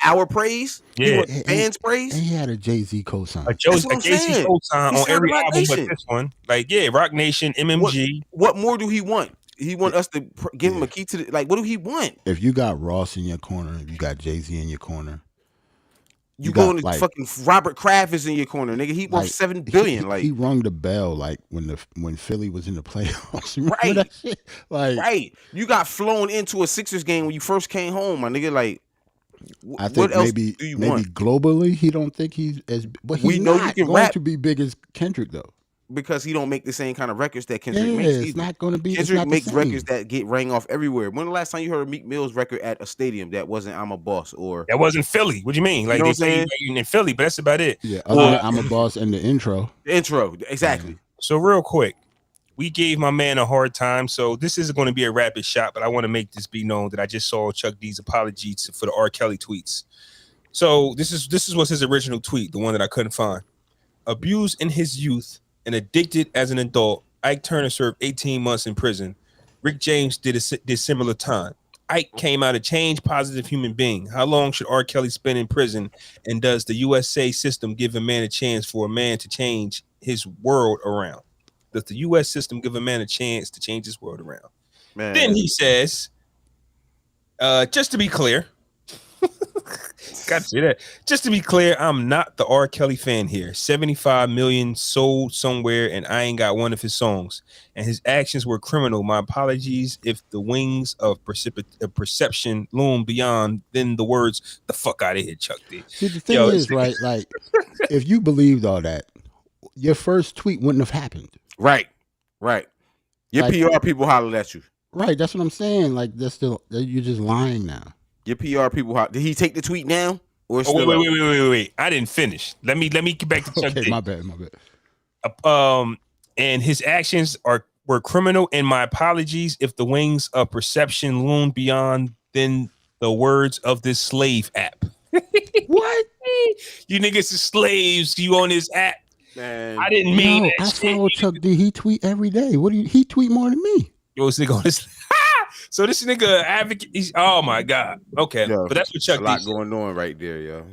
our praise. Yeah. He want fans' praise. And he had a Jay Z co-sign. A Jay Z co-sign on every album but this one. Like Rock Nation, MMG. What more do he want? He want us to give him a key to the what do he want? If you got Ross in your corner, if you got Jay Z in your corner. You going to fucking Robert Kraft is in your corner, nigga. He worth $7 billion. He rung the bell like when Philly was in the playoffs. Right, that shit? Right. You got flown into a Sixers game when you first came home, my nigga. Like, I think what else do you want? Maybe globally, he don't think he's as. But he's not going to be big as Kendrick though. Because he don't make the same kind of records that Kendrick makes. It's not going to be. Kendrick makes records that get rang off everywhere. When the last time you heard Meek Mill's record at a stadium that wasn't "I'm a Boss" or that wasn't Philly? What do you mean? Like they say in Philly, but that's about it. Yeah, other than "I'm a Boss" and the intro. The intro, exactly. So real quick, we gave my man a hard time. So this isn't going to be a rapid shot, but I want to make this be known that I just saw Chuck D's apology for the R. Kelly tweets. So this was his original tweet, the one that I couldn't find. Abused in his youth and addicted as an adult, Ike Turner served 18 months in prison. Rick James did similar time. Ike came out a changed, positive human being. How long should R. Kelly spend in prison? And does the USA system give a man a chance for a man to change his world around? Does the US system give a man a chance to change his world around? Man. Then he says, just to be clear, got to say that. Just to be clear, I'm not the R. Kelly fan here. 75 million sold somewhere, and I ain't got one of his songs. And his actions were criminal. My apologies if the wings of perception loom beyond than the words, the fuck out of here, Chuck D. See, the thing is, right, like, if you believed all that, your first tweet wouldn't have happened. Right. Your PR people hollered at you. Right, that's what I'm saying. Like, you're just lying now. Your PR people, did he take the tweet now? Or wait. I didn't finish. Let me get back to Chuck D. My bad. And his actions were criminal, and my apologies if the wings of perception loom beyond than the words of this slave app. What? You niggas are slaves. You on this app. Man. I didn't mean that. I follow Chuck D. He tweet every day. He tweet more than me. Yo, this nigga on this. So this nigga advocate. Oh my god. Okay, Yo, but that's what Chuck a lot D. going on right there, yo.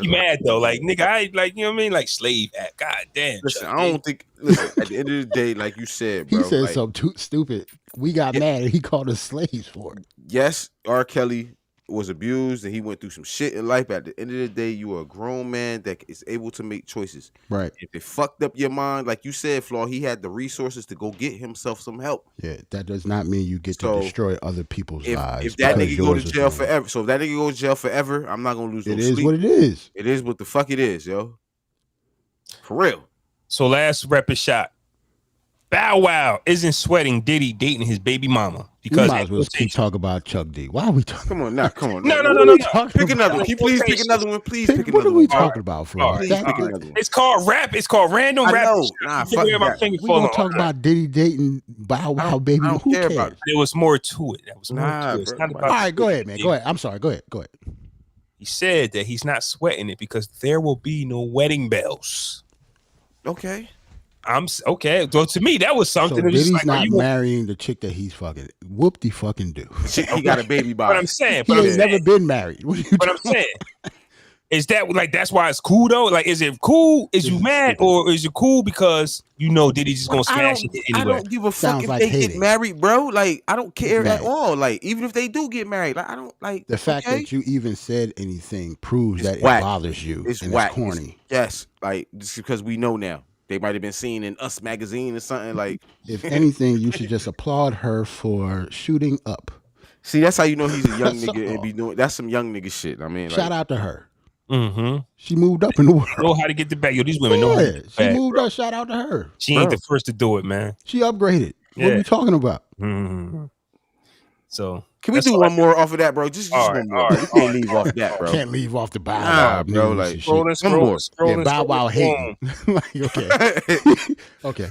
You mad though? Like nigga, I like you know what I mean? Like slave act. God damn. Listen, Chuck I D. don't think. Listen, at the end of the day, like you said, bro. He said like, something too stupid. We got mad and he called us slaves for it. yes, R. Kelly was abused and he went through some shit in life. But at the end of the day, you are a grown man that is able to make choices. Right. If it fucked up your mind, like you said, Flaw, he had the resources to go get himself some help. Yeah, that does not mean you get So, to destroy other people's lives. If that because nigga go to yours is jail wrong. forever, so if that nigga go to jail forever, I'm not gonna lose no It is sleep. what it is. It is what the fuck it is, yo. For real. So last rapid shot. Bow Wow isn't sweating Diddy dating his baby mama We because might as well keep talking about Chuck D. Why are we talking? Come on now, come on. No, now. no, no, no, Talking Pick another one. about- Can you please pick another one? Please pick What another are we one. talking about, Flo? All right. Please That- pick another one. It's called rap. It's called random I rap. know. Nah, fuck Where my that. finger we fall gonna on. talk about Diddy dating Bow Wow, baby. I don't Who care cares? about it. There was more to it. That was more Nah, to it. It's bro. not All about. right, go ahead, man. Go ahead. I'm sorry. Go ahead. Go ahead. He said that he's not sweating it because there will be no wedding bells. Okay. Okay. So to me, that was So something. It was just Diddy's like, are not you- marrying the chick that he's fucking. Whoop de fucking do. Shit, he got a baby But by. I'm saying, He but I'm ain't never saying, been married. What are you but I'm talking saying, is that like that's why it's cool though? Like, is it cool? Is you This is mad, stupid. or is it cool because you know Diddy's just gonna I smash don't, it I anyway? don't give a fuck Sounds if like they hating. get married, bro. Like, I don't care at mad. all. Like, even if they do get married, like, I don't like The fact okay? that you even said anything proves It's that whack. it bothers you. It's and whack. It's corny. Yes, like just because we know now. They might have been seen in Us magazine or something. Like, If anything, you should just applaud her for shooting up. see, that's how you know he's a young That's nigga and all. be doing. That's some young nigga shit. I mean, Shout out to her. Mm-hmm. She moved up in the world. Know how to get the bag. Yo, these women know how to Yeah, get the she bag. moved up. Shout out to her. She ain't Bro. the first to do it, man. She upgraded. What are Yeah. we talking about? Mhm. So Can we that's do all one I- more off of that, bro? Just All one right, more. all right, You can't leave off that, bro. Can't leave off the Bow Nah, Wow bro, news like, and shit. Scrolling, One more. scrolling, Yeah, Bow Wow scrolling. hating. Like, okay. Okay.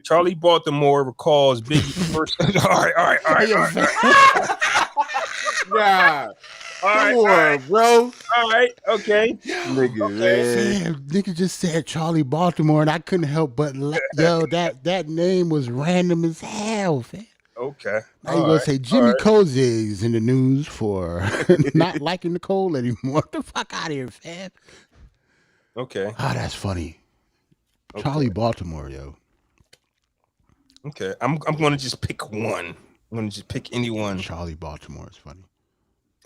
Charlie Baltimore recalls Biggie first. All right. Nah. All right, Come on, bro. All right, okay. Nigga, man. Damn, nigga just said Charlie Baltimore, and I couldn't help but yo, that name was random as hell, fam. Okay. Now you gonna say Jimmy Cozy's in the news for not liking Nicole anymore? Get the fuck out of here, fam. Okay. Ah, that's funny. Charlie Baltimore, yo. Okay. I'm gonna just pick one. I'm gonna just pick anyone. Charlie Baltimore is funny.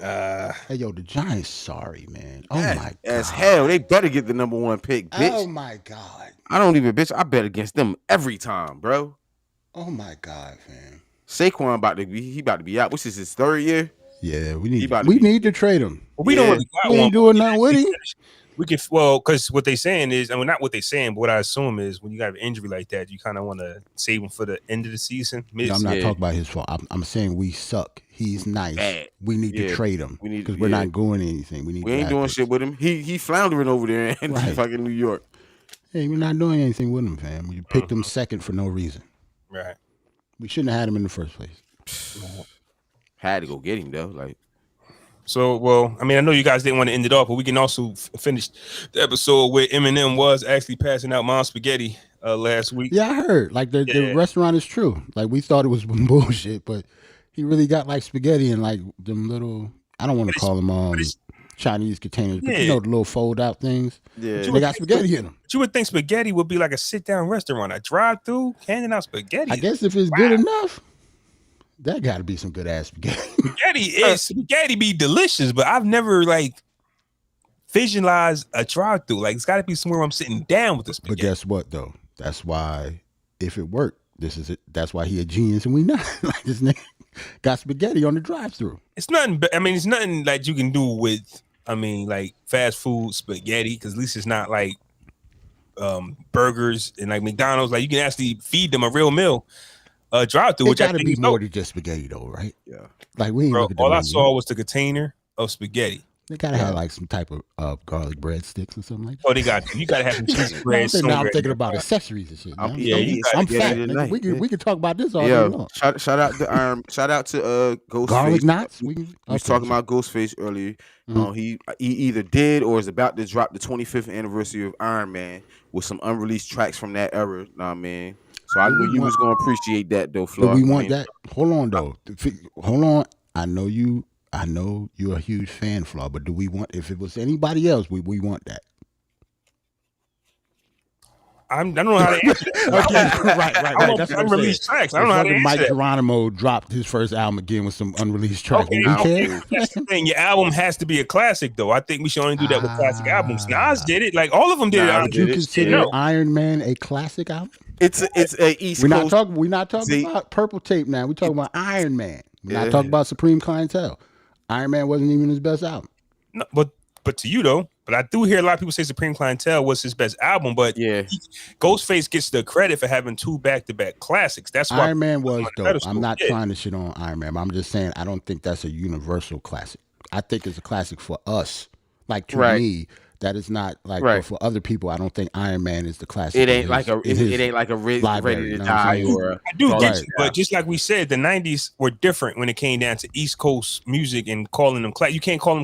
Uh, Hey, yo, the Giants sorry, man. Oh As- my god. As hell, they better get the number one pick, bitch. Oh my god. I don't even, bitch. I bet against them every time, bro. Oh my god, fam. Saquon about to be out. Which is his third year. Yeah, we He need about to we be- need to trade him. we Yeah. don't really got We one. ain't doing nothing with him. We can because what they saying is, I mean, not what they saying, but what I assume is when you got an injury like that, you kind of want to save him for the end of the season. No, I'm not Yeah. talking about his fault. I'm saying we suck. He's nice. Bad. We need to Yeah. trade him We need- because we're yeah. not going anything. We need. We ain't doing draft shit with him. He floundering over there in Right. fucking New York. picks. Hey, we're not doing anything with him, fam. We picked him second for no reason. Right. We shouldn't have had him in the first place. Had to go get him though. Like, So, well, I mean, I know you guys didn't want to end it off, but we can also finish the episode where Eminem was actually passing out mom spaghetti last week. Yeah, I heard. Like the Yeah. restaurant is true. Like we thought it was bullshit, but he really got like spaghetti and like them little. I don't want to But call them it's- Chinese containers, but Yeah. you know the little fold out things. yeah. They got spaghetti in them. But you would think spaghetti would be like a sit down restaurant, a drive through, handing out spaghetti. I guess if it's good enough, that got to be some good ass spaghetti. Spaghetti be delicious, but I've never like visualized a drive through. Like it's got to be somewhere where I'm sitting down with the But spaghetti. guess what though? That's why if it worked, this is it. That's why he a genius and we not. Like this nigga got spaghetti on the drive through. It's nothing. I mean, it's nothing like you can do with. I mean, like fast food spaghetti, because at least it's not like burgers and like McDonald's. Like you can actually feed them a real meal. Drive through, It which I got to think be is more dope. than just spaghetti though, right? Yeah. Like we ain't Bro, look at the all I menu. saw was the container of spaghetti. They gotta have like some type of garlic breadsticks or something like that. Oh, they got you. Got to have some cheese Now bread. I'm somewhere. thinking about accessories and shit. I'm- man. yeah, you I'm gotta get fat. it nigga. tonight, We can talk about this all day Yeah. long. Shout out to shout out to Ghostface. Garlic knots. We was talking about Ghostface earlier. Mhm. He either did or is about to drop the 25th anniversary of Iron Man with some unreleased tracks from that era. Nah, man. So I knew you was gonna appreciate that though, Flaw. Do we want that? Hold on though. Hold on. I know you're a huge fan, Flaw, but do we want? If it was anybody else, we want that. I don't know how to answer that. Okay, right. That's what I'm unreleased tracks. I don't know how to answer Mike that. Geronimo dropped his first album again with some unreleased tracks. Okay, Do we care? That's the thing. Your album has to be a classic, though. I think we should only do that with classic albums. Nas did it. Like all of them did it. Would you consider Iron Man a classic album? It's a East Coast. We're not talking about Purple Tape now. We're talking about Iron Man. We're not talking about Supreme Clientele. Iron Man wasn't even his best album. No, but to you though. But I do hear a lot of people say Supreme Clientele was his best album. But Ghostface gets the credit for having 2 back-to-back classics. That's why Iron Man was dope. I'm not trying to shit on Iron Man. But I'm just saying I don't think that's a universal classic. I think it's a classic for us. Like to me, that is not like but for other people. I don't think Iron Man is the classic. It ain't like a Ready to Die or. I do get you, but just like we said, the '90s were different when it came down to East Coast music and calling them you can't call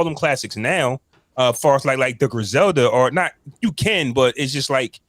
them classics now. Far as like the Griselda or not, you can, but it's just like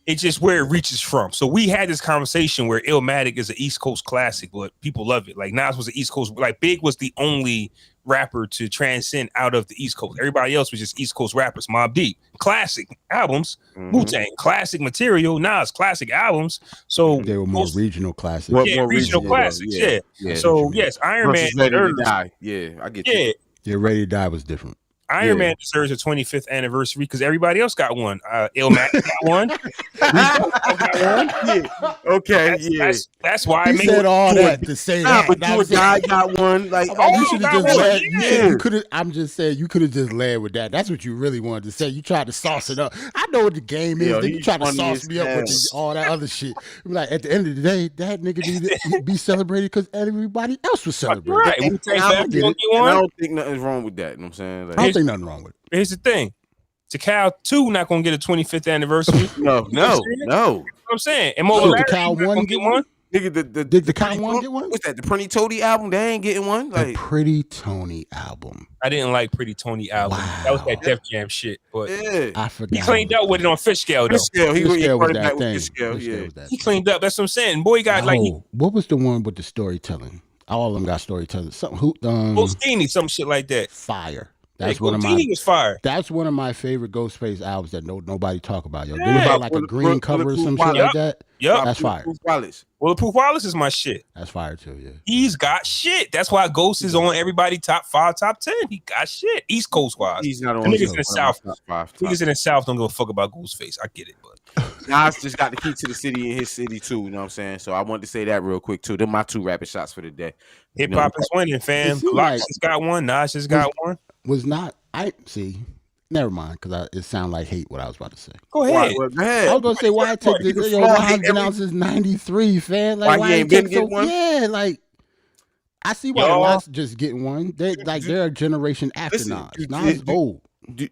it's just where it reaches from. So we had this conversation where Illmatic is an East Coast classic, but people love it. Like Nas was an East Coast, like Big was the only rapper to transcend out of the East Coast. Everybody else was just East Coast rappers. Mobb Deep, classic albums. Wu-Tang, classic material. Nas, classic albums. So they were more regional classics. More regional classics. Yeah. So yes, Iron Man. Ready to Die. Yeah, I get you. Yeah, Ready to Die was different. Iron Man deserves a 25th anniversary because everybody else got one. Illmatic got one. That's why I said all that to say that. But you got one. Like, you should have just led. You could have. I'm just saying you could have just led with that. That's what you really wanted to say. You tried to sauce it up. I know what the game is. You tried to sauce me up with all that other shit. Like at the end of the day, that nigga needed to be celebrated because everybody else was celebrating. Right. I don't think nothing's wrong with that. You know what I'm saying? Like, I don't think nothing wrong with it. Here's the thing. Tikal 2 not gonna get a 25th anniversary. No. You know what I'm saying? And more the Cal 1 get one? Nigga, did the Cal 1 get one? What's that? The Pretty Tony album? They ain't getting one. Like the Pretty Tony album. I didn't like Pretty Tony album. Wow. That was that Def Jam shit. But I forgot. He cleaned up with it on Fish Scale though. Fish Scale. He was that thing. Fish Scale. He cleaned up. That's what I'm saying. Boy got what was the one with the storytelling? All of them got storytelling. Something Ghostini, some shit like that. Fire. That's one of my. Was fire. That's one of my favorite Ghostface albums that nobody talk about. Yo, there was about like a green cover or some shit like that. Yep, that's fire. Bulletproof Wallace is my shit. That's fire too. Yeah, he's got shit. That's why Ghost is on everybody top 5, top 10. He got shit. East Coast wise. He's not on. Niggas in the South. Niggas in the South don't give a fuck about Ghostface. I get it, but Nas just got the key to the city in his city too. You know what I'm saying? So I wanted to say that real quick too. They're my 2 rapid shots for the day. Hip hop is winning, fam. Locks just got one. Nas just got one. Was not. I see. Never mind, because it sounded like hate what I was about to say. Go ahead. I was gonna say why I take this. Why has been out since '93, fam? Like why he ain't been getting one? Yeah, like I see why the Nas just getting one. They're a generation after Nas. Nas old. You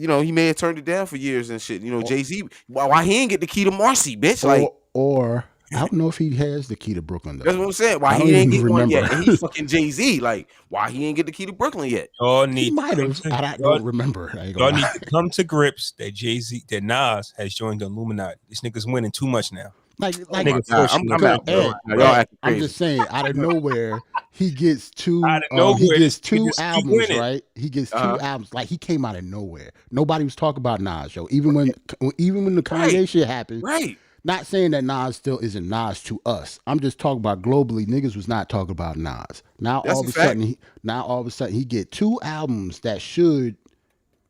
know, he may have turned it down for years and shit. You know, Jay Z. Why he ain't get the key to Marcy, bitch? Like or I don't know if he has the key to Brooklyn though. That's what I'm saying. Why he ain't get one yet? And he's fucking Jay Z. Like, why he ain't get the key to Brooklyn yet? He might have. I don't remember. Y'all need to come to grips that that Nas has joined the Illuminati. This nigga's winning too much now. I'm just saying, out of nowhere, he gets two. He gets two albums, right? He gets two albums. Like he came out of nowhere. Nobody was talking about Nas, yo. Even when the Kanye shit happened, right? Not saying that Nas still isn't Nas to us. I'm just talking about globally. Niggas was not talking about Nas. Now all of a sudden, he get 2 albums that should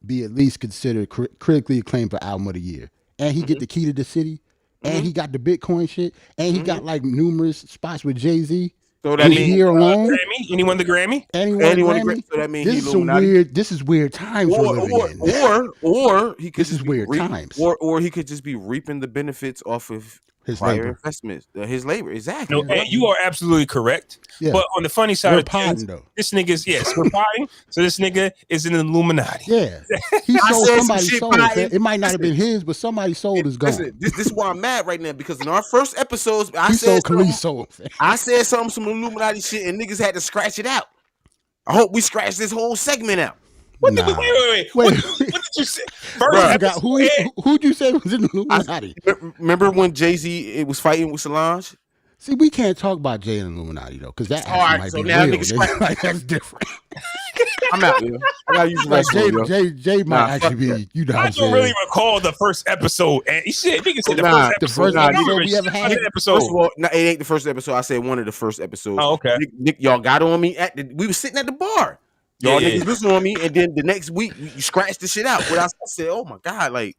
be at least considered critically acclaimed for album of the year, and he get the key to the city, and he got the Bitcoin shit, and he got like numerous spots with Jay Z. So that means here alone. Grammy? Anyone the Grammy? Anyone Grammy? So that means this is some weird. This is weird times we're living in. Or he could. This is weird times. Or he could just be reaping the benefits off of his labor investments, his labor. Exactly. No, you are absolutely correct. Yeah. But on the funny side of things, this nigga's we're potting. So this nigga is an Illuminati. Yeah, he sold somebody's soul. It might not have been his, but somebody's soul is gone. Listen, this is why I'm mad right now, because in our first episodes, I said some Illuminati shit, and niggas had to scratch it out. I hope we scratch this whole segment out. Wait. What you say? I forgot who'd you say was in the Illuminati? Remember when Jay Z was fighting with Solange? See, we can't talk about Jay and Illuminati though, because that might be real. Like, that's different. I'm out, man. I gotta use the restroom, Jay might actually be. You know, I don't really recall the first episode. And he said, "Nigga said the first episode we ever had. First of all, it ain't the first episode. I said one of the first episodes. Oh, okay. Nick, y'all got on me we were sitting at the bar. Y'all niggas listened on me, and then the next week you scratched the shit out. But I said, "Oh my god!" Like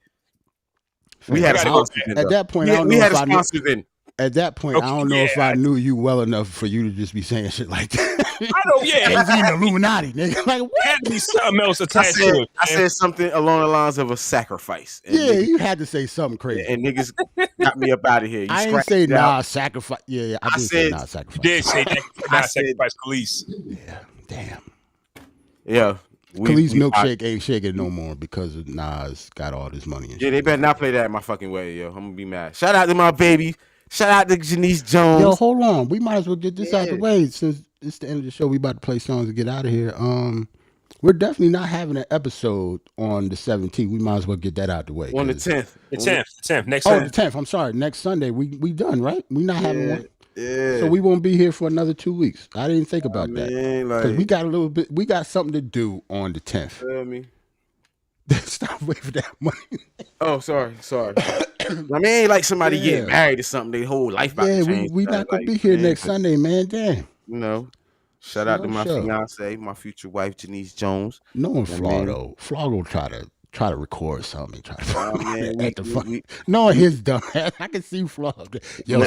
we had a sponsor at that point. I don't know we had if a sponsor then. At that point, I don't know if I knew you well enough for you to just be saying shit like that. I know, yeah. Jay-Z and Illuminati, nigga. Like, what? Had to be something else attached to it. I said something along the lines of a sacrifice. And niggas, you had to say something crazy. And niggas got me up out of here. I didn't say sacrifice. Yeah, I did say nah, sacrifice. You did say that. Sacrifice Khalees. Yeah, damn. Yeah. Khalees milkshake ain't shaking no more because of Nas got all this money. And shit. They better not play that in my fucking way, yo. I'm gonna be mad. Shout out to my baby. Shout out to Janice Jones. Yo, hold on. We might as well get this out the way since it's the end of the show. We about to play songs to get out of here. We're definitely not having an episode on the 17th. We might as well get that out the way. On the 10th. The 10th. Next Sunday. the 10th. I'm sorry. Next Sunday. We done, right? We not having one. Yeah. So we won't be here for another 2 weeks. I didn't think about that. Because we got something to do on the 10th. Feel me? Stop waiting for that money. Oh, sorry. I mean, ain't like somebody getting married or something. Their whole life about to change. We not gonna be here next Sunday, man. Damn. You know, shout out to my fiance, my future wife, Janice Jones. Knowing Flaw though, Flaw will try to record something. Knowing his dumb ass, I can see Flaw. Yo,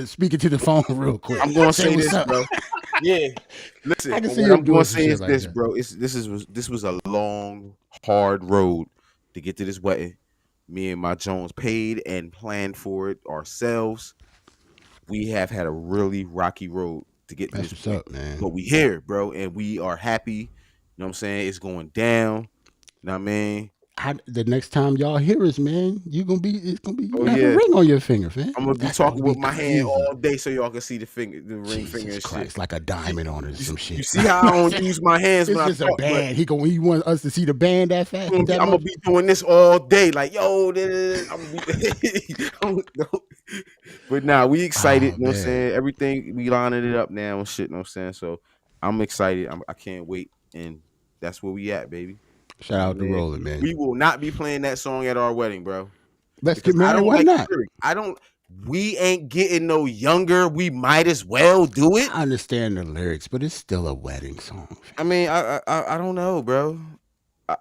speaking to the phone real quick. I'm gonna say this, bro. Yeah, listen. What I'm gonna say is this, bro. This was a long, hard road to get to this wedding. Me and my Jones paid and planned for it ourselves. We have had a really rocky road to get to this point. Up, man. But we here, bro, and we are happy. You know what I'm saying? It's going down. You know what I mean? The next time y'all hear us, man, it's gonna be a ring on your finger, man. I'm gonna be talking with my hand all day so y'all can see the ring finger and shit. It's like a diamond on it or some shit. You see how I don't use my hands when I talk? It's just a band. He want us to see the band that fast. I'm gonna be doing this all day, like yo. But nah, we excited. You know what I'm saying? Everything we lining it up now and shit. You know what I'm saying? So I'm excited. I can't wait, and that's where we at, baby. Shout out to Rollin', man. We will not be playing that song at our wedding, bro. Let's get married. Why not? We ain't getting no younger. We might as well do it. I understand the lyrics, but it's still a wedding song. I mean, I don't know, bro.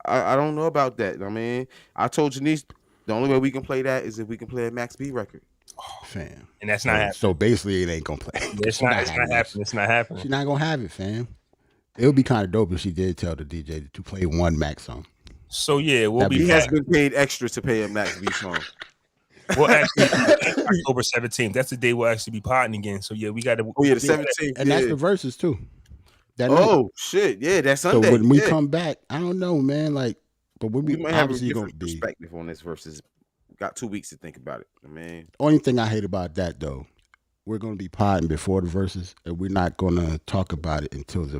I don't know about that. I mean, I told Janice the only way we can play that is if we can play a Max B record. Oh, fam. And that's not happening. So basically, it ain't gonna play. It's not happening. It's not happening. She's not gonna have it, fam. It would be kind of dope if she did tell the DJ to play one Max song. So yeah, he has been paid extra to pay a Max B song. Well, actually, October 17th. That's the day we'll actually be potting again. So yeah, we got to. Oh yeah, the 17th, and that's the verses too. Shit, yeah, that's Sunday. So when we come back, I don't know, man. Like, but when we might have a different perspective on this versus. Got 2 weeks to think about it, man. Only thing I hate about that though, we're gonna be potting before the verses, and we're not gonna talk about it until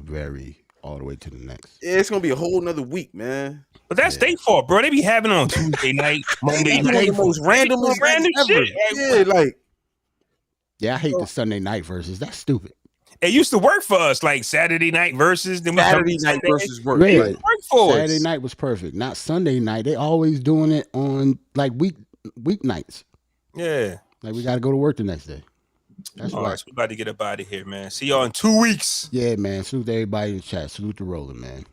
all the way to the next. Yeah, it's gonna be a whole nother week, man. But that's their fault, bro. They be having on Tuesday night, Monday night, the most random shit. Yeah, I hate the Sunday night verses. That's stupid. It used to work for us, like Saturday night versus. Then Saturday night versus work. Right. Saturday night was perfect. Not Sunday night. They always doing it on like weeknights. Yeah. Like we got to go to work the next day. That's all right. So we about to get up out of here, man. See y'all in 2 weeks. Yeah, man. Salute to everybody in the chat. Salute to Rollin', man.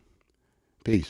Peace.